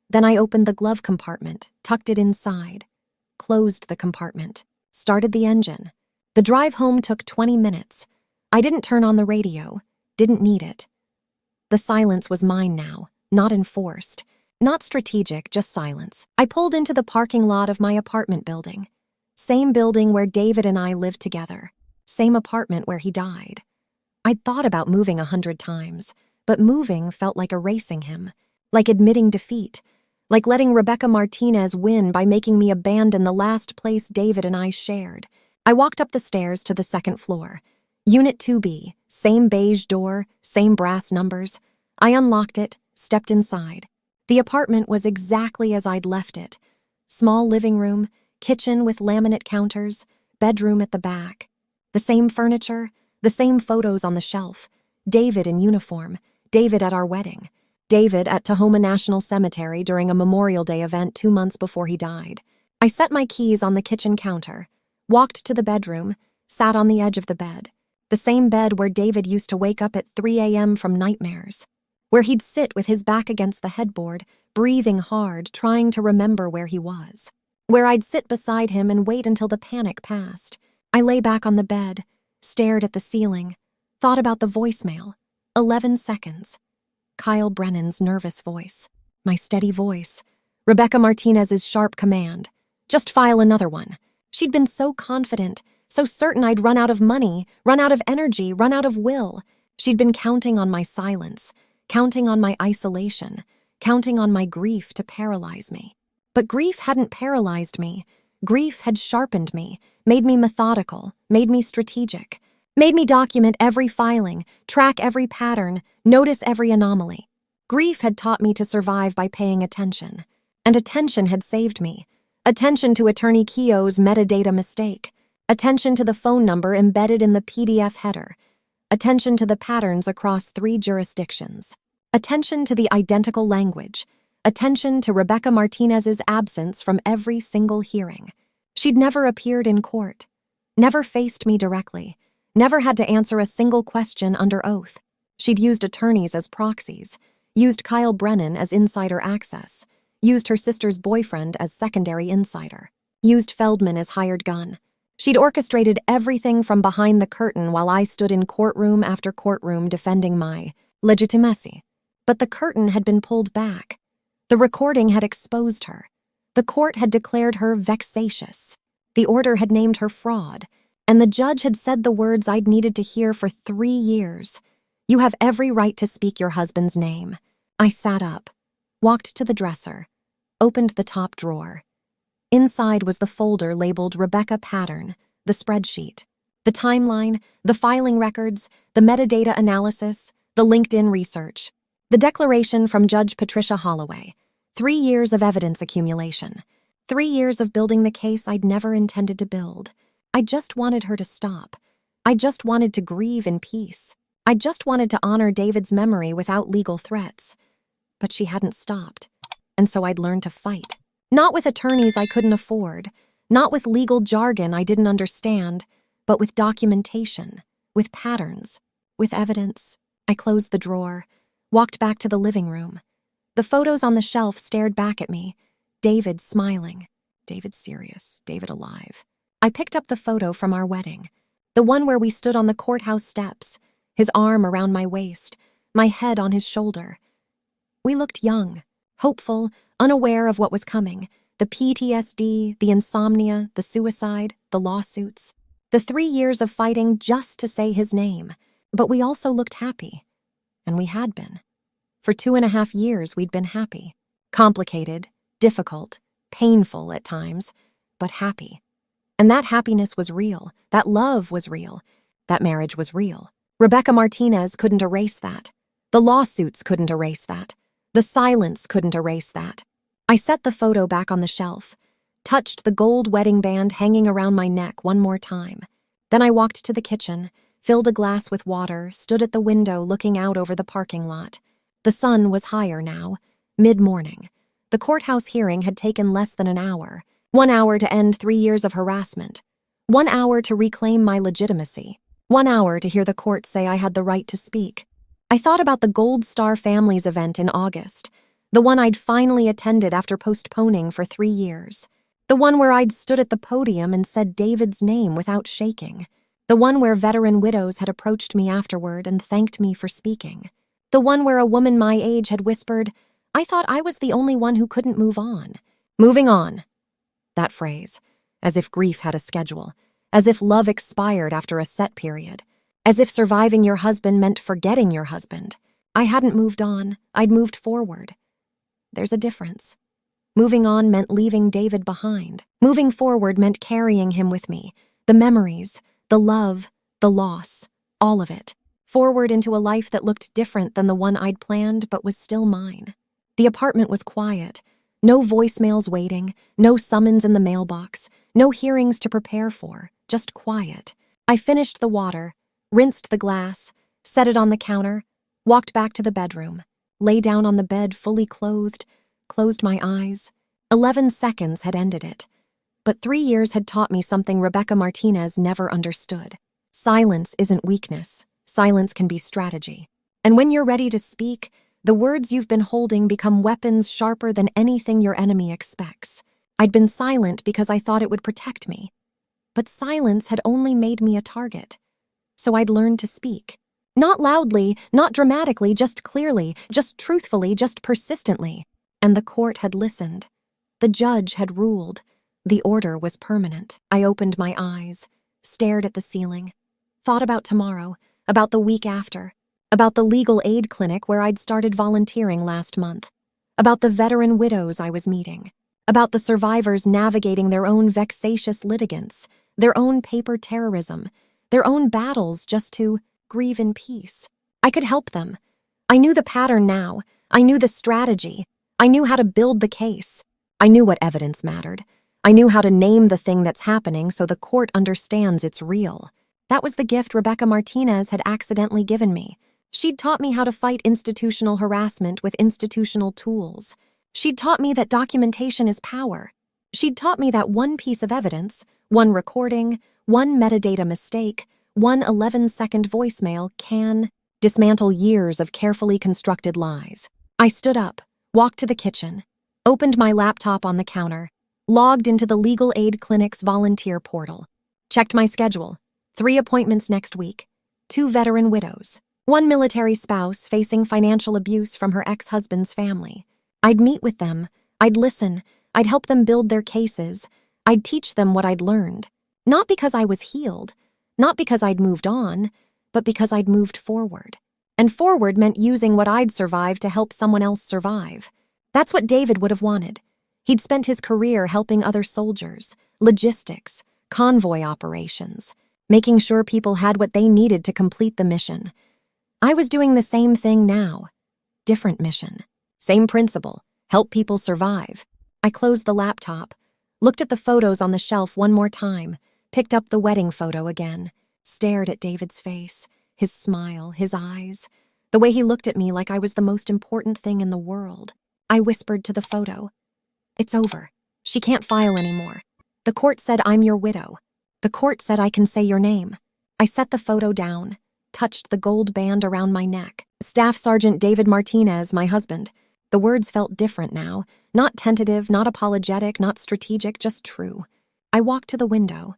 Then I opened the glove compartment, tucked it inside, closed the compartment, started the engine. The drive home took 20 minutes. I didn't turn on the radio, didn't need it. The silence was mine now, not enforced, not strategic, just silence. I pulled into the parking lot of my apartment building. Same building where David and I lived together. Same apartment where he died. I'd thought about moving 100 times, but moving felt like erasing him, like admitting defeat, like letting Rebecca Martinez win by making me abandon the last place David and I shared. I walked up the stairs to the 2nd floor. Unit 2B, same beige door, same brass numbers. I unlocked it, stepped inside. The apartment was exactly as I'd left it. Small living room, kitchen with laminate counters, bedroom at the back. The same furniture, the same photos on the shelf. David in uniform, David at our wedding. David at Tahoma National Cemetery during a Memorial Day event 2 months before he died. I set my keys on the kitchen counter, walked to the bedroom, sat on the edge of the bed. The same bed where David used to wake up at 3 a.m. from nightmares. Where he'd sit with his back against the headboard, breathing hard, trying to remember where he was. Where I'd sit beside him and wait until the panic passed. I lay back on the bed, stared at the ceiling, thought about the voicemail. 11 seconds. Kyle Brennan's nervous voice. My steady voice. Rebecca Martinez's sharp command. Just file another one. She'd been so confident, so certain I'd run out of money, run out of energy, run out of will. She'd been counting on my silence, counting on my isolation, counting on my grief to paralyze me. But grief hadn't paralyzed me. Grief had sharpened me, made me methodical, made me strategic, made me document every filing, track every pattern, notice every anomaly. Grief had taught me to survive by paying attention. And attention had saved me. Attention to Attorney Keogh's metadata mistake. Attention to the phone number embedded in the PDF header. Attention to the patterns across 3 jurisdictions. Attention to the identical language. Attention to Rebecca Martinez's absence from every single hearing. She'd never appeared in court, never faced me directly, never had to answer a single question under oath. She'd used attorneys as proxies, used Kyle Brennan as insider access, used her sister's boyfriend as secondary insider, used Feldman as hired gun. She'd orchestrated everything from behind the curtain while I stood in courtroom after courtroom defending my legitimacy. But the curtain had been pulled back. The recording had exposed her. The court had declared her vexatious. The order had named her fraud. And the judge had said the words I'd needed to hear for 3 years. "You have every right to speak your husband's name." I sat up, walked to the dresser, opened the top drawer. Inside was the folder labeled Rebecca Pattern, the spreadsheet, the timeline, the filing records, the metadata analysis, the LinkedIn research, the declaration from Judge Patricia Holloway, 3 years of evidence accumulation, 3 years of building the case I'd never intended to build. I just wanted her to stop. I just wanted to grieve in peace. I just wanted to honor David's memory without legal threats. But she hadn't stopped, and so I'd learned to fight. Not with attorneys I couldn't afford, not with legal jargon I didn't understand, but with documentation, with patterns, with evidence. I closed the drawer, walked back to the living room. The photos on the shelf stared back at me, David smiling, David serious, David alive. I picked up the photo from our wedding, the one where we stood on the courthouse steps, his arm around my waist, my head on his shoulder. We looked young, hopeful, unaware of what was coming, the PTSD, the insomnia, the suicide, the lawsuits, the 3 years of fighting just to say his name. But we also looked happy, and we had been. For 2.5 years, we'd been happy. Complicated, difficult, painful at times, but happy. And that happiness was real. That love was real. That marriage was real. Rebecca Martinez couldn't erase that. The lawsuits couldn't erase that. The silence couldn't erase that. I set the photo back on the shelf, touched the gold wedding band hanging around my neck one more time. Then I walked to the kitchen, filled a glass with water, stood at the window looking out over the parking lot. The sun was higher now, mid-morning. The courthouse hearing had taken less than an hour. 1 hour to end 3 years of harassment. 1 hour to reclaim my legitimacy. 1 hour to hear the court say I had the right to speak. I thought about the Gold Star Families event in August, the one I'd finally attended after postponing for 3 years. The one where I'd stood at the podium and said David's name without shaking. The one where veteran widows had approached me afterward and thanked me for speaking. The one where a woman my age had whispered, "I thought I was the only one who couldn't move on." Moving on. That phrase, as if grief had a schedule, as if love expired after a set period, as if surviving your husband meant forgetting your husband. I hadn't moved on, I'd moved forward. There's a difference. Moving on meant leaving David behind. Moving forward meant carrying him with me. The memories, the love, the loss, all of it. Forward into a life that looked different than the one I'd planned but was still mine. The apartment was quiet. No voicemails waiting, no summons in the mailbox, no hearings to prepare for, just quiet. I finished the water, rinsed the glass, set it on the counter, walked back to the bedroom, lay down on the bed fully clothed, closed my eyes. 11 seconds had ended it. But 3 years had taught me something Rebecca Martinez never understood. Silence isn't weakness. Silence can be strategy. And when you're ready to speak, the words you've been holding become weapons sharper than anything your enemy expects. I'd been silent because I thought it would protect me. But silence had only made me a target. So I'd learned to speak. Not loudly, not dramatically, just clearly, just truthfully, just persistently. And the court had listened. The judge had ruled. The order was permanent. I opened my eyes, stared at the ceiling, thought about tomorrow, about the week after, about the legal aid clinic where I'd started volunteering last month, about the veteran widows I was meeting, about the survivors navigating their own vexatious litigants, their own paper terrorism, their own battles just to grieve in peace. I could help them. I knew the pattern now. I knew the strategy. I knew how to build the case. I knew what evidence mattered. I knew how to name the thing that's happening so the court understands it's real. That was the gift Rebecca Martinez had accidentally given me. She'd taught me how to fight institutional harassment with institutional tools. She'd taught me that documentation is power. She'd taught me that one piece of evidence, one recording, one metadata mistake, one 11-second voicemail can dismantle years of carefully constructed lies. I stood up, walked to the kitchen, opened my laptop on the counter, logged into the legal aid clinic's volunteer portal, checked my schedule, 3 appointments next week, 2 veteran widows, 1 military spouse facing financial abuse from her ex-husband's family. I'd meet with them, I'd listen, I'd help them build their cases, I'd teach them what I'd learned. Not because I was healed, not because I'd moved on, but because I'd moved forward. And forward meant using what I'd survived to help someone else survive. That's what David would have wanted. He'd spent his career helping other soldiers, logistics, convoy operations, making sure people had what they needed to complete the mission. I was doing the same thing now. Different mission. Same principle. Help people survive. I closed the laptop, looked at the photos on the shelf one more time, picked up the wedding photo again, stared at David's face, his smile, his eyes, the way he looked at me like I was the most important thing in the world. I whispered to the photo, "It's over. She can't file anymore. The court said I'm your widow. The court said I can say your name." I set the photo down, touched the gold band around my neck. Staff Sergeant David Martinez, my husband. The words felt different now, not tentative, not apologetic, not strategic, just true. I walked to the window.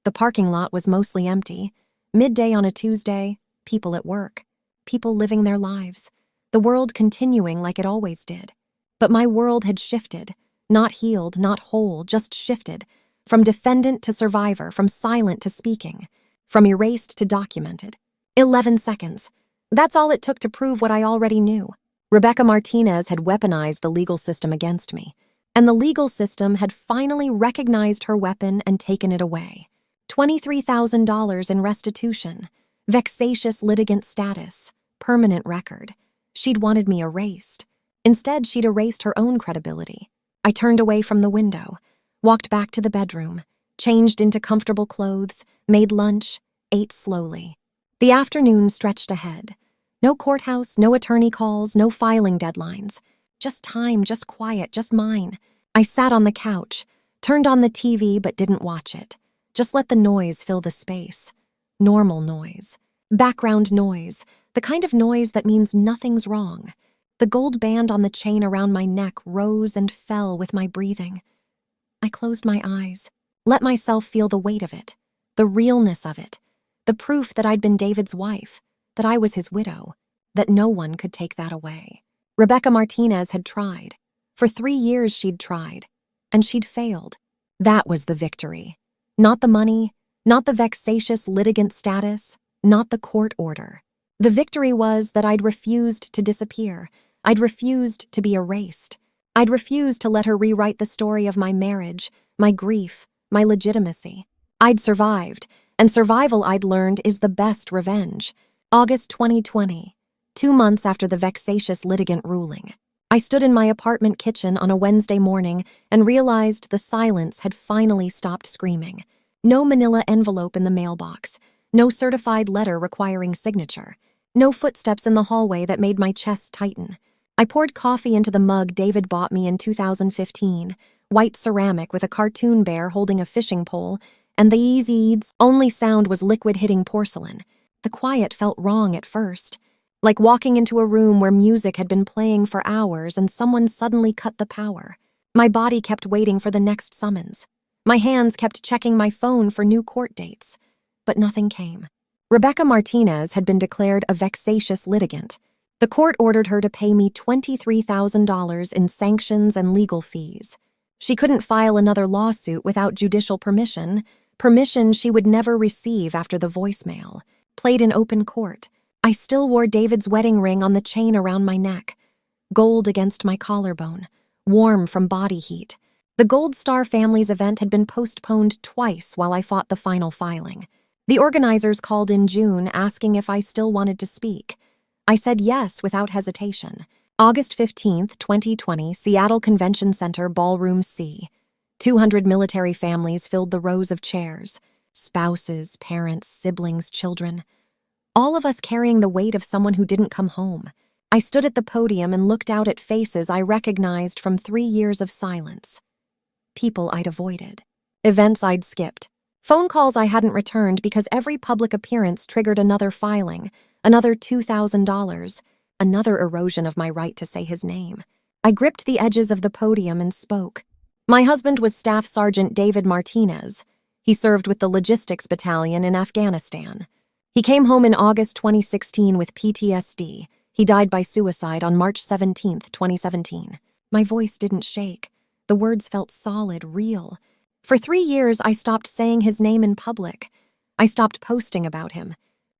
The parking lot was mostly empty. Midday on a Tuesday, people at work, people living their lives, the world continuing like it always did. But my world had shifted, not healed, not whole, just shifted, from defendant to survivor, from silent to speaking, from erased to documented. 11 seconds. That's all it took to prove what I already knew. Rebecca Martinez had weaponized the legal system against me, and the legal system had finally recognized her weapon and taken it away. $23,000 in restitution, vexatious litigant status, permanent record. She'd wanted me erased. Instead, she'd erased her own credibility. I turned away from the window, walked back to the bedroom, changed into comfortable clothes, made lunch, ate slowly. The afternoon stretched ahead. No courthouse, no attorney calls, no filing deadlines. Just time, just quiet, just mine. I sat on the couch, turned on the TV but didn't watch it. Just let the noise fill the space. Normal noise. Background noise. The kind of noise that means nothing's wrong. The gold band on the chain around my neck rose and fell with my breathing. I closed my eyes, let myself feel the weight of it, the realness of it, the proof that I'd been David's wife, that I was his widow, that no one could take that away. Rebecca Martinez had tried. For 3 years she'd tried, and she'd failed. That was the victory. Not the money, not the vexatious litigant status, not the court order. The victory was that I'd refused to disappear. I'd refused to be erased. I'd refused to let her rewrite the story of my marriage, my grief, my legitimacy. I'd survived, and survival, I'd learned, is the best revenge. August 2020, 2 months after the vexatious litigant ruling. I stood in my apartment kitchen on a Wednesday morning and realized the silence had finally stopped screaming. No manila envelope in the mailbox, no certified letter requiring signature, no footsteps in the hallway that made my chest tighten. I poured coffee into the mug David bought me in 2015, white ceramic with a cartoon bear holding a fishing pole, and the easy's only sound was liquid hitting porcelain. The quiet felt wrong at first, like walking into a room where music had been playing for hours and someone suddenly cut the power. My body kept waiting for the next summons. My hands kept checking my phone for new court dates, but nothing came. Rebecca Martinez had been declared a vexatious litigant. The court ordered her to pay me $23,000 in sanctions and legal fees. She couldn't file another lawsuit without judicial permission she would never receive after the voicemail, played in open court. I still wore David's wedding ring on the chain around my neck, gold against my collarbone, warm from body heat. The Gold Star family's event had been postponed twice while I fought the final filing. The organizers called in June asking if I still wanted to speak. I said yes without hesitation. August 15th, 2020, Seattle Convention Center, Ballroom C. 200 military families filled the rows of chairs. Spouses, parents, siblings, children. All of us carrying the weight of someone who didn't come home. I stood at the podium and looked out at faces I recognized from 3 years of silence. People I'd avoided. Events I'd skipped. Phone calls I hadn't returned because every public appearance triggered another filing, another $2,000, another erosion of my right to say his name. I gripped the edges of the podium and spoke. My husband was Staff Sergeant David Martinez. He served with the Logistics Battalion in Afghanistan. He came home in August 2016 with PTSD. He died by suicide on March 17, 2017. My voice didn't shake. The words felt solid, real. For 3 years, I stopped saying his name in public. I stopped posting about him.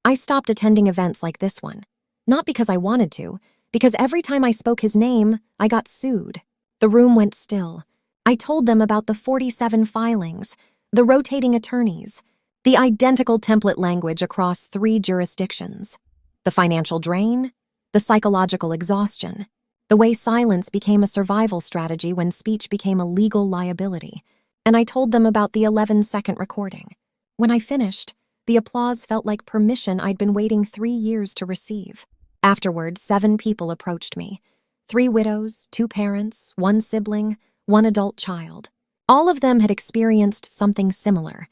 I stopped attending events like this one. Not because I wanted to, because every time I spoke his name, I got sued. The room went still. I told them about the 47 filings, the rotating attorneys, the identical template language across 3 jurisdictions, the financial drain, the psychological exhaustion, the way silence became a survival strategy when speech became a legal liability, and I told them about the 11-second recording. When I finished, the applause felt like permission I'd been waiting 3 years to receive. Afterward, 7 people approached me. 3 widows, 2 parents, 1 sibling, 1 adult child. All of them had experienced something similar.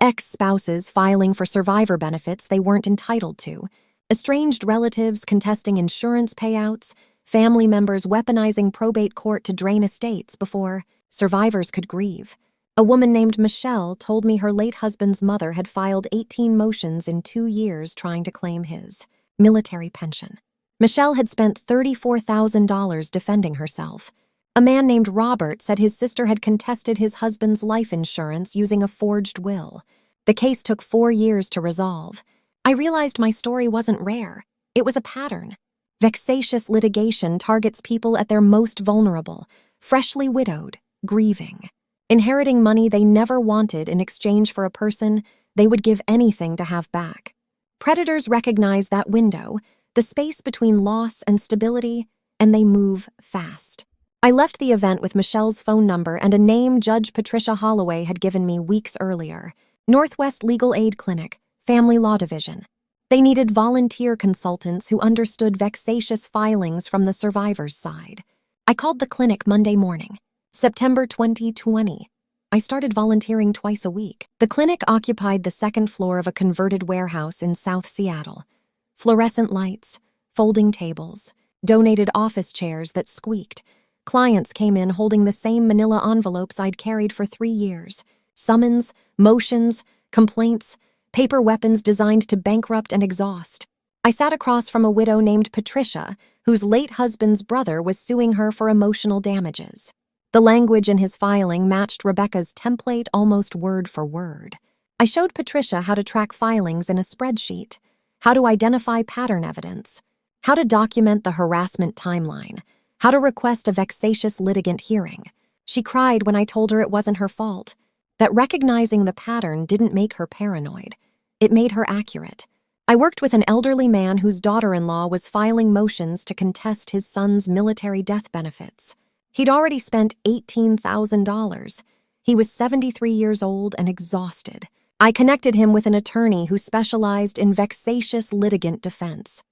Ex-spouses filing for survivor benefits they weren't entitled to, estranged relatives contesting insurance payouts, family members weaponizing probate court to drain estates before survivors could grieve. A woman named Michelle told me her late husband's mother had filed 18 motions in 2 years trying to claim his military pension. Michelle had spent $34,000 defending herself. A man named Robert said his sister had contested his husband's life insurance using a forged will. The case took 4 years to resolve. I realized my story wasn't rare. It was a pattern. Vexatious litigation targets people at their most vulnerable, freshly widowed, grieving, inheriting money they never wanted in exchange for a person they would give anything to have back. Predators recognize that window, the space between loss and stability, and they move fast. I left the event with Michelle's phone number and a name Judge Patricia Holloway had given me weeks earlier. Northwest Legal Aid Clinic, Family Law Division. They needed volunteer consultants who understood vexatious filings from the survivor's side. I called the clinic Monday morning, September 2020. I started volunteering twice a week. The clinic occupied the 2nd floor of a converted warehouse in South Seattle. Fluorescent lights, folding tables, donated office chairs that squeaked. Clients came in holding the same manila envelopes I'd carried for 3 years. Summons, motions, complaints, paper weapons designed to bankrupt and exhaust. I sat across from a widow named Patricia, whose late husband's brother was suing her for emotional damages. The language in his filing matched Rebecca's template almost word for word. I showed Patricia how to track filings in a spreadsheet, how to identify pattern evidence, how to document the harassment timeline, how to request a vexatious litigant hearing. She cried when I told her it wasn't her fault, that recognizing the pattern didn't make her paranoid. It made her accurate. I worked with an elderly man whose daughter-in-law was filing motions to contest his son's military death benefits. He'd already spent $18,000. He was 73 years old and exhausted. I connected him with an attorney who specialized in vexatious litigant defense.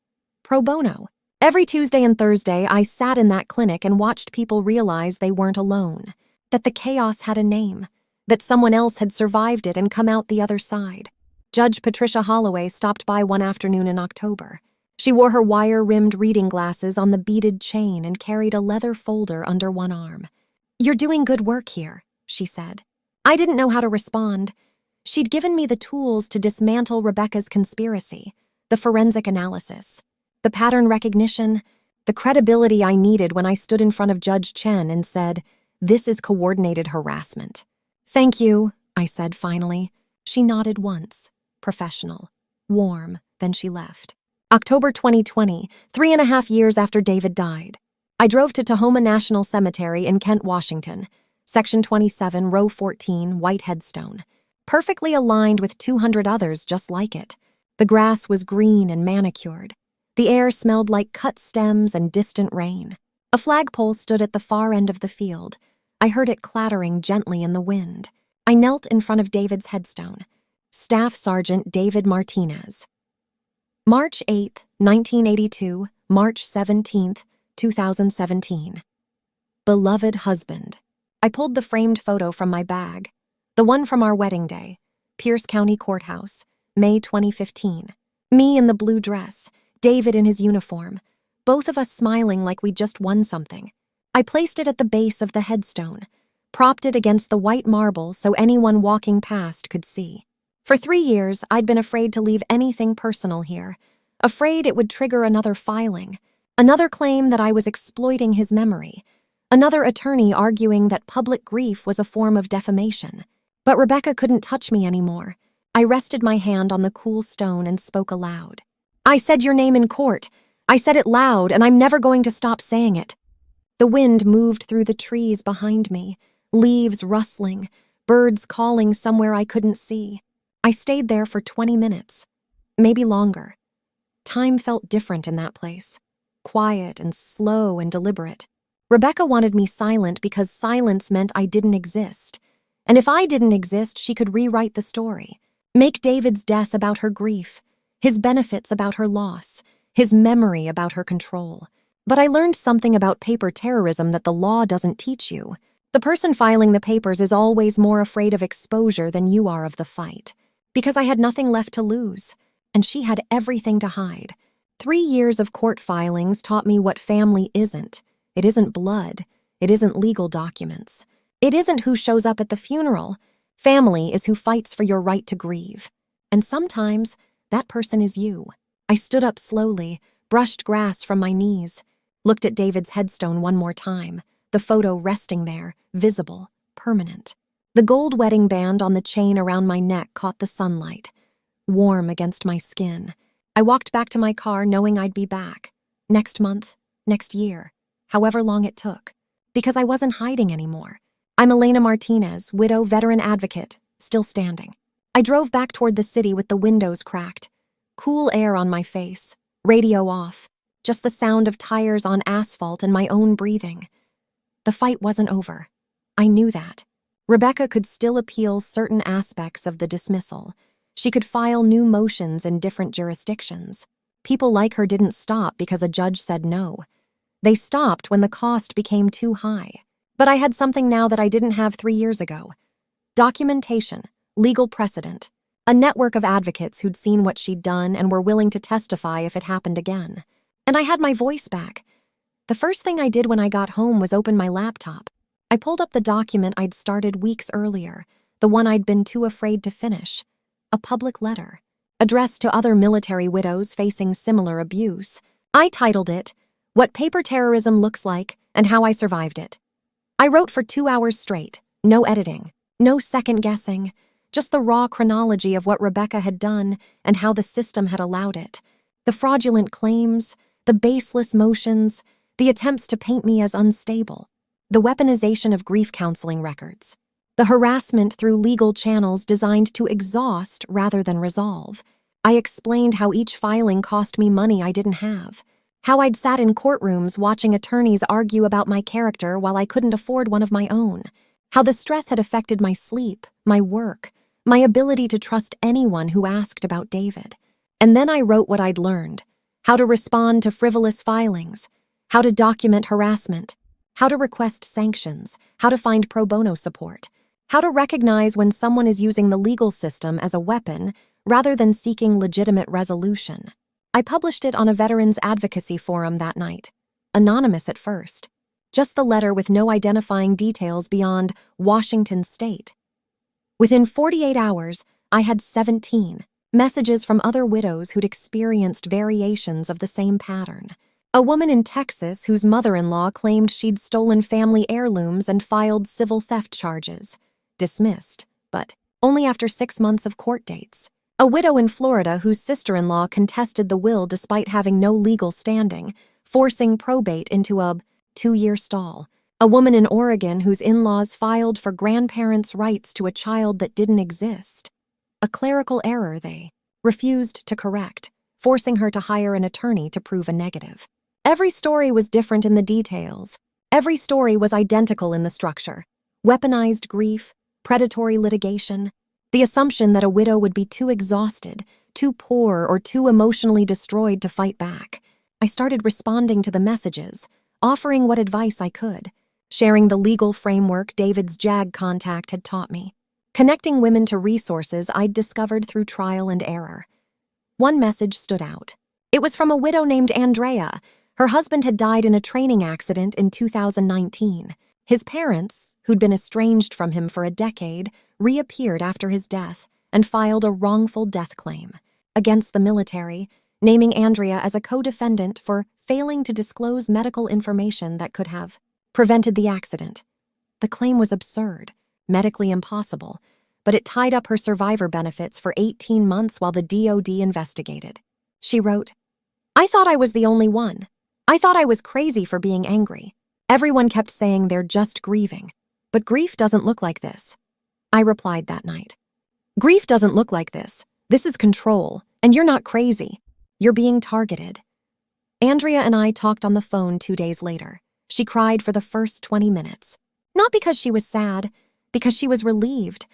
Pro bono. Every Tuesday and Thursday, I sat in that clinic and watched people realize they weren't alone, that the chaos had a name, that someone else had survived it and come out the other side. Judge Patricia Holloway stopped by one afternoon in October. She wore her wire-rimmed reading glasses on the beaded chain and carried a leather folder under one arm. "You're doing good work here," she said. I didn't know how to respond. She'd given me the tools to dismantle Rebecca's conspiracy, the forensic analysis, the pattern recognition, the credibility I needed when I stood in front of Judge Chen and said, "This is coordinated harassment." "Thank you," I said finally. She nodded once, professional, warm, then she left. October 2020, 3.5 years after David died. I drove to Tahoma National Cemetery in Kent, Washington, Section 27, Row 14, white headstone, perfectly aligned with 200 others just like it. The grass was green and manicured. The air smelled like cut stems and distant rain. A flagpole stood at the far end of the field. I heard it clattering gently in the wind. I knelt in front of David's headstone. Staff Sergeant David Martinez. March 8, 1982, March 17, 2017. Beloved husband. I pulled the framed photo from my bag. The one from our wedding day. Pierce County Courthouse, May 2015. Me in the blue dress, David in his uniform, both of us smiling like we'd just won something. I placed it at the base of the headstone, propped it against the white marble so anyone walking past could see. For 3 years, I'd been afraid to leave anything personal here, afraid it would trigger another filing, another claim that I was exploiting his memory, another attorney arguing that public grief was a form of defamation. But Rebecca couldn't touch me anymore. I rested my hand on the cool stone and spoke aloud. I said your name in court. I said it loud, and I'm never going to stop saying it. The wind moved through the trees behind me, leaves rustling, birds calling somewhere I couldn't see. I stayed there for 20 minutes, maybe longer. Time felt different in that place, quiet and slow and deliberate. Rebecca wanted me silent because silence meant I didn't exist. And if I didn't exist, she could rewrite the story, make David's death about her grief, his benefits about her loss, his memory about her control. But I learned something about paper terrorism that the law doesn't teach you. The person filing the papers is always more afraid of exposure than you are of the fight. Because I had nothing left to lose, and she had everything to hide. 3 years of court filings taught me what family isn't. It isn't blood. It isn't legal documents. It isn't who shows up at the funeral. Family is who fights for your right to grieve. And sometimes, that person is you. I stood up slowly, brushed grass from my knees, looked at David's headstone one more time, the photo resting there, visible, permanent. The gold wedding band on the chain around my neck caught the sunlight, warm against my skin. I walked back to my car knowing I'd be back. Next month, next year, however long it took. Because I wasn't hiding anymore. I'm Elena Martinez, widow, veteran advocate, still standing. I drove back toward the city with the windows cracked. Cool air on my face, radio off, just the sound of tires on asphalt and my own breathing. The fight wasn't over. I knew that. Rebecca could still appeal certain aspects of the dismissal. She could file new motions in different jurisdictions. People like her didn't stop because a judge said no. They stopped when the cost became too high. But I had something now that I didn't have 3 years ago. Documentation, legal precedent, a network of advocates who'd seen what she'd done and were willing to testify if it happened again. And I had my voice back. The first thing I did when I got home was open my laptop. I pulled up the document I'd started weeks earlier, the one I'd been too afraid to finish. A public letter, addressed to other military widows facing similar abuse. I titled it, What Paper Terrorism Looks Like and How I Survived It. I wrote for 2 hours straight, no editing, no second guessing, just the raw chronology of what Rebecca had done and how the system had allowed it. The fraudulent claims, the baseless motions, the attempts to paint me as unstable, the weaponization of grief counseling records, the harassment through legal channels designed to exhaust rather than resolve. I explained how each filing cost me money I didn't have, how I'd sat in courtrooms watching attorneys argue about my character while I couldn't afford one of my own, how the stress had affected my sleep, my work, my ability to trust anyone who asked about David. And then I wrote what I'd learned, how to respond to frivolous filings, how to document harassment, how to request sanctions, how to find pro bono support, how to recognize when someone is using the legal system as a weapon rather than seeking legitimate resolution. I published it on a veterans advocacy forum that night, anonymous at first, just the letter with no identifying details beyond Washington State. Within 48 hours, I had 17 messages from other widows who'd experienced variations of the same pattern. A woman in Texas whose mother-in-law claimed she'd stolen family heirlooms and filed civil theft charges. Dismissed, but only after 6 months of court dates. A widow in Florida whose sister-in-law contested the will despite having no legal standing, forcing probate into a 2-year stall. A woman in Oregon whose in-laws filed for grandparents' rights to a child that didn't exist. A clerical error they refused to correct, forcing her to hire an attorney to prove a negative. Every story was different in the details. Every story was identical in the structure. Weaponized grief, predatory litigation, the assumption that a widow would be too exhausted, too poor, or too emotionally destroyed to fight back. I started responding to the messages, offering what advice I could, sharing the legal framework David's JAG contact had taught me, connecting women to resources I'd discovered through trial and error. One message stood out. It was from a widow named Andrea. Her husband had died in a training accident in 2019. His parents, who'd been estranged from him for a decade, reappeared after his death and filed a wrongful death claim against the military, naming Andrea as a co-defendant for failing to disclose medical information that could have prevented the accident. The claim was absurd, medically impossible, but it tied up her survivor benefits for 18 months while the DOD investigated. She wrote, "I thought I was the only one. I thought I was crazy for being angry. Everyone kept saying they're just grieving. But grief doesn't look like this." I replied that night, "Grief doesn't look like this. This is control, and you're not crazy. You're being targeted." Andrea and I talked on the phone 2 days later. She cried for the first 20 minutes. Not because she was sad, because she was relieved.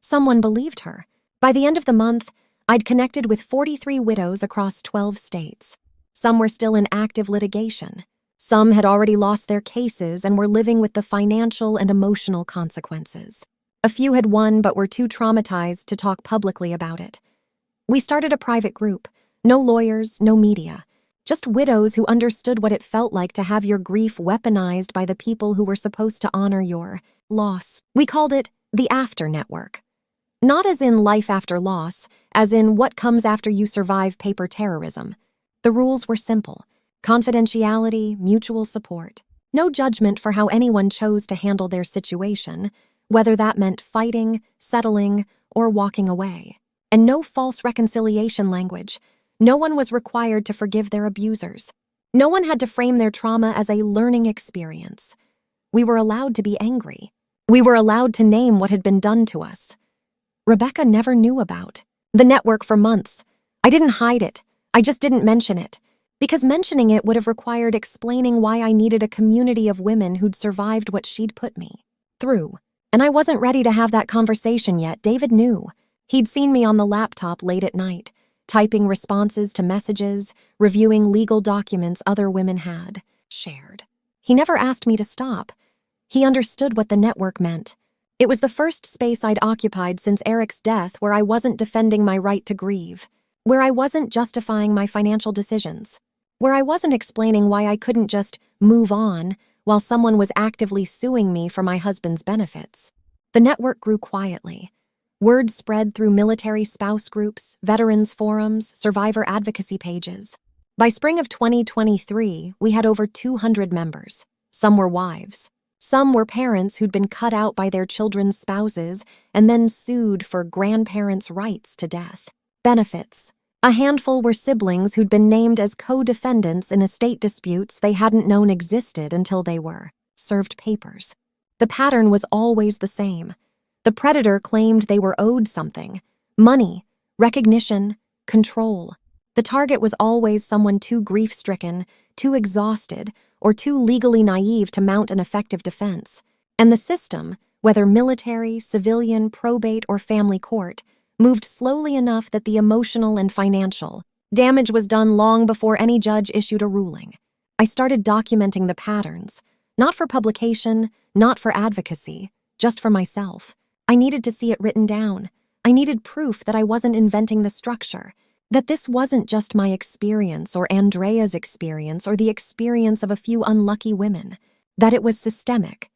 Someone believed her. By the end of the month, I'd connected with 43 widows across 12 states. Some were still in active litigation. Some had already lost their cases and were living with the financial and emotional consequences. A few had won but were too traumatized to talk publicly about it. We started a private group. No lawyers, no media. Just widows who understood what it felt like to have your grief weaponized by the people who were supposed to honor your loss. We called it the After Network. Not as in life after loss, as in what comes after you survive paper terrorism. The rules were simple: confidentiality, mutual support. No judgment for how anyone chose to handle their situation, whether that meant fighting, settling, or walking away. And no false reconciliation language. No one was required to forgive their abusers. No one had to frame their trauma as a learning experience. We were allowed to be angry. We were allowed to name what had been done to us. Rebecca never knew about the network for months. I didn't hide it. I just didn't mention it. Because mentioning it would have required explaining why I needed a community of women who'd survived what she'd put me through. And I wasn't ready to have that conversation yet. David knew. He'd seen me on the laptop late at night, typing responses to messages, reviewing legal documents other women had shared. He never asked me to stop. He understood what the network meant. It was the first space I'd occupied since Eric's death where I wasn't defending my right to grieve, where I wasn't justifying my financial decisions, where I wasn't explaining why I couldn't just move on while someone was actively suing me for my husband's benefits. The network grew quietly. Word spread through military spouse groups, veterans forums, survivor advocacy pages. By spring of 2023, we had over 200 members. Some were wives. Some were parents who'd been cut out by their children's spouses and then sued for grandparents' rights to death. Benefits. A handful were siblings who'd been named as co-defendants in estate disputes they hadn't known existed until they were served papers. The pattern was always the same. The predator claimed they were owed something: money, recognition, control. The target was always someone too grief-stricken, too exhausted, or too legally naive to mount an effective defense. And the system, whether military, civilian, probate, or family court, moved slowly enough that the emotional and financial damage was done long before any judge issued a ruling. I started documenting the patterns, not for publication, not for advocacy, just for myself. I needed to see it written down. I needed proof that I wasn't inventing the structure, that this wasn't just my experience or Andrea's experience or the experience of a few unlucky women, that it was systemic.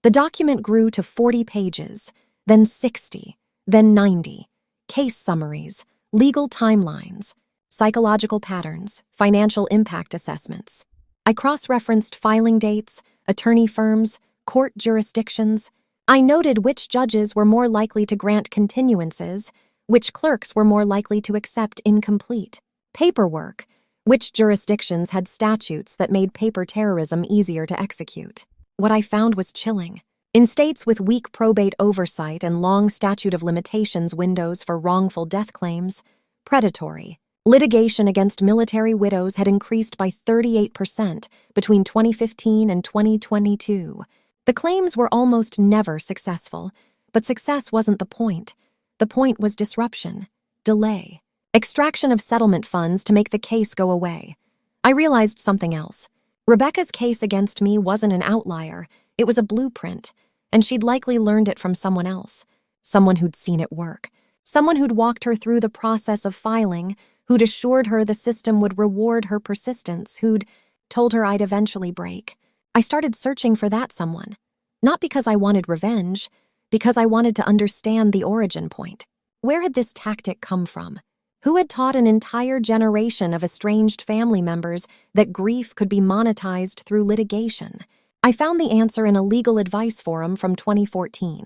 The document grew to 40 pages, then 60, then 90. Case summaries, legal timelines, psychological patterns, financial impact assessments. I cross-referenced filing dates, attorney firms, court jurisdictions. I noted which judges were more likely to grant continuances, which clerks were more likely to accept incomplete paperwork, which jurisdictions had statutes that made paper terrorism easier to execute. What I found was chilling. In states with weak probate oversight and long statute of limitations windows for wrongful death claims, predatory litigation against military widows had increased by 38% between 2015 and 2022. The claims were almost never successful, but success wasn't the point. The point was disruption, delay, extraction of settlement funds to make the case go away. I realized something else. Rebecca's case against me wasn't an outlier, it was a blueprint, and she'd likely learned it from someone else, someone who'd seen it work, someone who'd walked her through the process of filing, who'd assured her the system would reward her persistence, who'd told her I'd eventually break. I started searching for that someone, not because I wanted revenge, because I wanted to understand the origin point. Where had this tactic come from? Who had taught an entire generation of estranged family members that grief could be monetized through litigation? I found the answer in a legal advice forum from 2014,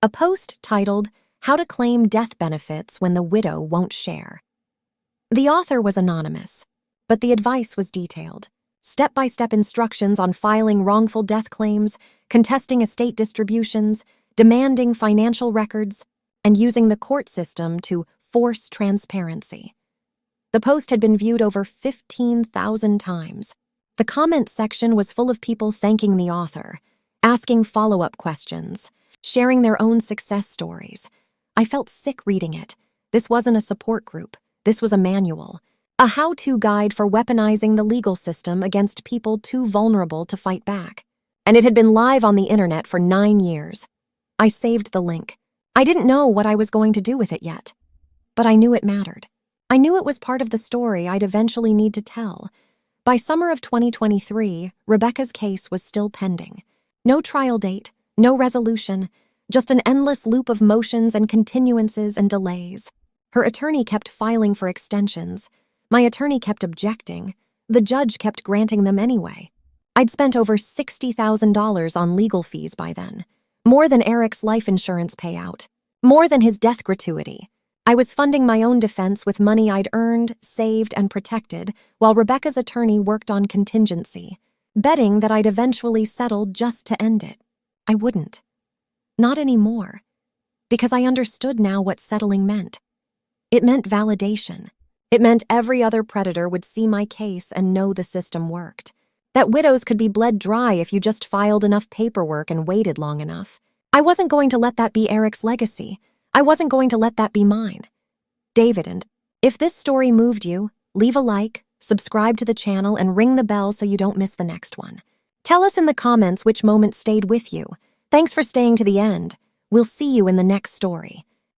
a post titled, How to Claim Death Benefits When the Widow Won't Share. The author was anonymous, but the advice was detailed. Step-by-step instructions on filing wrongful death claims, contesting estate distributions, demanding financial records, and using the court system to force transparency. The post had been viewed over 15,000 times. The comment section was full of people thanking the author, asking follow-up questions, sharing their own success stories. I felt sick reading it. This wasn't a support group. This was a manual, a how-to guide for weaponizing the legal system against people too vulnerable to fight back. And it had been live on the internet for 9 years. I saved the link. I didn't know what I was going to do with it yet, but I knew it mattered. I knew it was part of the story I'd eventually need to tell. By summer of 2023, Rebecca's case was still pending. No trial date, no resolution, just an endless loop of motions and continuances and delays. Her attorney kept filing for extensions. My attorney kept objecting. The judge kept granting them anyway. I'd spent over $60,000 on legal fees by then, more than Eric's life insurance payout, more than his death gratuity. I was funding my own defense with money I'd earned, saved, and protected, while Rebecca's attorney worked on contingency, betting that I'd eventually settle just to end it. I wouldn't. Not anymore. Because I understood now what settling meant. It meant validation. It meant every other predator would see my case and know the system worked. That widows could be bled dry if you just filed enough paperwork and waited long enough. I wasn't going to let that be Eric's legacy. I wasn't going to let that be mine. David, and if this story moved you, leave a like, subscribe to the channel, and ring the bell so you don't miss the next one. Tell us in the comments which moment stayed with you. Thanks for staying to the end. We'll see you in the next story.